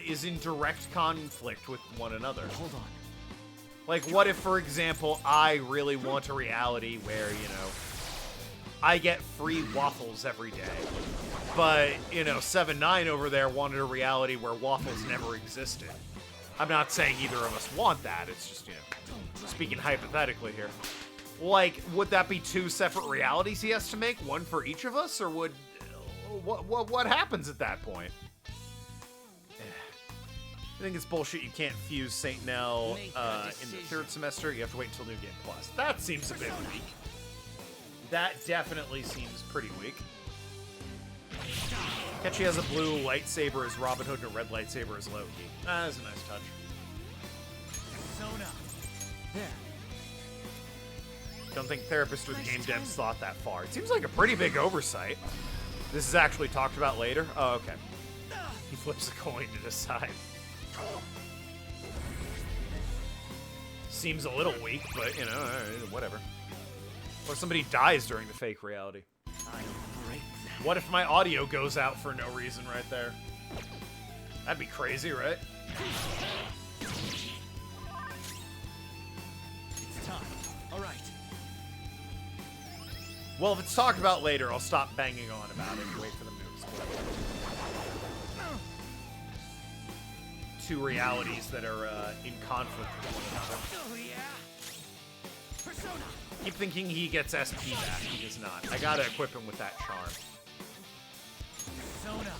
is in direct conflict with one another? Hold on. Like, what if, for example, I really want a reality where, you know, I get free waffles every day. But, you know, 7-9 over there wanted a reality where waffles never existed. I'm not saying either of us want that. It's just, you know, speaking hypothetically here. Like, would that be two separate realities he has to make? One for each of us? Or would what happens at that point? I think it's bullshit. You can't fuse Saint Nell in the third semester. You have to wait until New Game Plus. That seems a bit weak. That definitely seems pretty weak. Ketchy has a blue lightsaber as Robin Hood and a red lightsaber as Loki. That's a nice touch. Persona. There. Don't think therapists or the game devs thought that far. It seems like a pretty big oversight. This is actually talked about later. Oh, okay. He flips a coin to decide. Seems a little weak, but, you know, whatever. Or somebody dies during the fake reality. What if my audio goes out for no reason right there? That'd be crazy, right? It's time. All right. Well, if it's talked about later, I'll stop banging on about it and wait for them to explain. Two realities that are in conflict with one another. Persona. Keep thinking he gets SP back. He does not. I gotta equip him with that charm. Persona.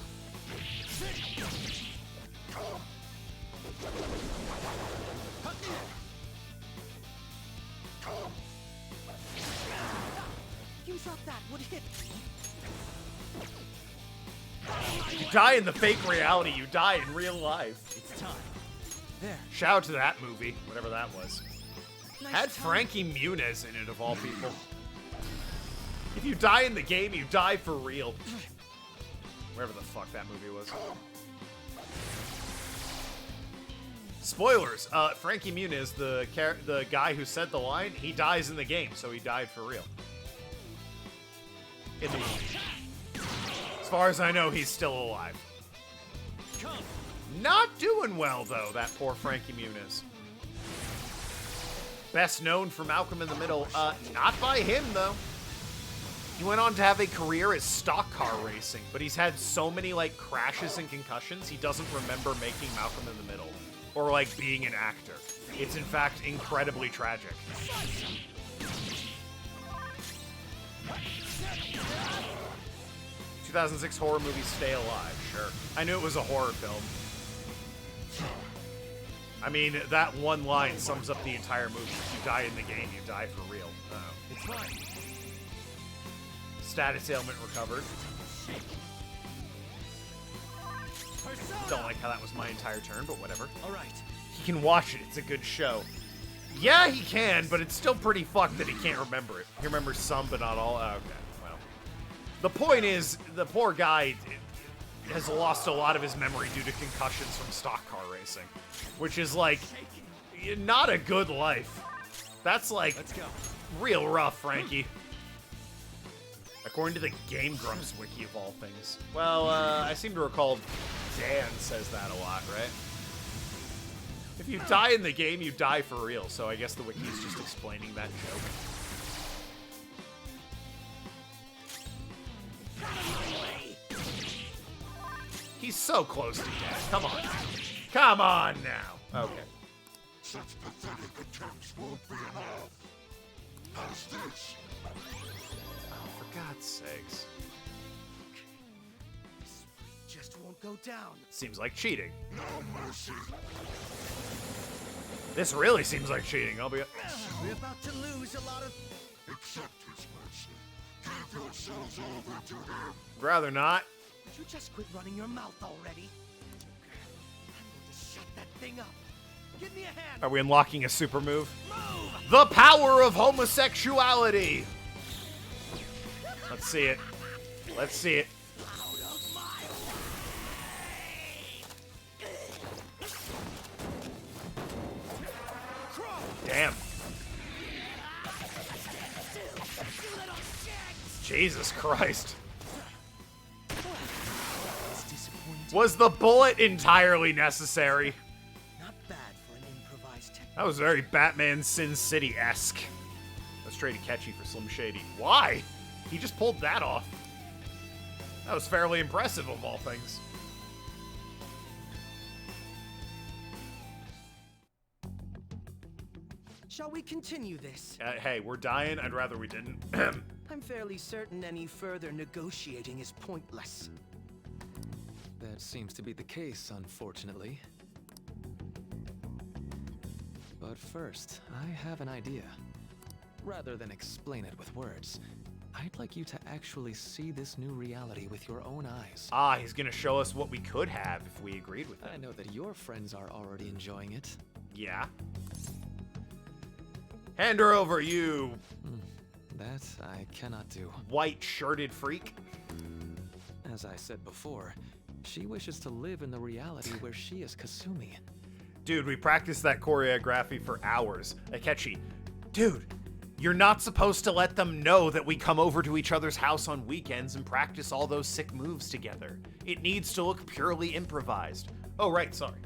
You thought that would hit me? You die in the fake reality, you die in real life. It's time. There. Shout out to that movie, whatever that was. Nice Had Frankie Muniz in it, of all people. If you die in the game, you die for real. Wherever the fuck that movie was. Spoilers, Frankie Muniz, the guy who said the line, he dies in the game, so he died for real. In the movie. As far as I know, he's still alive. Not doing well, though, that poor Frankie Muniz. Best known for Malcolm in the Middle, not by him, though. He went on to have a career as stock car racing, but he's had so many, like, crashes and concussions, he doesn't remember making Malcolm in the Middle. Or, like, being an actor. It's, in fact, incredibly tragic. 2006 horror movie Stay Alive, sure. I knew it was a horror film. I mean, that one line sums up the entire movie. If you die in the game, you die for real. It's fine. Status ailment recovered. Don't like how that was my entire turn, but whatever. All right. He can watch it. It's a good show. Yeah, he can, but it's still pretty fucked that he can't remember it. He remembers some, but not all. Oh, okay, well. The point is, the poor guy has lost a lot of his memory due to concussions from stock car racing, which is, like, not a good life. That's, like, let's go. Real rough, Frankie. According to the Game Grumps wiki of all things. Well, I seem to recall Dan says that a lot, right? If you die in the game, you die for real, so I guess the wiki is just explaining that joke. He's so close to death. Come on. Come on now. Okay. Such pathetic attempts won't be enough. How's this? Oh, for God's sakes. This just won't go down. Seems like cheating. No mercy. This really seems like cheating, I'll be... We're about to lose a lot of... Accept his mercy. Give yourselves over to him. Rather not. Would you just quit running your mouth already? I'm going to shut that thing up. Give me a hand. Are we unlocking a super move? The power of homosexuality! Let's see it. Let's see it. Damn. Jesus Christ. Was the bullet entirely necessary? Not bad for an improvised technique. That was very Batman Sin City-esque. Let's trade a Ketchy for Slim Shady. Why? He just pulled that off. That was fairly impressive of all things. Shall we continue this? Hey, we're dying. I'd rather we didn't. I'm fairly certain any further negotiating is pointless. That seems to be the case, unfortunately. But first, I have an idea. Rather than explain it with words, I'd like you to actually see this new reality with your own eyes. Ah, he's gonna show us what we could have if we agreed with it. I know that your friends are already enjoying it. Yeah. Hand her over, you That I cannot do. white-shirted freak. As I said before, she wishes to live in the reality where she is Kasumi. Dude, we practiced that choreography for hours. Akechi, dude, you're not supposed to let them know that we come over to each other's house on weekends and practice all those sick moves together. It needs to look purely improvised. Oh, right, sorry.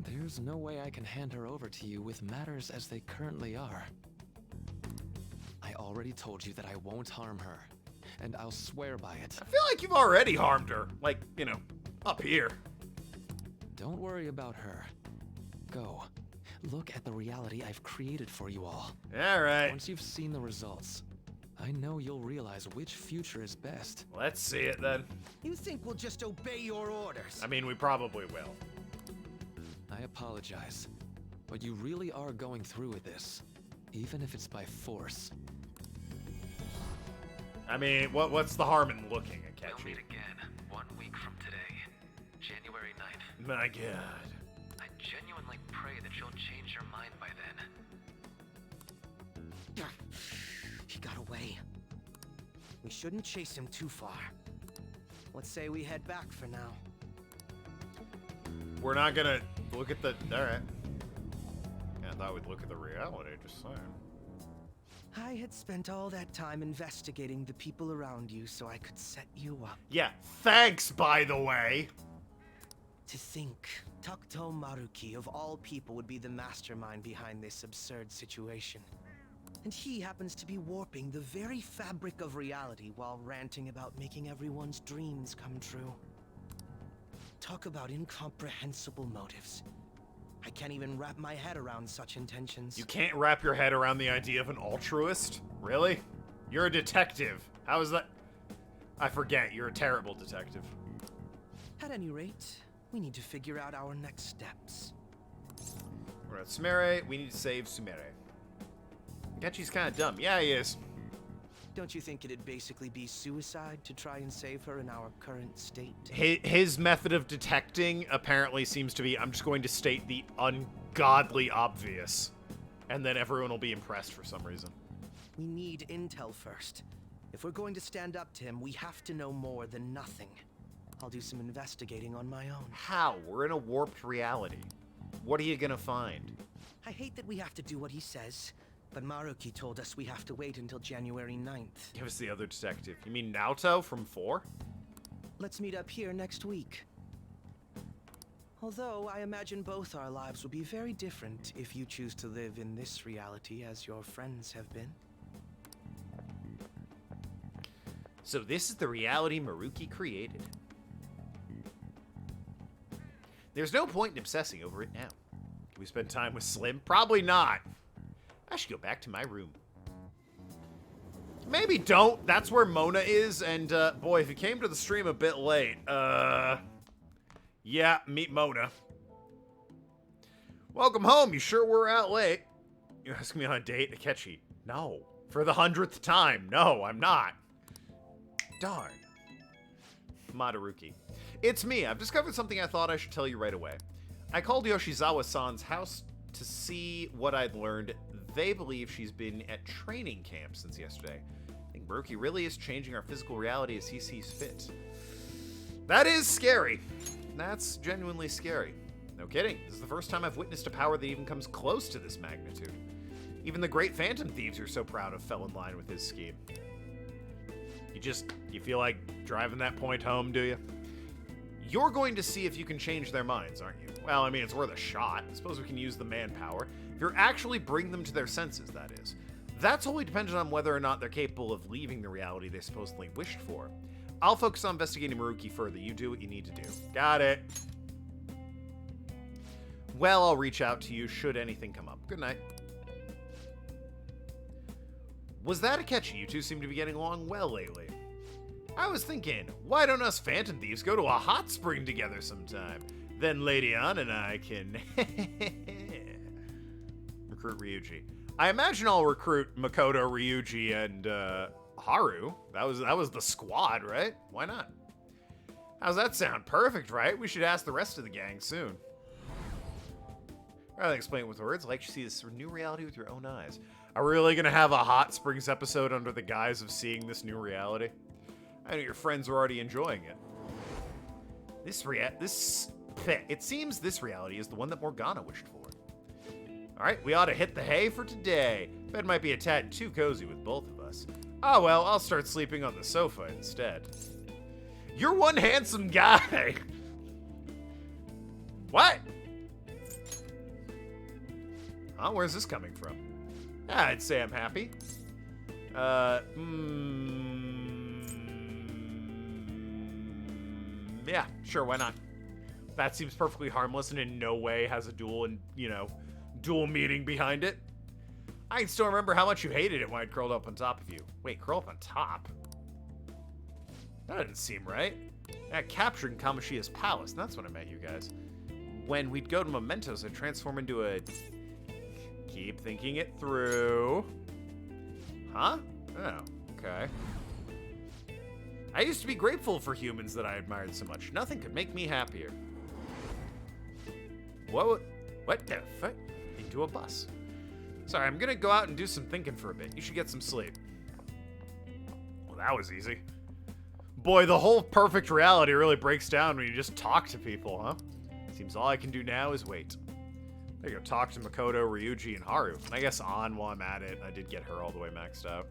There's no way I can hand her over to you with matters as they currently are. I already told you that I won't harm her, and I'll swear by it. I feel like you've already harmed her. Like, you know, up here. Don't worry about her. Go. Look at the reality I've created for you all. All right. Once you've seen the results, I know you'll realize which future is best. Let's see it then. You think we'll just obey your orders? I mean, we probably will. I apologize, but you really are going through with this, even if it's by force. I mean, what's the harm in looking, We'll Akechi? meet again 1 week from today, January 9th. My god. I genuinely pray that you'll change your mind by then. He got away. We shouldn't chase him too far. Let's say we head back for now. We're not gonna look at the... Alright. Yeah, I thought we'd look at the reality, just saying. I had spent all that time investigating the people around you so I could set you up. Yeah, thanks, by the way. To think, Takuto Maruki of all people would be the mastermind behind this absurd situation. And he happens to be warping the very fabric of reality while ranting about making everyone's dreams come true. Talk about incomprehensible motives. I can't even wrap my head around such intentions. You can't wrap your head around the idea of an altruist? Really? You're a detective. How is that? I forget, you're a terrible detective. At any rate, we need to figure out our next steps. We're at Sumire, we need to save Sumire. Akechi's kind of dumb. Yeah, he is. Don't you think it'd basically be suicide to try and save her in our current state? His method of detecting apparently seems to be, I'm just going to state the ungodly obvious. And then everyone will be impressed for some reason. We need intel first. If we're going to stand up to him, we have to know more than nothing. I'll do some investigating on my own. How? We're in a warped reality. What are you gonna find? I hate that we have to do what he says, but Maruki told us we have to wait until January 9th. Give us the other detective. You mean Naoto from 4? Let's meet up here next week. Although, I imagine both our lives will be very different if you choose to live in this reality as your friends have been. So this is the reality Maruki created. There's no point in obsessing over it now. Can we spend time with Slim? Probably not. I should go back to my room. Maybe don't. That's where Mona is, and boy, if you came to the stream a bit late, yeah, meet Mona. Welcome home. You sure were out late. You asking me on a date, Akechi? No. For the 100th time. No, I'm not. Darn. Madaruki. It's me. I've discovered something I thought I should tell you right away. I called Yoshizawa-san's house to see what I'd learned. They believe she's been at training camp since yesterday. I think Maruki really is changing our physical reality as he sees fit. That is scary. That's genuinely scary. No kidding. This is the first time I've witnessed a power that even comes close to this magnitude. Even the great Phantom Thieves you're so proud of fell in line with his scheme. You feel like driving that point home, do you? You're going to see if you can change their minds, aren't you? Well, I mean, it's worth a shot. I suppose we can use the manpower. If you're actually bring them to their senses, that is. That's wholly dependent on whether or not they're capable of leaving the reality they supposedly wished for. I'll focus on investigating Maruki further. You do what you need to do. Got it. Well, I'll reach out to you should anything come up. Good night. Was that a catch? You two seem to be getting along well lately. I was thinking, why don't us Phantom Thieves go to a hot spring together sometime? Then Lady Ann and I can recruit Ryuji. I imagine I'll recruit Makoto, Ryuji, and Haru. That was the squad, right? Why not? How's that sound? Perfect, right? We should ask the rest of the gang soon. Rather than explain it with words, I'd like to see this new reality with your own eyes. Are we really gonna have a Hot Springs episode under the guise of seeing this new reality? I know your friends are already enjoying it. It seems this reality is the one that Morgana wished for. Alright, we ought to hit the hay for today. Bed might be a tad too cozy with both of us. Oh well, I'll start sleeping on the sofa instead. You're one handsome guy! What? Huh? Where's this coming from? I'd say I'm happy. Yeah, sure, why not? That seems perfectly harmless and in no way has a dual meaning behind it. I can still remember how much you hated it when I'd curled up on top of you. Wait, curl up on top? That didn't seem right. I captured in Kamashiya's palace, and that's when I met you guys. When we'd go to Mementos, I'd transform into a... Keep thinking it through. Huh? Oh, okay. I used to be grateful for humans that I admired so much. Nothing could make me happier. What the fuck? Into a bus. Sorry, I'm gonna go out and do some thinking for a bit. You should get some sleep. Well, that was easy. Boy, the whole perfect reality really breaks down when you just talk to people, huh? Seems all I can do now is wait. There you go, talk to Makoto, Ryuji, and Haru. And I guess An while I'm at it. I did get her all the way maxed out.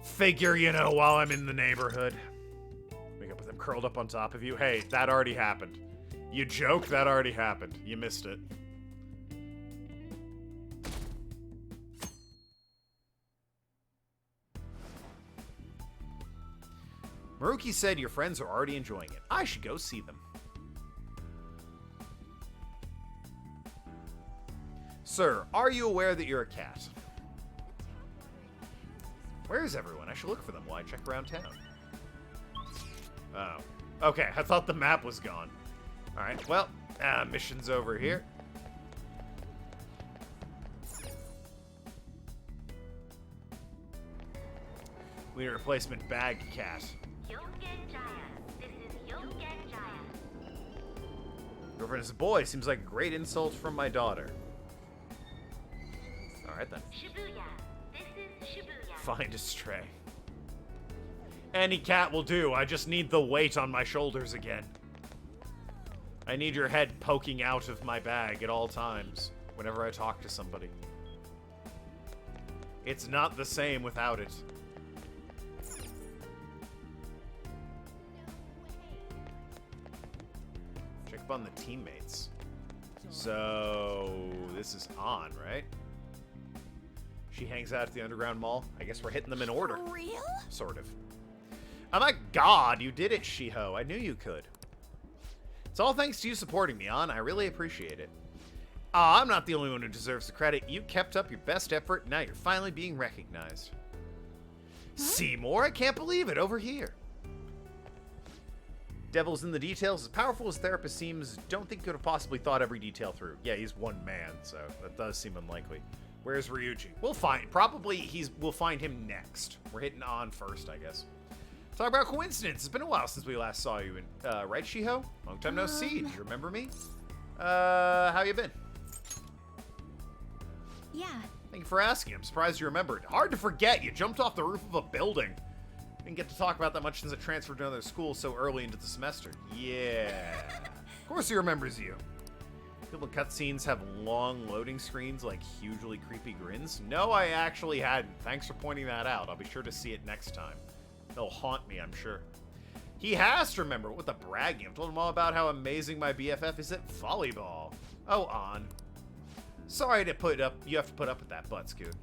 Figure, while I'm in the neighborhood. Wake up with them curled up on top of you. Hey, that already happened. You joke? That already happened. You missed it. Maruki said your friends are already enjoying it. I should go see them. Sir, are you aware that you're a cat? Where is everyone? I should look for them while I check around town. Oh. Okay, I thought the map was gone. Alright, well, mission's over here. We need a replacement bag cat. Girlfriend is a boy. Seems like a great insult from my daughter. Alright then. Shibuya. This is Shibuya. Find a stray. Any cat will do. I just need the weight on my shoulders again. I need your head poking out of my bag at all times whenever I talk to somebody. It's not the same without it. Check up on the teammates. So, this is On, right? She hangs out at the Underground Mall. I guess we're hitting them in order. For real? Sort of. Oh my god, you did it, Shiho. I knew you could. It's all thanks to you supporting me, On. I really appreciate it. I'm not the only one who deserves the credit. You kept up your best effort, and now you're finally being recognized. Huh? Seymour, I can't believe it. Over here. Devil's in the details. As powerful as therapist seems, don't think he could have possibly thought every detail through. Yeah, he's one man, so that does seem unlikely. Where's Ryuji? We'll find. Probably we'll find him next. We're hitting On first, I guess. Talk about coincidence. It's been a while since we last saw you. Right, Shiho? Long time no see. Do you remember me? How you been? Yeah. Thank you for asking. I'm surprised you remembered. Hard to forget. You jumped off the roof of a building. Didn't get to talk about that much since I transferred to another school so early into the semester. Yeah. Of course he remembers you. People in cutscenes have long loading screens like hugely creepy grins. No, I actually hadn't. Thanks for pointing that out. I'll be sure to see it next time. They'll haunt me, I'm sure. He has to remember with the bragging. I've told him all about how amazing my BFF is at volleyball. Oh, On. Sorry to you have to put up with that, butt scoot.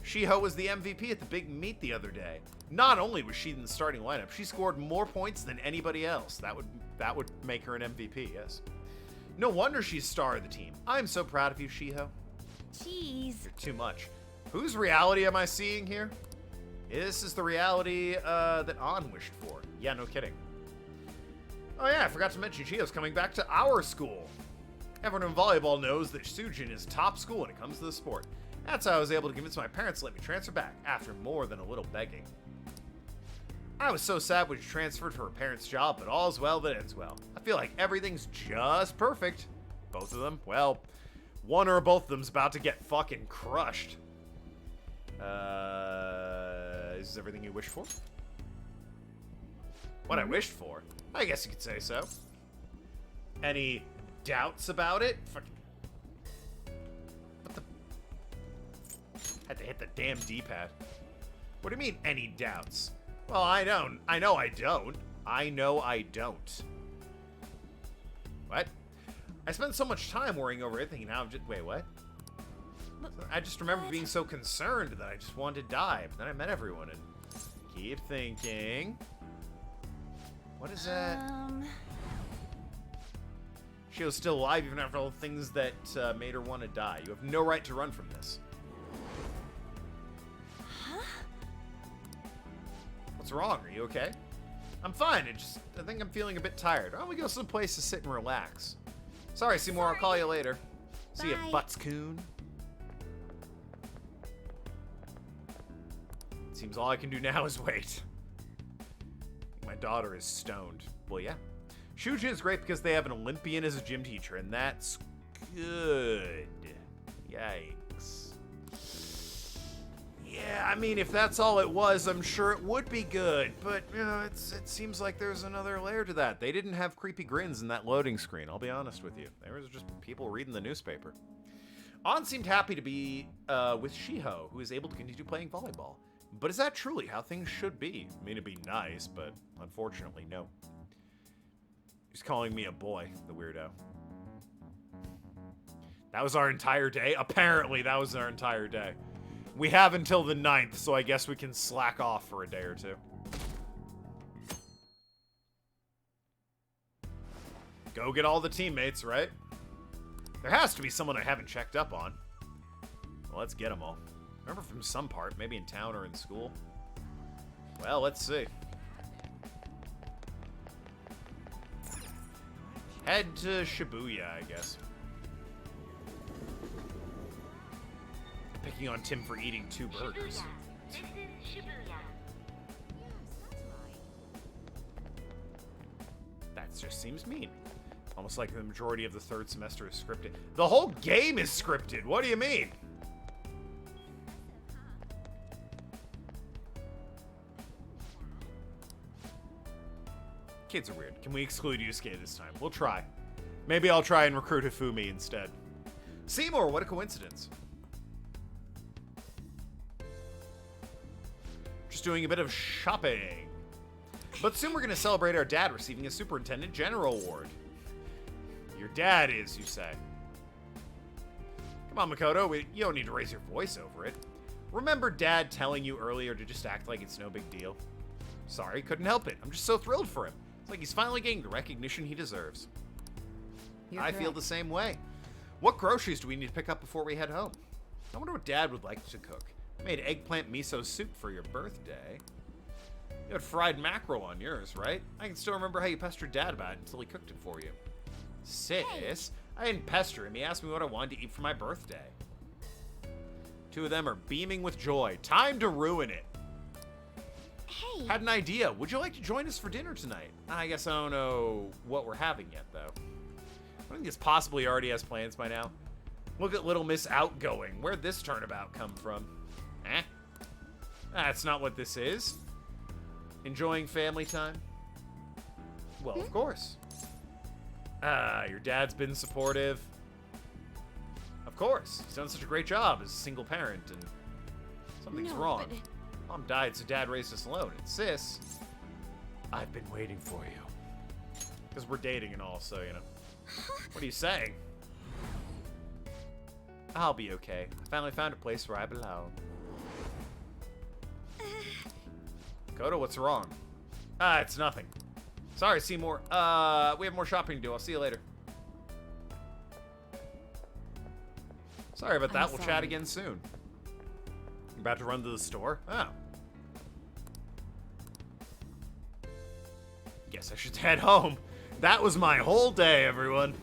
Shiho was the MVP at the big meet the other day. Not only was she in the starting lineup, she scored more points than anybody else. That would make her an MVP, yes. No wonder she's star of the team. I'm so proud of you, Shiho. Jeez. You're too much. Whose reality am I seeing here? This is the reality that An wished for. Yeah, no kidding. Oh yeah, I forgot to mention Chiyo's coming back to our school. Everyone in volleyball knows that Sujin is top school when it comes to the sport. That's how I was able to convince my parents to let me transfer back, after more than a little begging. I was so sad when she transferred for her parents' job, but all's well that ends well. I feel like everything's just perfect. Both of them? Well, one or both of them's about to get fucking crushed. Is this everything you wished for? What I wished for? I guess you could say so. Any doubts about it? Fucking... What the... Had to hit the damn D-pad. What do you mean, any doubts? Well, I know I don't. I know I don't. What? I spent so much time worrying over it, thinking now I'm just... Wait, what? I just remember being so concerned that I just wanted to die. But then I met everyone and... Keep thinking... What is that? She was still alive even after all the things that made her want to die. You have no right to run from this. Huh? What's wrong? Are you okay? I'm fine. I think I'm feeling a bit tired. Why don't we go someplace to sit and relax? Sorry, Seymour. I'll call you later. See you, Butts-coon. Seems all I can do now is wait. My daughter is stoned. Well, yeah. Shuji is great because they have an Olympian as a gym teacher, and that's good. Yikes. Yeah, I mean, if that's all it was, I'm sure it would be good. But, you know, it seems like there's another layer to that. They didn't have creepy grins in that loading screen, I'll be honest with you. There was just people reading the newspaper. An seemed happy to be with Shiho, who is able to continue playing volleyball. But is that truly how things should be? I mean, it'd be nice, but unfortunately, no. He's calling me a boy, the weirdo. That was our entire day? Apparently, that was our entire day. We have until the 9th, so I guess we can slack off for a day or two. Go get all the teammates, right? There has to be someone I haven't checked up on. Well, let's get them all. Remember from some part, maybe in town or in school. Well, let's see. Head to Shibuya, I guess. Picking on Tim for eating 2 burgers. This is Shibuya. That just seems mean. Almost like the majority of the 3rd semester is scripted. The whole game is scripted. What do you mean? Kids are weird. Can we exclude Yusuke this time? We'll try. Maybe I'll try and recruit Hifumi instead. Seymour, what a coincidence. Just doing a bit of shopping. But soon we're going to celebrate our dad receiving a Superintendent General Award. Your dad is, you say. Come on, Makoto. You don't need to raise your voice over it. Remember Dad telling you earlier to just act like it's no big deal? Sorry, couldn't help it. I'm just so thrilled for him. It's like he's finally getting the recognition he deserves. I feel the same way. What groceries do we need to pick up before we head home? I wonder what Dad would like to cook. I made eggplant miso soup for your birthday. You had fried mackerel on yours, right? I can still remember how you pestered Dad about it until he cooked it for you. Sis, I didn't pester him. He asked me what I wanted to eat for my birthday. 2 of them are beaming with joy. Time to ruin it. Hey. Had an idea. Would you like to join us for dinner tonight? I guess I don't know what we're having yet, though. I think this possibly already has plans by now. Look at Little Miss Outgoing. Where'd this turnabout come from? Eh? That's not what this is. Enjoying family time? Well, of course. Your dad's been supportive. Of course. He's done such a great job as a single parent, and something's wrong. Mom died, so Dad raised us alone. And Sis, I've been waiting for you. Because we're dating and all, so, you know. What are you saying? I'll be okay. I finally found a place where I belong. Kodo, what's wrong? It's nothing. Sorry, Seymour. We have more shopping to do. I'll see you later. Sorry about that. We'll chat again soon. about to run to the store? Oh. Guess I should head home. That was my whole day, everyone.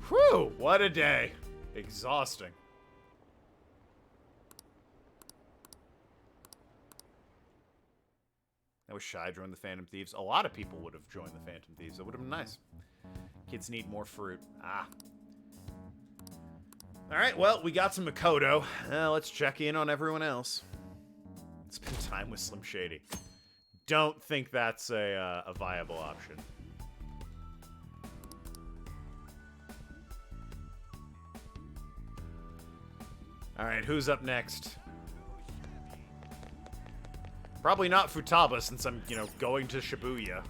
Whew, what a day. Exhausting. I wish I joined the Phantom Thieves. A lot of people would have joined the Phantom Thieves. It would have been nice. Kids need more fruit. Ah. Alright, well, we got some Makoto. Let's check in on everyone else. Spend time with Slim Shady. Don't think that's a viable option. Alright, who's up next? Probably not Futaba, since I'm, you know, going to Shibuya.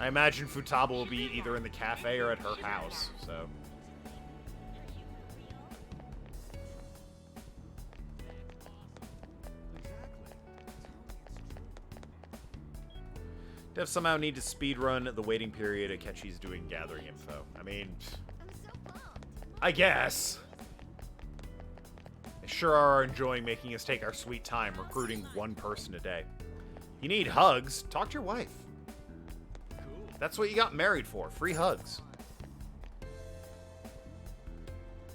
I imagine Futaba will be either in the cafe or at her house, so... Dev somehow need to speedrun the waiting period Akechi's doing gathering info. I mean... I guess. They sure are enjoying making us take our sweet time recruiting one person a day. You need hugs? Talk to your wife. That's what you got married for. Free hugs.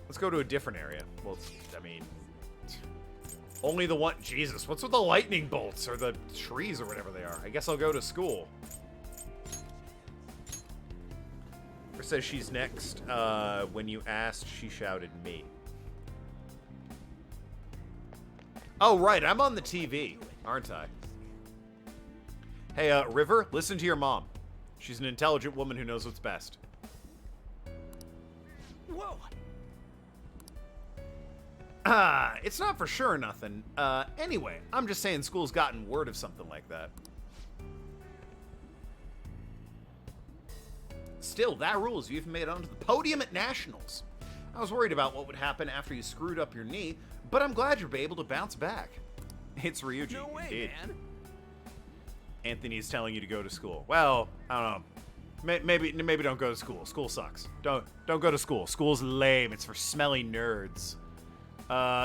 Let's go to a different area. Well, I mean... Only the one... Jesus, what's with the lightning bolts or the trees or whatever they are? I guess I'll go to school. Or says she's next. When you asked, she shouted me. Oh, right. I'm on the TV, aren't I? Hey, River, listen to your mom. She's an intelligent woman who knows what's best. Whoa! It's not for sure nothing. Anyway, I'm just saying school's gotten word of something like that. Still, that rules. You even made it onto the podium at Nationals. I was worried about what would happen after you screwed up your knee, but I'm glad you're able to bounce back. It's Ryuji. No way, indeed. man. Anthony's telling you to go to school. Well, I don't know. Maybe don't go to school. School sucks. Don't go to school. School's lame. It's for smelly nerds.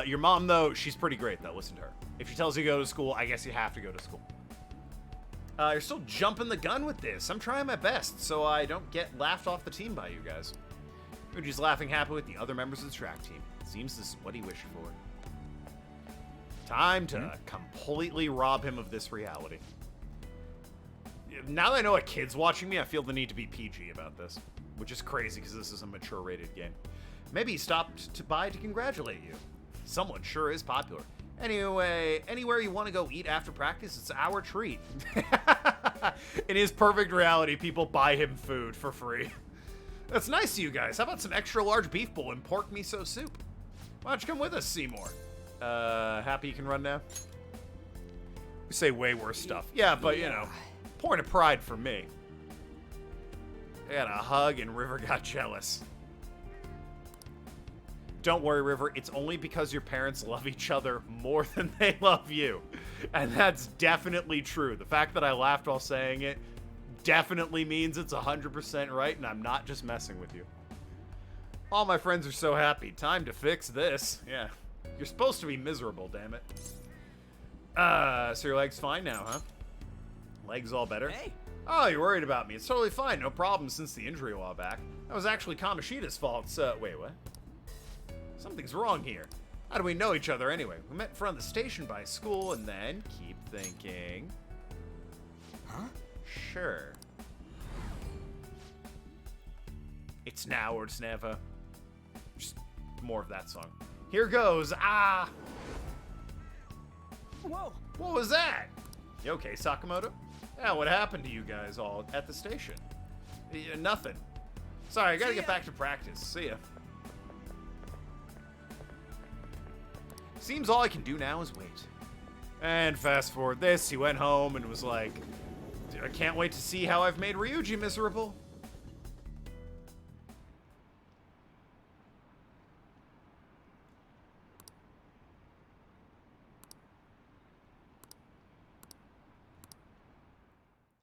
Your mom, though, she's pretty great, though. Listen to her. If she tells you to go to school, I guess you have to go to school. You're still jumping the gun with this. I'm trying my best, so I don't get laughed off the team by you guys. Ryuji's laughing happily with the other members of the track team. Seems this is what he wished for. Time to completely rob him of this reality. Now that I know a kid's watching me, I feel the need to be PG about this. Which is crazy, because this is a mature-rated game. Maybe he stopped by to congratulate you. Someone sure is popular. Anyway, anywhere you want to go eat after practice, it's our treat. In his perfect reality, people buy him food for free. That's nice of you guys. How about some extra large beef bowl and pork miso soup? Why don't you come with us, Seymour? Happy you can run now? We say way worse stuff. Yeah, but you know, point of pride for me. I got a hug and River got jealous. Don't worry, River. It's only because your parents love each other more than they love you. And that's definitely true. The fact that I laughed while saying it definitely means it's 100% right, and I'm not just messing with you. All my friends are so happy. Time to fix this. Yeah. You're supposed to be miserable, damn it. So your leg's fine now, huh? Leg's all better? Hey. Oh, you're worried about me. It's totally fine. No problem since the injury a while back. That was actually Kamoshida's fault, so... Wait, what? Something's wrong here. How do we know each other anyway? We met in front of the station by school and then keep thinking. Huh? Sure. It's now or it's never. Just more of that song. Here goes. Ah! Whoa! What was that? You okay, Sakamoto? Yeah, what happened to you guys all at the station? Nothing. Sorry, I gotta get back to practice. See ya. Seems all I can do now is wait. And fast forward this, he went home and was like, I can't wait to see how I've made Ryuji miserable.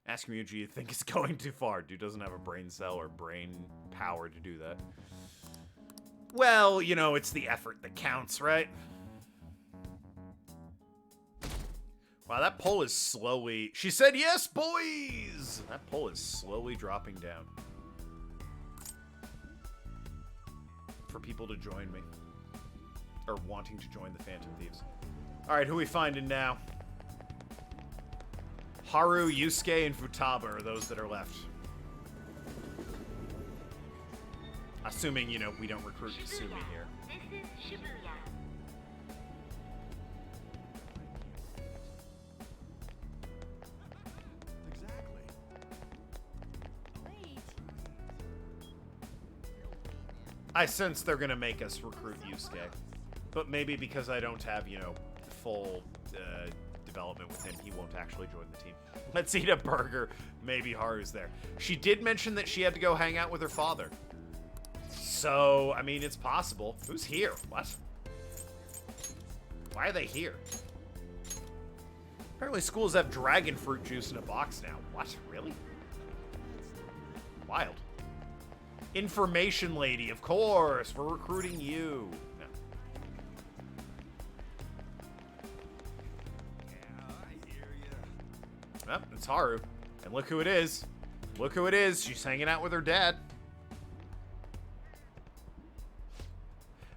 Ask Ryuji, you think it's going too far. Dude doesn't have a brain cell or brain power to do that. Well, you know, it's the effort that counts, right? Wow, that pole is slowly... She said yes, boys! That pole is slowly dropping down. For people to join me. Or wanting to join the Phantom Thieves. Alright, who are we finding now? Haru, Yusuke, and Futaba are those that are left. Assuming, you know, we don't recruit Kasumi here. This is Shibuya. I sense they're gonna make us recruit Yusuke. But maybe because I don't have, you know, full development with him, he won't actually join the team. Let's eat a burger. Maybe Haru's there. She did mention that she had to go hang out with her father. So, I mean, it's possible. Who's here? What? Why are they here? Apparently schools have dragon fruit juice in a box now. What? Really? Wild. Information lady, of course. We're recruiting you. No. Oh, it's Haru. And look who it is. Look who it is. She's hanging out with her dad.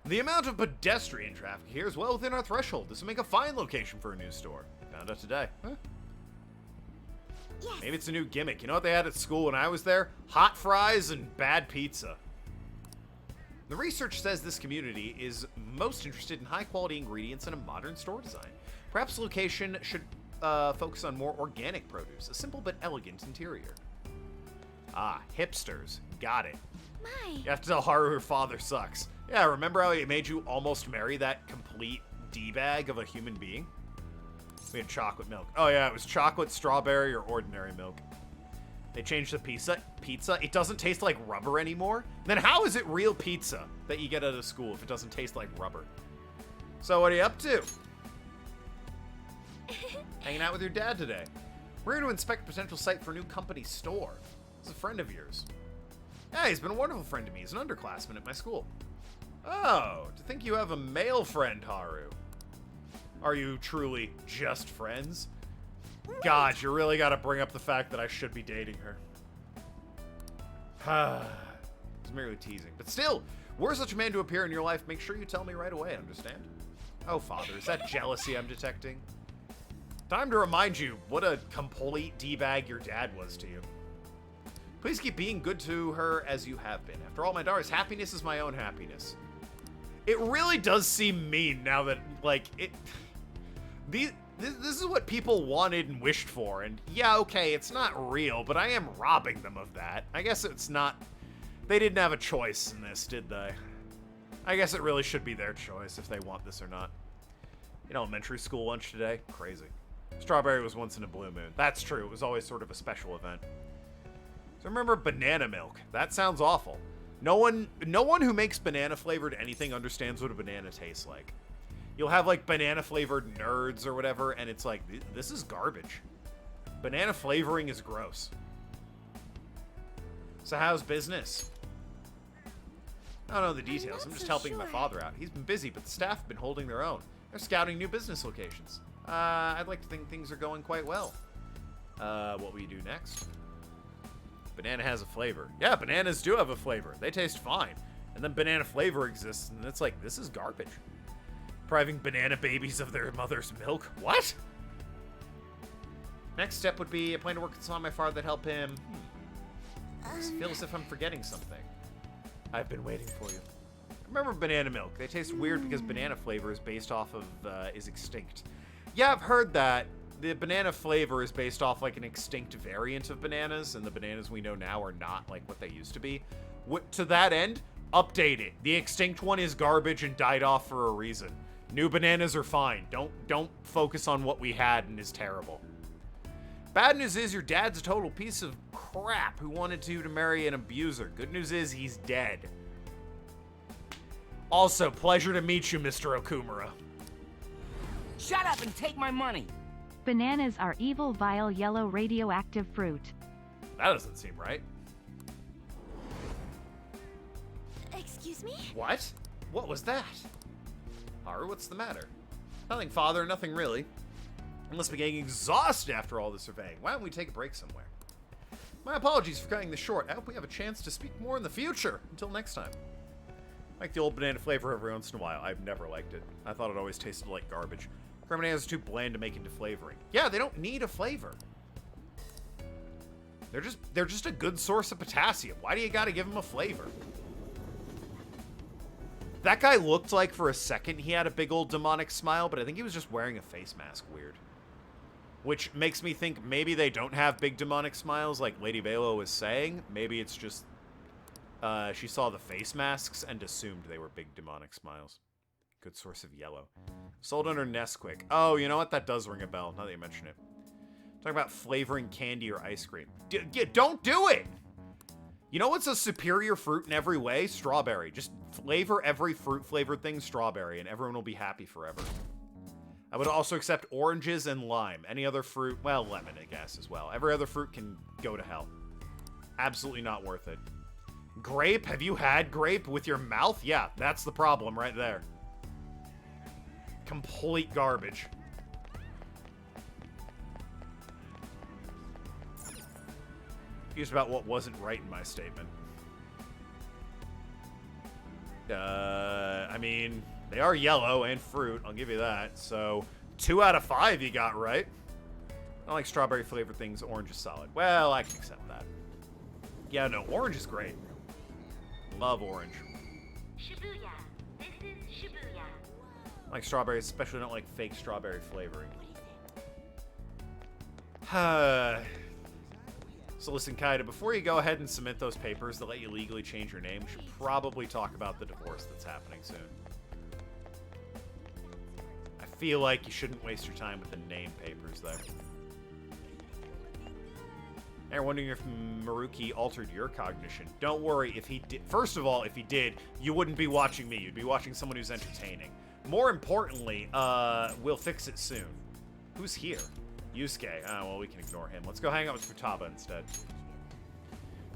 The amount of pedestrian traffic here is well within our threshold. This will make a fine location for a new store. Found out today. Huh? Yes. Maybe it's a new gimmick. You know what they had at school when I was there? Hot fries and bad pizza. The research says this community is most interested in high-quality ingredients and a modern store design. Perhaps the location should focus on more organic produce, a simple but elegant interior. Ah, hipsters. Got it. My. You have to tell Haru her father sucks. Yeah, remember how he made you almost marry that complete D-bag of a human being? We had chocolate milk. Oh yeah, it was chocolate, strawberry, or ordinary milk. They changed the pizza. It doesn't taste like rubber anymore? Then how is it real pizza that you get out of school if it doesn't taste like rubber? So what are you up to? Hanging out with your dad today. We're here to inspect a potential site for a new company store. This is a friend of yours. Yeah, he's been a wonderful friend to me. He's an underclassman at my school. Oh, to think you have a male friend, Haru. Are you truly just friends? God, you really gotta bring up the fact that I should be dating her. It's merely teasing. But still, were such a man to appear in your life, make sure you tell me right away, understand? Oh, father, is that jealousy I'm detecting? Time to remind you what a complete D-bag your dad was to you. Please keep being good to her as you have been. After all, my daughter's happiness is my own happiness. It really does seem mean now that, like, this is what people wanted and wished for, and yeah, okay, it's not real, but I am robbing them of that. I guess it's not... They didn't have a choice in this, did they? I guess it really should be their choice if they want this or not. In elementary school lunch today? Crazy. Strawberry was once in a blue moon. That's true, it was always sort of a special event. So remember banana milk. That sounds awful. No one who makes banana-flavored anything understands what a banana tastes like. You'll have, like, banana-flavored nerds or whatever, and it's like, this is garbage. Banana flavoring is gross. So how's business? I don't know the details. I'm just helping my father out. He's been busy, but the staff have been holding their own. They're scouting new business locations. I'd like to think things are going quite well. What will you do next? Banana has a flavor. Yeah, bananas do have a flavor. They taste fine. And then banana flavor exists, and it's like, this is garbage. Depriving banana babies of their mother's milk? What? Next step would be a plan to work with someone on my father that help him. I feel as if I'm forgetting something. I've been waiting for you. Remember banana milk. They taste weird because banana flavor is based off of, is extinct. Yeah, I've heard that. The banana flavor is based off like an extinct variant of bananas, and the bananas we know now are not like what they used to be. To that end, update it. The extinct one is garbage and died off for a reason. New bananas are fine. Don't focus on what we had and is terrible. Bad news is your dad's a total piece of crap who wanted you to marry an abuser. Good news is he's dead. Also, pleasure to meet you, Mr. Okumura. Shut up and take my money! Bananas are evil, vile, yellow, radioactive fruit. That doesn't seem right. Excuse me? What? What was that? Haru, what's the matter? Nothing, Father, nothing really. I must be getting exhausted after all the surveying. Why don't we take a break somewhere? My apologies for cutting this short. I hope we have a chance to speak more in the future. Until next time. I like the old banana flavor every once in a while. I've never liked it. I thought it always tasted like garbage. Cream bananas are too bland to make into flavoring. Yeah, they don't need a flavor. They're just a good source of potassium. Why do you gotta give them a flavor? That guy looked like for a second he had a big old demonic smile, but I think he was just wearing a face mask weird. Which makes me think maybe they don't have big demonic smiles like Lady Velo was saying. Maybe it's just she saw the face masks and assumed they were big demonic smiles. Good source of yellow. Sold under Nesquik. Oh, you know what? That does ring a bell, now that you mention it. Talking about flavoring candy or ice cream. Don't do it! You know what's a superior fruit in every way? Strawberry. Just flavor every fruit-flavored thing strawberry, and everyone will be happy forever. I would also accept oranges and lime. Any other fruit, well, lemon, I guess, as well. Every other fruit can go to hell. Absolutely not worth it. Grape? Have you had grape with your mouth? Yeah, that's the problem right there. Complete garbage. Confused about what wasn't right in my statement. I mean, they are yellow and fruit, I'll give you that. So, 2 out of 5 you got right. I don't like strawberry flavored things, orange is solid. Well, I can accept that. Yeah, no, orange is great. Love orange. Shibuya. This is Shibuya. I like strawberries, especially don't like fake strawberry flavoring. So listen, Kaida, before you go ahead and submit those papers that let you legally change your name, we should probably talk about the divorce that's happening soon. I feel like you shouldn't waste your time with the name papers there. And wondering if Maruki altered your cognition. Don't worry, if he did. First of all, if he did, you wouldn't be watching me. You'd be watching someone who's entertaining. More importantly, we'll fix it soon. Who's here? Yusuke. Oh, well, we can ignore him. Let's go hang out with Futaba instead.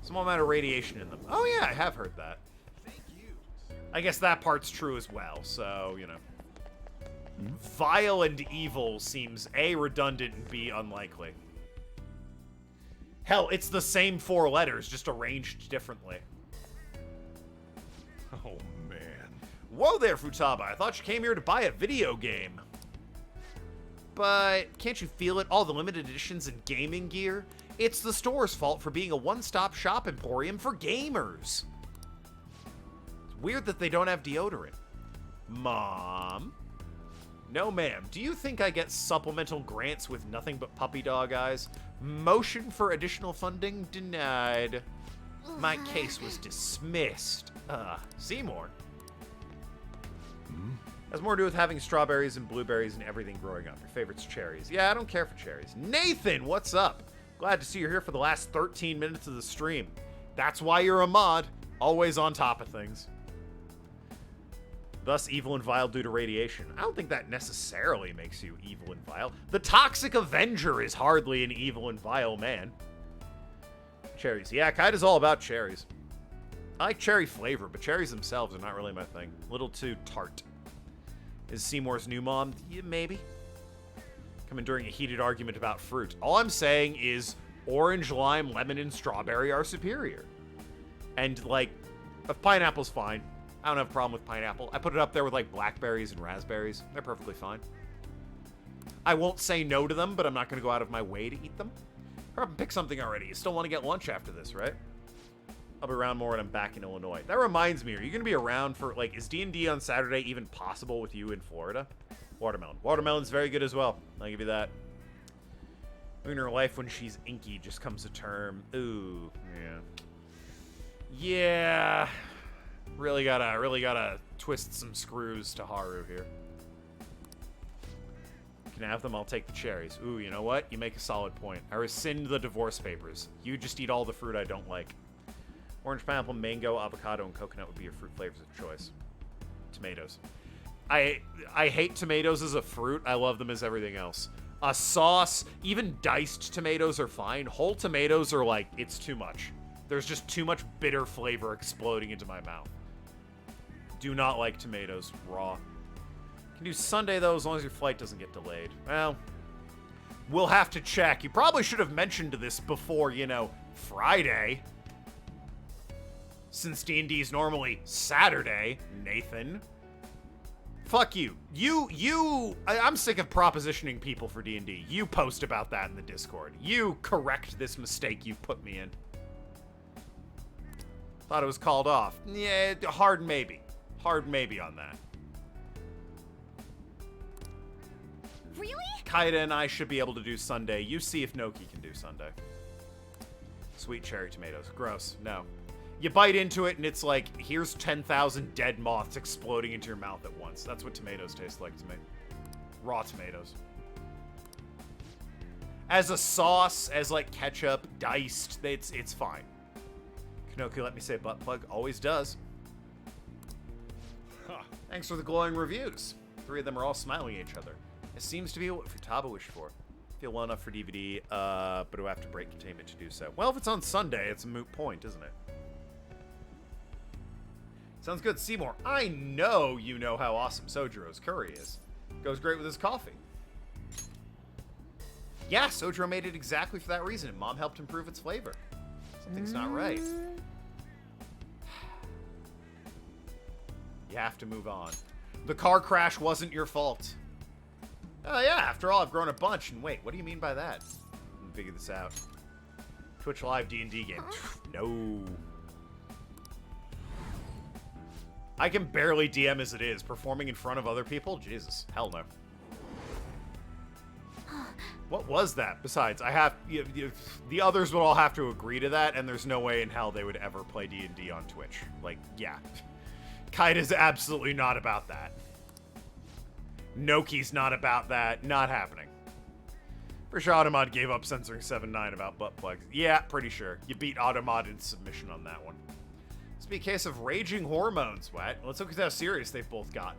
Small amount of radiation in them. Oh, yeah, I have heard that. I guess that part's true as well, so, you know. Vile and evil seems A, redundant, and B, unlikely. Hell, it's the same 4 letters, just arranged differently. Oh, man. Whoa there, Futaba. I thought you came here to buy a video game. But can't you feel it? All the limited editions and gaming gear? It's the store's fault for being a one-stop shop emporium for gamers. It's weird that they don't have deodorant. Mom? No, ma'am. Do you think I get supplemental grants with nothing but puppy dog eyes? Motion for additional funding denied. My case was dismissed. Seymour. Has more to do with having strawberries and blueberries and everything growing up. Your favorite's cherries. Yeah, I don't care for cherries. Nathan, what's up? Glad to see you're here for the last 13 minutes of the stream. That's why you're a mod. Always on top of things. Thus evil and vile due to radiation. I don't think that necessarily makes you evil and vile. The Toxic Avenger is hardly an evil and vile man. Cherries. Yeah, Kaida's all about cherries. I like cherry flavor, but cherries themselves are not really my thing. A little too tart. Is Seymour's new mom? Yeah, maybe. Coming during a heated argument about fruit. All I'm saying is orange, lime, lemon, and strawberry are superior. And, like, pineapple's fine. I don't have a problem with pineapple. I put it up there with, like, blackberries and raspberries. They're perfectly fine. I won't say no to them, but I'm not going to go out of my way to eat them. Hurry up and pick something already. You still want to get lunch after this, right? I'll be around more when I'm back in Illinois. That reminds me, are you going to be around for, like, is D&D on Saturday even possible with you in Florida? Watermelon. Watermelon's very good as well. I'll give you that. In her life when she's inky just comes a term. Ooh, yeah. Yeah. Really gotta twist some screws to Haru here. Can I have them? I'll take the cherries. Ooh, you know what? You make a solid point. I rescind the divorce papers. You just eat all the fruit I don't like. Orange, pineapple, mango, avocado, and coconut would be your fruit flavors of choice. Tomatoes. I hate tomatoes as a fruit. I love them as everything else. A sauce, even diced tomatoes are fine. Whole tomatoes are like, it's too much. There's just too much bitter flavor exploding into my mouth. Do not like tomatoes raw. Can do Sunday, though, as long as your flight doesn't get delayed. Well, we'll have to check. You probably should have mentioned this before, you know, Friday. Since D&D is normally Saturday, Nathan. Fuck you. I'm sick of propositioning people for D&D. You post about that in the Discord. You correct this mistake you put me in. Thought it was called off. Yeah, hard maybe. Hard maybe on that. Really? Kaida and I should be able to do Sunday. You see if Noki can do Sunday. Sweet cherry tomatoes. Gross. No. You bite into it and it's like, here's 10,000 dead moths exploding into your mouth at once. That's what tomatoes taste like to me. Raw tomatoes. As a sauce, as like ketchup, diced, it's fine. Kanoki let me say butt plug. Always does. Thanks for the glowing reviews. 3 of them are all smiling at each other. It seems to be what Futaba wished for. Feel well enough for DVD, but do I have to break containment to do so? Well, if it's on Sunday, it's a moot point, isn't it? Sounds good, Seymour. I know you know how awesome Sojiro's curry is. Goes great with his coffee. Yeah, Sojiro made it exactly for that reason, and Mom helped improve its flavor. Something's not right. You have to move on. The car crash wasn't your fault. Oh yeah, after all, I've grown a bunch. And wait, what do you mean by that? Let me figure this out. Twitch Live D&D game. No. I can barely DM as it is. Performing in front of other people? Jesus. Hell no. What was that? Besides, I have... the others would all have to agree to that, and there's no way in hell they would ever play D&D on Twitch. Like, yeah. Kaida's absolutely not about that. Noki's not about that. Not happening. For sure, Automod gave up censoring 7-9 about butt plugs. Yeah, pretty sure. You beat Automod in submission on that one. This be a case of raging hormones, what? Let's look at how serious they've both gotten.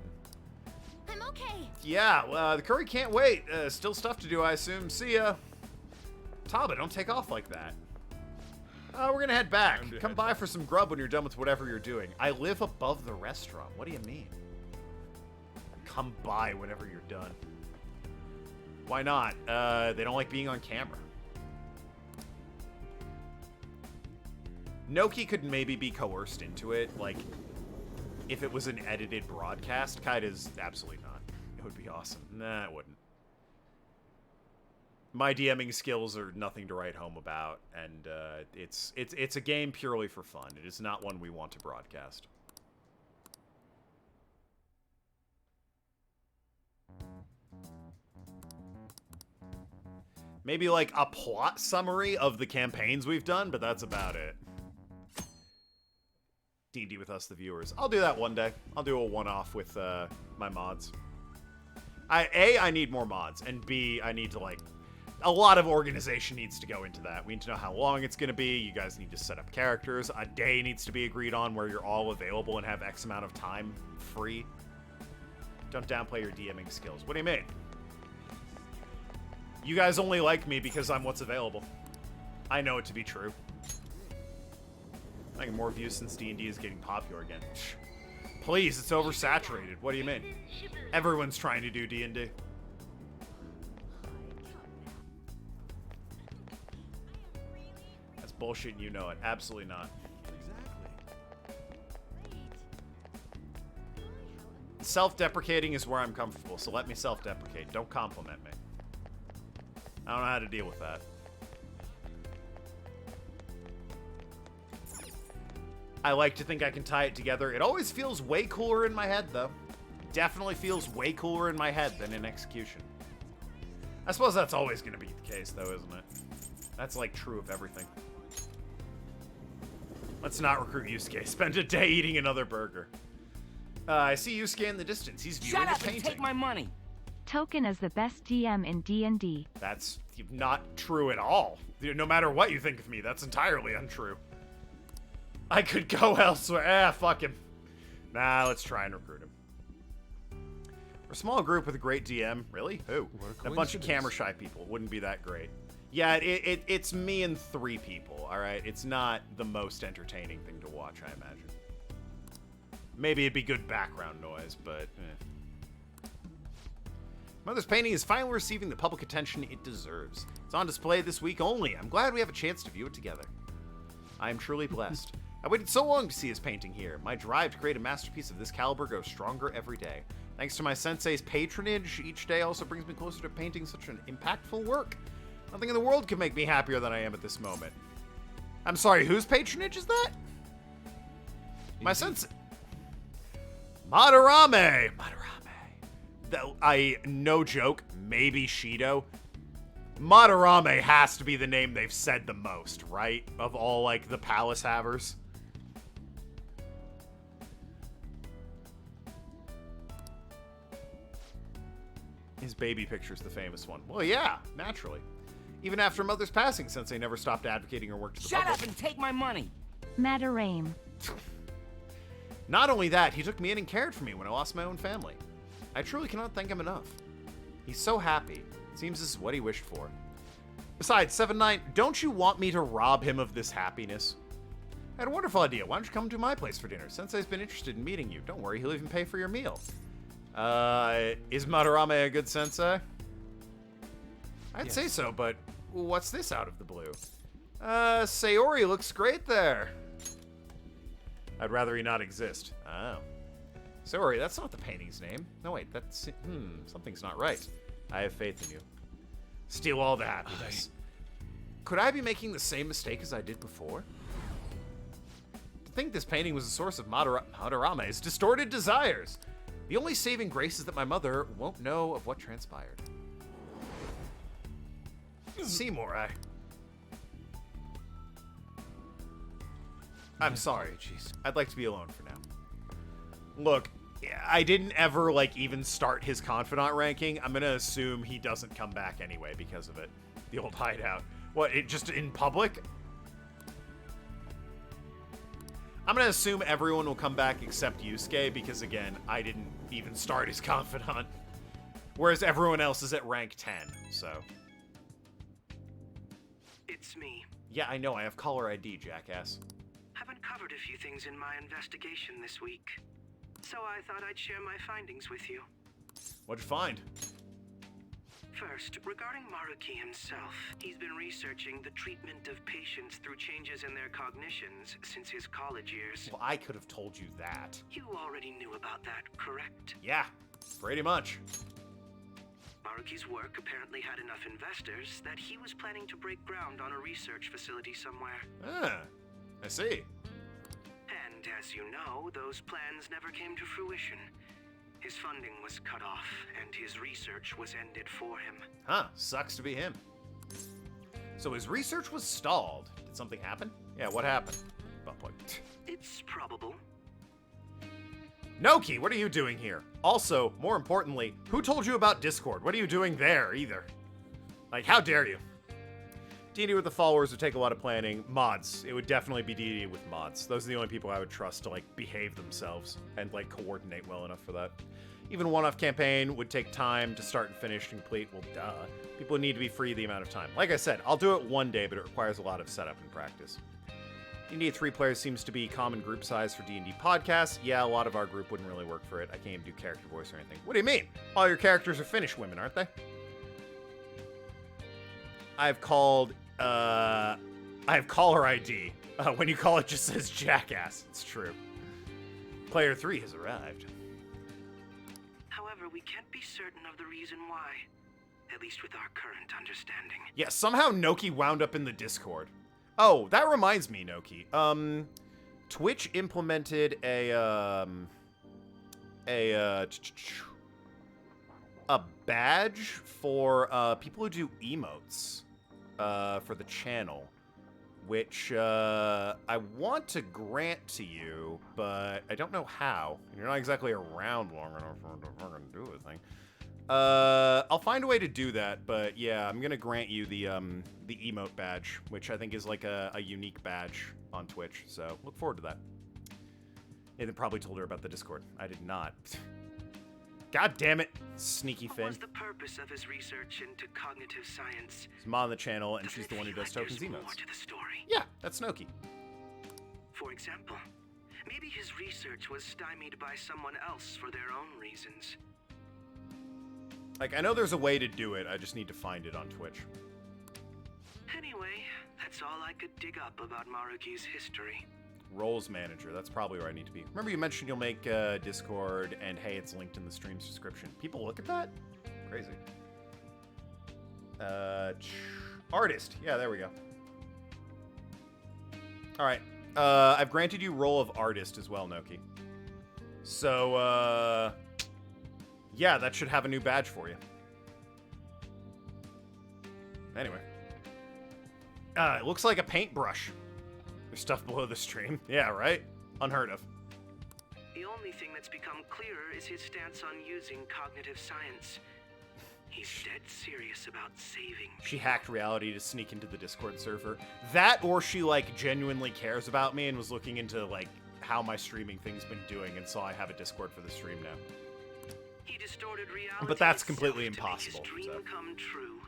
I'm okay. Yeah, well, the curry can't wait. Still stuff to do, I assume. See ya. Taba, don't take off like that. We're gonna head back. Come by for some grub when you're done with whatever you're doing. I live above the restaurant. What do you mean? Come by whenever you're done. Why not? They don't like being on camera. Noki could maybe be coerced into it, like, if it was an edited broadcast. Kaida's absolutely not. It would be awesome. Nah, it wouldn't. My DMing skills are nothing to write home about, and it's a game purely for fun. It is not one we want to broadcast. Maybe like a plot summary of the campaigns we've done, but that's about it. D&D with us, the viewers. I'll do that one day. I'll do a one-off with my mods. I need more mods, and B, I need to, like, a lot of organization needs to go into that. We need to know how long it's going to be. You guys need to set up characters. A day needs to be agreed on where you're all available and have X amount of time free. Don't downplay your DMing skills. What do you mean? You guys only like me because I'm what's available. I know it to be true. I get more views since D&D is getting popular again. Please, it's oversaturated. What do you mean? Everyone's trying to do D&D. That's bullshit and you know it. Absolutely not. Self-deprecating is where I'm comfortable, so let me self-deprecate. Don't compliment me. I don't know how to deal with that. I like to think I can tie it together. It always feels way cooler in my head, though. Definitely feels way cooler in my head than in execution. I suppose that's always going to be the case, though, isn't it? That's, like, true of everything. Let's not recruit Yusuke. Spend a day eating another burger. I see Yusuke in the distance. He's viewing a painting. Shut up and take my money! Token is the best DM in D&D. That's not true at all. No matter what you think of me, that's entirely untrue. I could go elsewhere. Fuck him. Nah, let's try and recruit him. We're a small group with a great DM. Really? Who? A bunch of camera shy people. It wouldn't be that great. Yeah, it's me and 3 people, alright? It's not the most entertaining thing to watch, I imagine. Maybe it'd be good background noise, but Mother's painting is finally receiving the public attention it deserves. It's on display this week only. I'm glad we have a chance to view it together. I am truly blessed. I waited so long to see his painting here. My drive to create a masterpiece of this caliber grows stronger every day. Thanks to my sensei's patronage, each day also brings me closer to painting such an impactful work. Nothing in the world could make me happier than I am at this moment. I'm sorry, whose patronage is that? My sensei. Madarame! No joke, maybe Shido. Madarame has to be the name they've said the most, right? Of all, like, the palace havers. His baby picture's the famous one. Well, yeah, naturally. Even after Mother's passing, Sensei never stopped advocating her work to the public. Shut up and take my money! Madarame. Not only that, he took me in and cared for me when I lost my own family. I truly cannot thank him enough. He's so happy. It seems this is what he wished for. Besides, 7-9, don't you want me to rob him of this happiness? I had a wonderful idea. Why don't you come to my place for dinner? Sensei's been interested in meeting you. Don't worry, he'll even pay for your meal. Is Madarame a good sensei? I'd say so, but what's this out of the blue? Sayori looks great there. I'd rather he not exist. Oh. Sayori, that's not the painting's name. No, wait, that's... something's not right. I have faith in you. Steal all the happiness. Could I be making the same mistake as I did before? To think this painting was the source of Madarame's distorted desires. The only saving grace is that my mother won't know of what transpired. Seymour, I'm sorry. Jeez. I'd like to be alone for now. Look, I didn't ever, like, even start his confidant ranking. I'm gonna assume he doesn't come back anyway because of it. The old hideout. What, it just in public? I'm gonna assume everyone will come back except Yusuke because, again, I didn't even start his confidant. Whereas everyone else is at rank 10, so. It's me. Yeah, I know. I have caller ID, jackass. I've uncovered a few things in my investigation this week, so I thought I'd share my findings with you. What'd you find? First, regarding Maruki himself, he's been researching the treatment of patients through changes in their cognitions since his college years. Well, I could have told you that. You already knew about that, correct? Yeah, pretty much. Maruki's work apparently had enough investors that he was planning to break ground on a research facility somewhere. Ah, I see. And as you know, those plans never came to fruition. His funding was cut off, and his research was ended for him. Huh, sucks to be him. So his research was stalled. Did something happen? Yeah, what happened? Butt plug. It's probable. Noki, what are you doing here? Also, more importantly, who told you about Discord? What are you doing there, either? Like, how dare you? D&D with the followers would take a lot of planning. Mods. It would definitely be D&D with mods. Those are the only people I would trust to, like, behave themselves and, like, coordinate well enough for that. Even a one-off campaign would take time to start and finish and complete. Well, duh. People need to be free the amount of time. Like I said, I'll do it one day, but it requires a lot of setup and practice. D&D 3 players seems to be common group size for D&D podcasts. Yeah, a lot of our group wouldn't really work for it. I can't even do character voice or anything. What do you mean? All your characters are Finnish women, aren't they? I've called caller ID. When you call it just says jackass. It's true. Player 3 has arrived. However, we can't be certain of the reason why. At least with our current understanding. Yeah, somehow Noki wound up in the Discord. Oh, that reminds me, Noki. Twitch implemented a badge for people who do emotes for the channel, which I want to grant to you, but I don't know how. You're not exactly around long enough for to fucking do a thing. I'll find a way to do that, but yeah, I'm gonna grant you the emote badge, which I think is like a unique badge on Twitch. So look forward to that. Nathan probably told her about the Discord. I did not. God damn it, sneaky Finn. What was the purpose of his research into cognitive science? She's Ma on the channel, and she's the one who does tokens emotes. More to the story. Yeah, that's Noki. For example, Maybe his research was stymied by someone else for their own reasons. Like, I know there's a way to do it, I just need to find it on Twitch. Anyway, that's all I could dig up about Maruki's history. Roles manager, that's probably where I need to be. Remember you mentioned you'll make Discord, and hey, it's linked in the stream's description. People look at that? Crazy. Artist. Yeah, there we go. Alright. I've granted you role of artist as well, Noki. So, yeah, that should have a new badge for you. Anyway. It looks like a paintbrush. There's stuff below the stream. Yeah, right? Unheard of. The only thing that's become clearer is his stance on using cognitive science. He's dead serious about saving. She hacked reality to sneak into the Discord server. That, or she, like, genuinely cares about me and was looking into, like, how my streaming thing's been doing and saw I have a Discord for the stream now. He distorted reality. But that's completely itself to make impossible. his dream So. come true.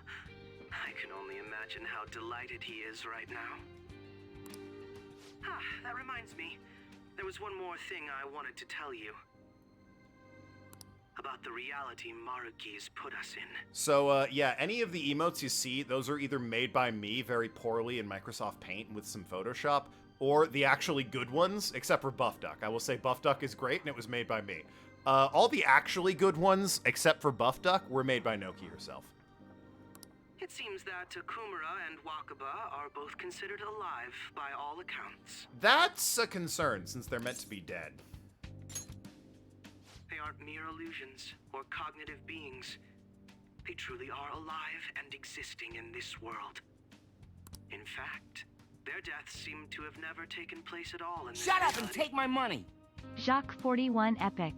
I can only imagine how delighted he is right now. Ah, that reminds me. There was one more thing I wanted to tell you. About the reality Maruki's put us in. So, yeah, any of the emotes you see, those are either made by me very poorly in Microsoft Paint with some Photoshop, or the actually good ones, except for Buff Duck. I will say Buff Duck is great, and it was made by me. All the actually good ones, except for Buff Duck, were made by Noki herself. It seems that Kumara and Wakaba are both considered alive by all accounts. That's a concern, since they're meant to be dead. They aren't mere illusions or cognitive beings. They truly are alive and existing in this world. In fact, their deaths seem to have never taken place at all in this Shut up and reality. take my money! Jacques 41 Epic.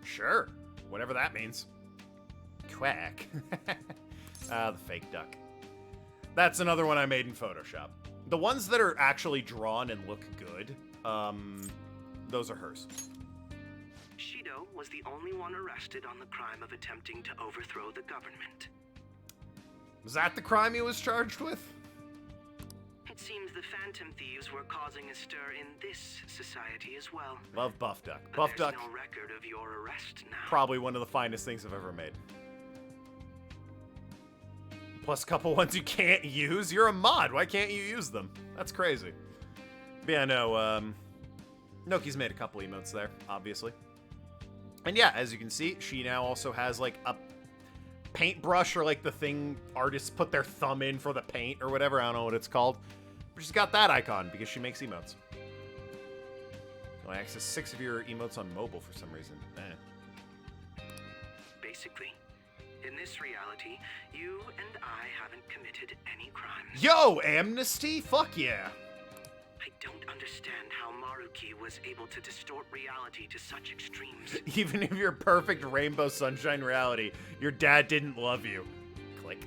Sure, whatever that means. Quack. The fake duck. That's another one I made in Photoshop. The ones that are actually drawn and look good, those are hers. Shido was the only one arrested on the crime of attempting to overthrow the government. Was that the crime he was charged with? It seems the Phantom Thieves were causing a stir in this society as well. Love Buff Duck. But Buff there's Duck, no record of your arrest now. probably one of the finest things I've ever made. Plus a couple ones you can't use. You're a mod. Why can't you use them? That's crazy. But yeah, no, Noki's made a couple emotes there, obviously. And yeah, as you can see, she now also has like a paintbrush, or like the thing artists put their thumb in for the paint or whatever. I don't know what it's called. But she's got that icon because she makes emotes. I access 6 of your emotes on mobile for some reason. Basically, in this reality, you and I haven't committed any crimes. Yo, amnesty? Fuck yeah. I don't understand how Maruki was able to distort reality to such extremes. Even if you're perfect rainbow sunshine reality, your dad didn't love you. Click.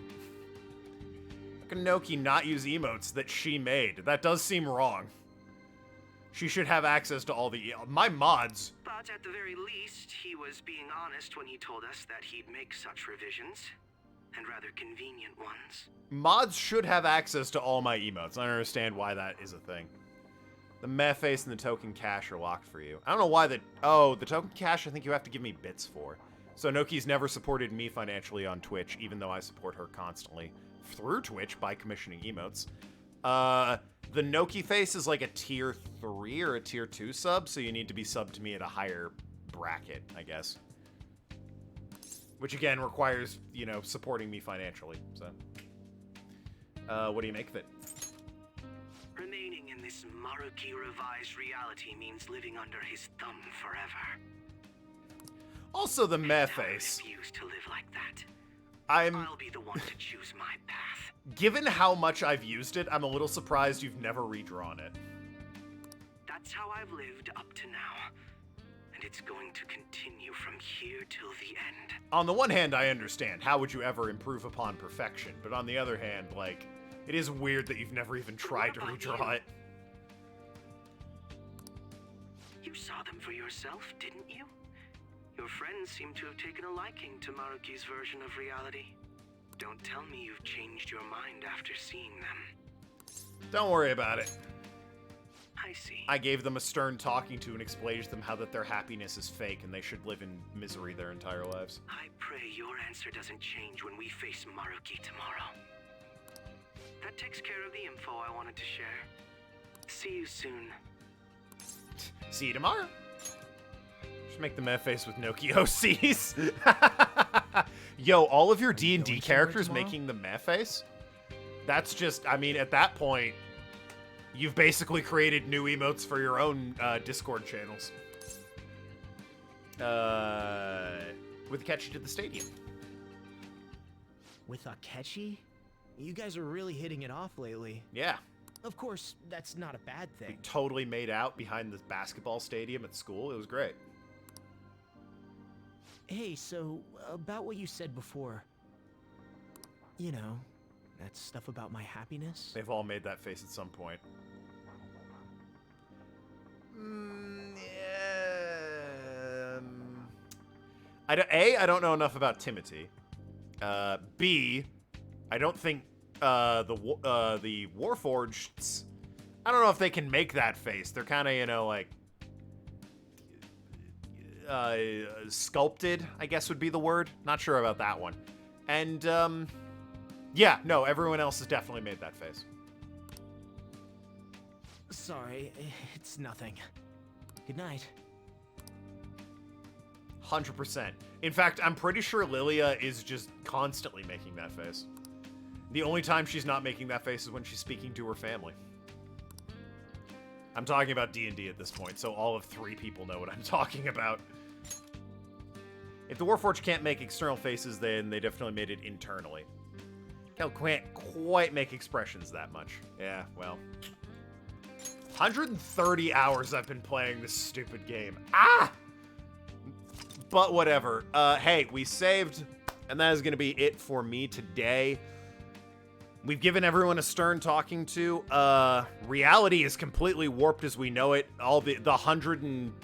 How can Noki not use emotes that she made? That does seem wrong. She should have access to all the my mods. But at the very least, he was being honest when he told us that he'd make such revisions, and rather convenient ones. Mods should have access to all my emotes. I don't understand why that is a thing. The meh face and the token cash are locked for you. I don't know why the... Oh, the token cash I think you have to give me bits for. So Noki's never supported me financially on Twitch, even though I support her constantly through Twitch by commissioning emotes. The Noki face is like a tier 3 or a tier 2 sub, so you need to be subbed to me at a higher bracket, I guess. Which again requires, you know, supporting me financially, so. What do you make of it? Remaining in this Maruki revised reality means living under his thumb forever. Also the meh face. I refuse to live like that. I'll be the one to choose my path. Given how much I've used it, I'm a little surprised you've never redrawn it. That's how I've lived up to now. And it's going to continue from here till the end. On the one hand, I understand. How would you ever improve upon perfection? But on the other hand, like, it is weird that you've never even tried to redraw it. You saw them for yourself, didn't you? Your friends seem to have taken a liking to Maruki's version of reality. Don't tell me you've changed your mind after seeing them. Don't worry about it. I see. I gave them a stern talking to and explained to them how that their happiness is fake and they should live in misery their entire lives. I pray your answer doesn't change when we face Maruki tomorrow. That takes care of the info I wanted to share. See you soon. See you tomorrow. Should make the meh face with Noki OCs. Yo, all of your D&D characters making the meh face? That's just, I mean, at that point, you've basically created new emotes for your own Discord channels. With Akechi to the stadium. With Akechi? You guys are really hitting it off lately. Yeah. Of course, that's not a bad thing. We totally made out behind the basketball stadium at school. It was great. Hey, so, about what you said before. You know, that stuff about my happiness? They've all made that face at some point. I don't know enough about Timothy. B, I don't think the Warforged, I don't know if they can make that face. They're kind of, you know, like sculpted, I guess would be the word. Not sure about that one. And yeah, no, everyone else has definitely made that face. Sorry, it's nothing. Good night. 100%. In fact, I'm pretty sure Lilia is just constantly making that face. The only time she's not making that face is when she's speaking to her family. I'm talking about D&D at this point, so all of 3 people know what I'm talking about. If the Warforged can't make external faces, then they definitely made it internally. Cal can't quite make expressions that much. Yeah, well. 130 hours I've been playing this stupid game. Ah! But whatever. Hey, we saved, and that is going to be it for me today. We've given everyone a stern talking to. Reality is completely warped as we know it. All the 100 and...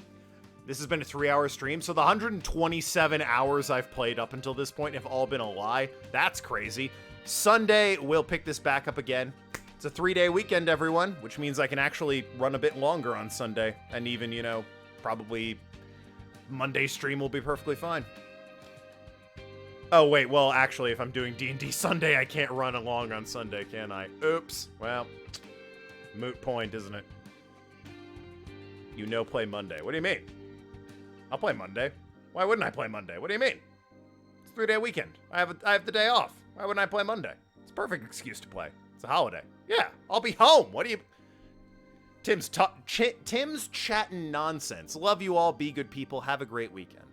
This has been a 3-hour stream, so the 127 hours I've played up until this point have all been a lie. That's crazy. Sunday, we'll pick this back up again. It's a 3-day weekend, everyone, which means I can actually run a bit longer on Sunday. And even, you know, probably Monday stream will be perfectly fine. Oh, wait, well, actually, if I'm doing D&D Sunday, I can't run along on Sunday, can I? Oops. Well, moot point, isn't it? You know play Monday. What do you mean? I'll play Monday. Why wouldn't I play Monday? What do you mean? It's a 3-day weekend. I have the day off. Why wouldn't I play Monday? It's a perfect excuse to play. It's a holiday. Yeah, I'll be home. What do you... Tim's chatting nonsense. Love you all. Be good people. Have a great weekend.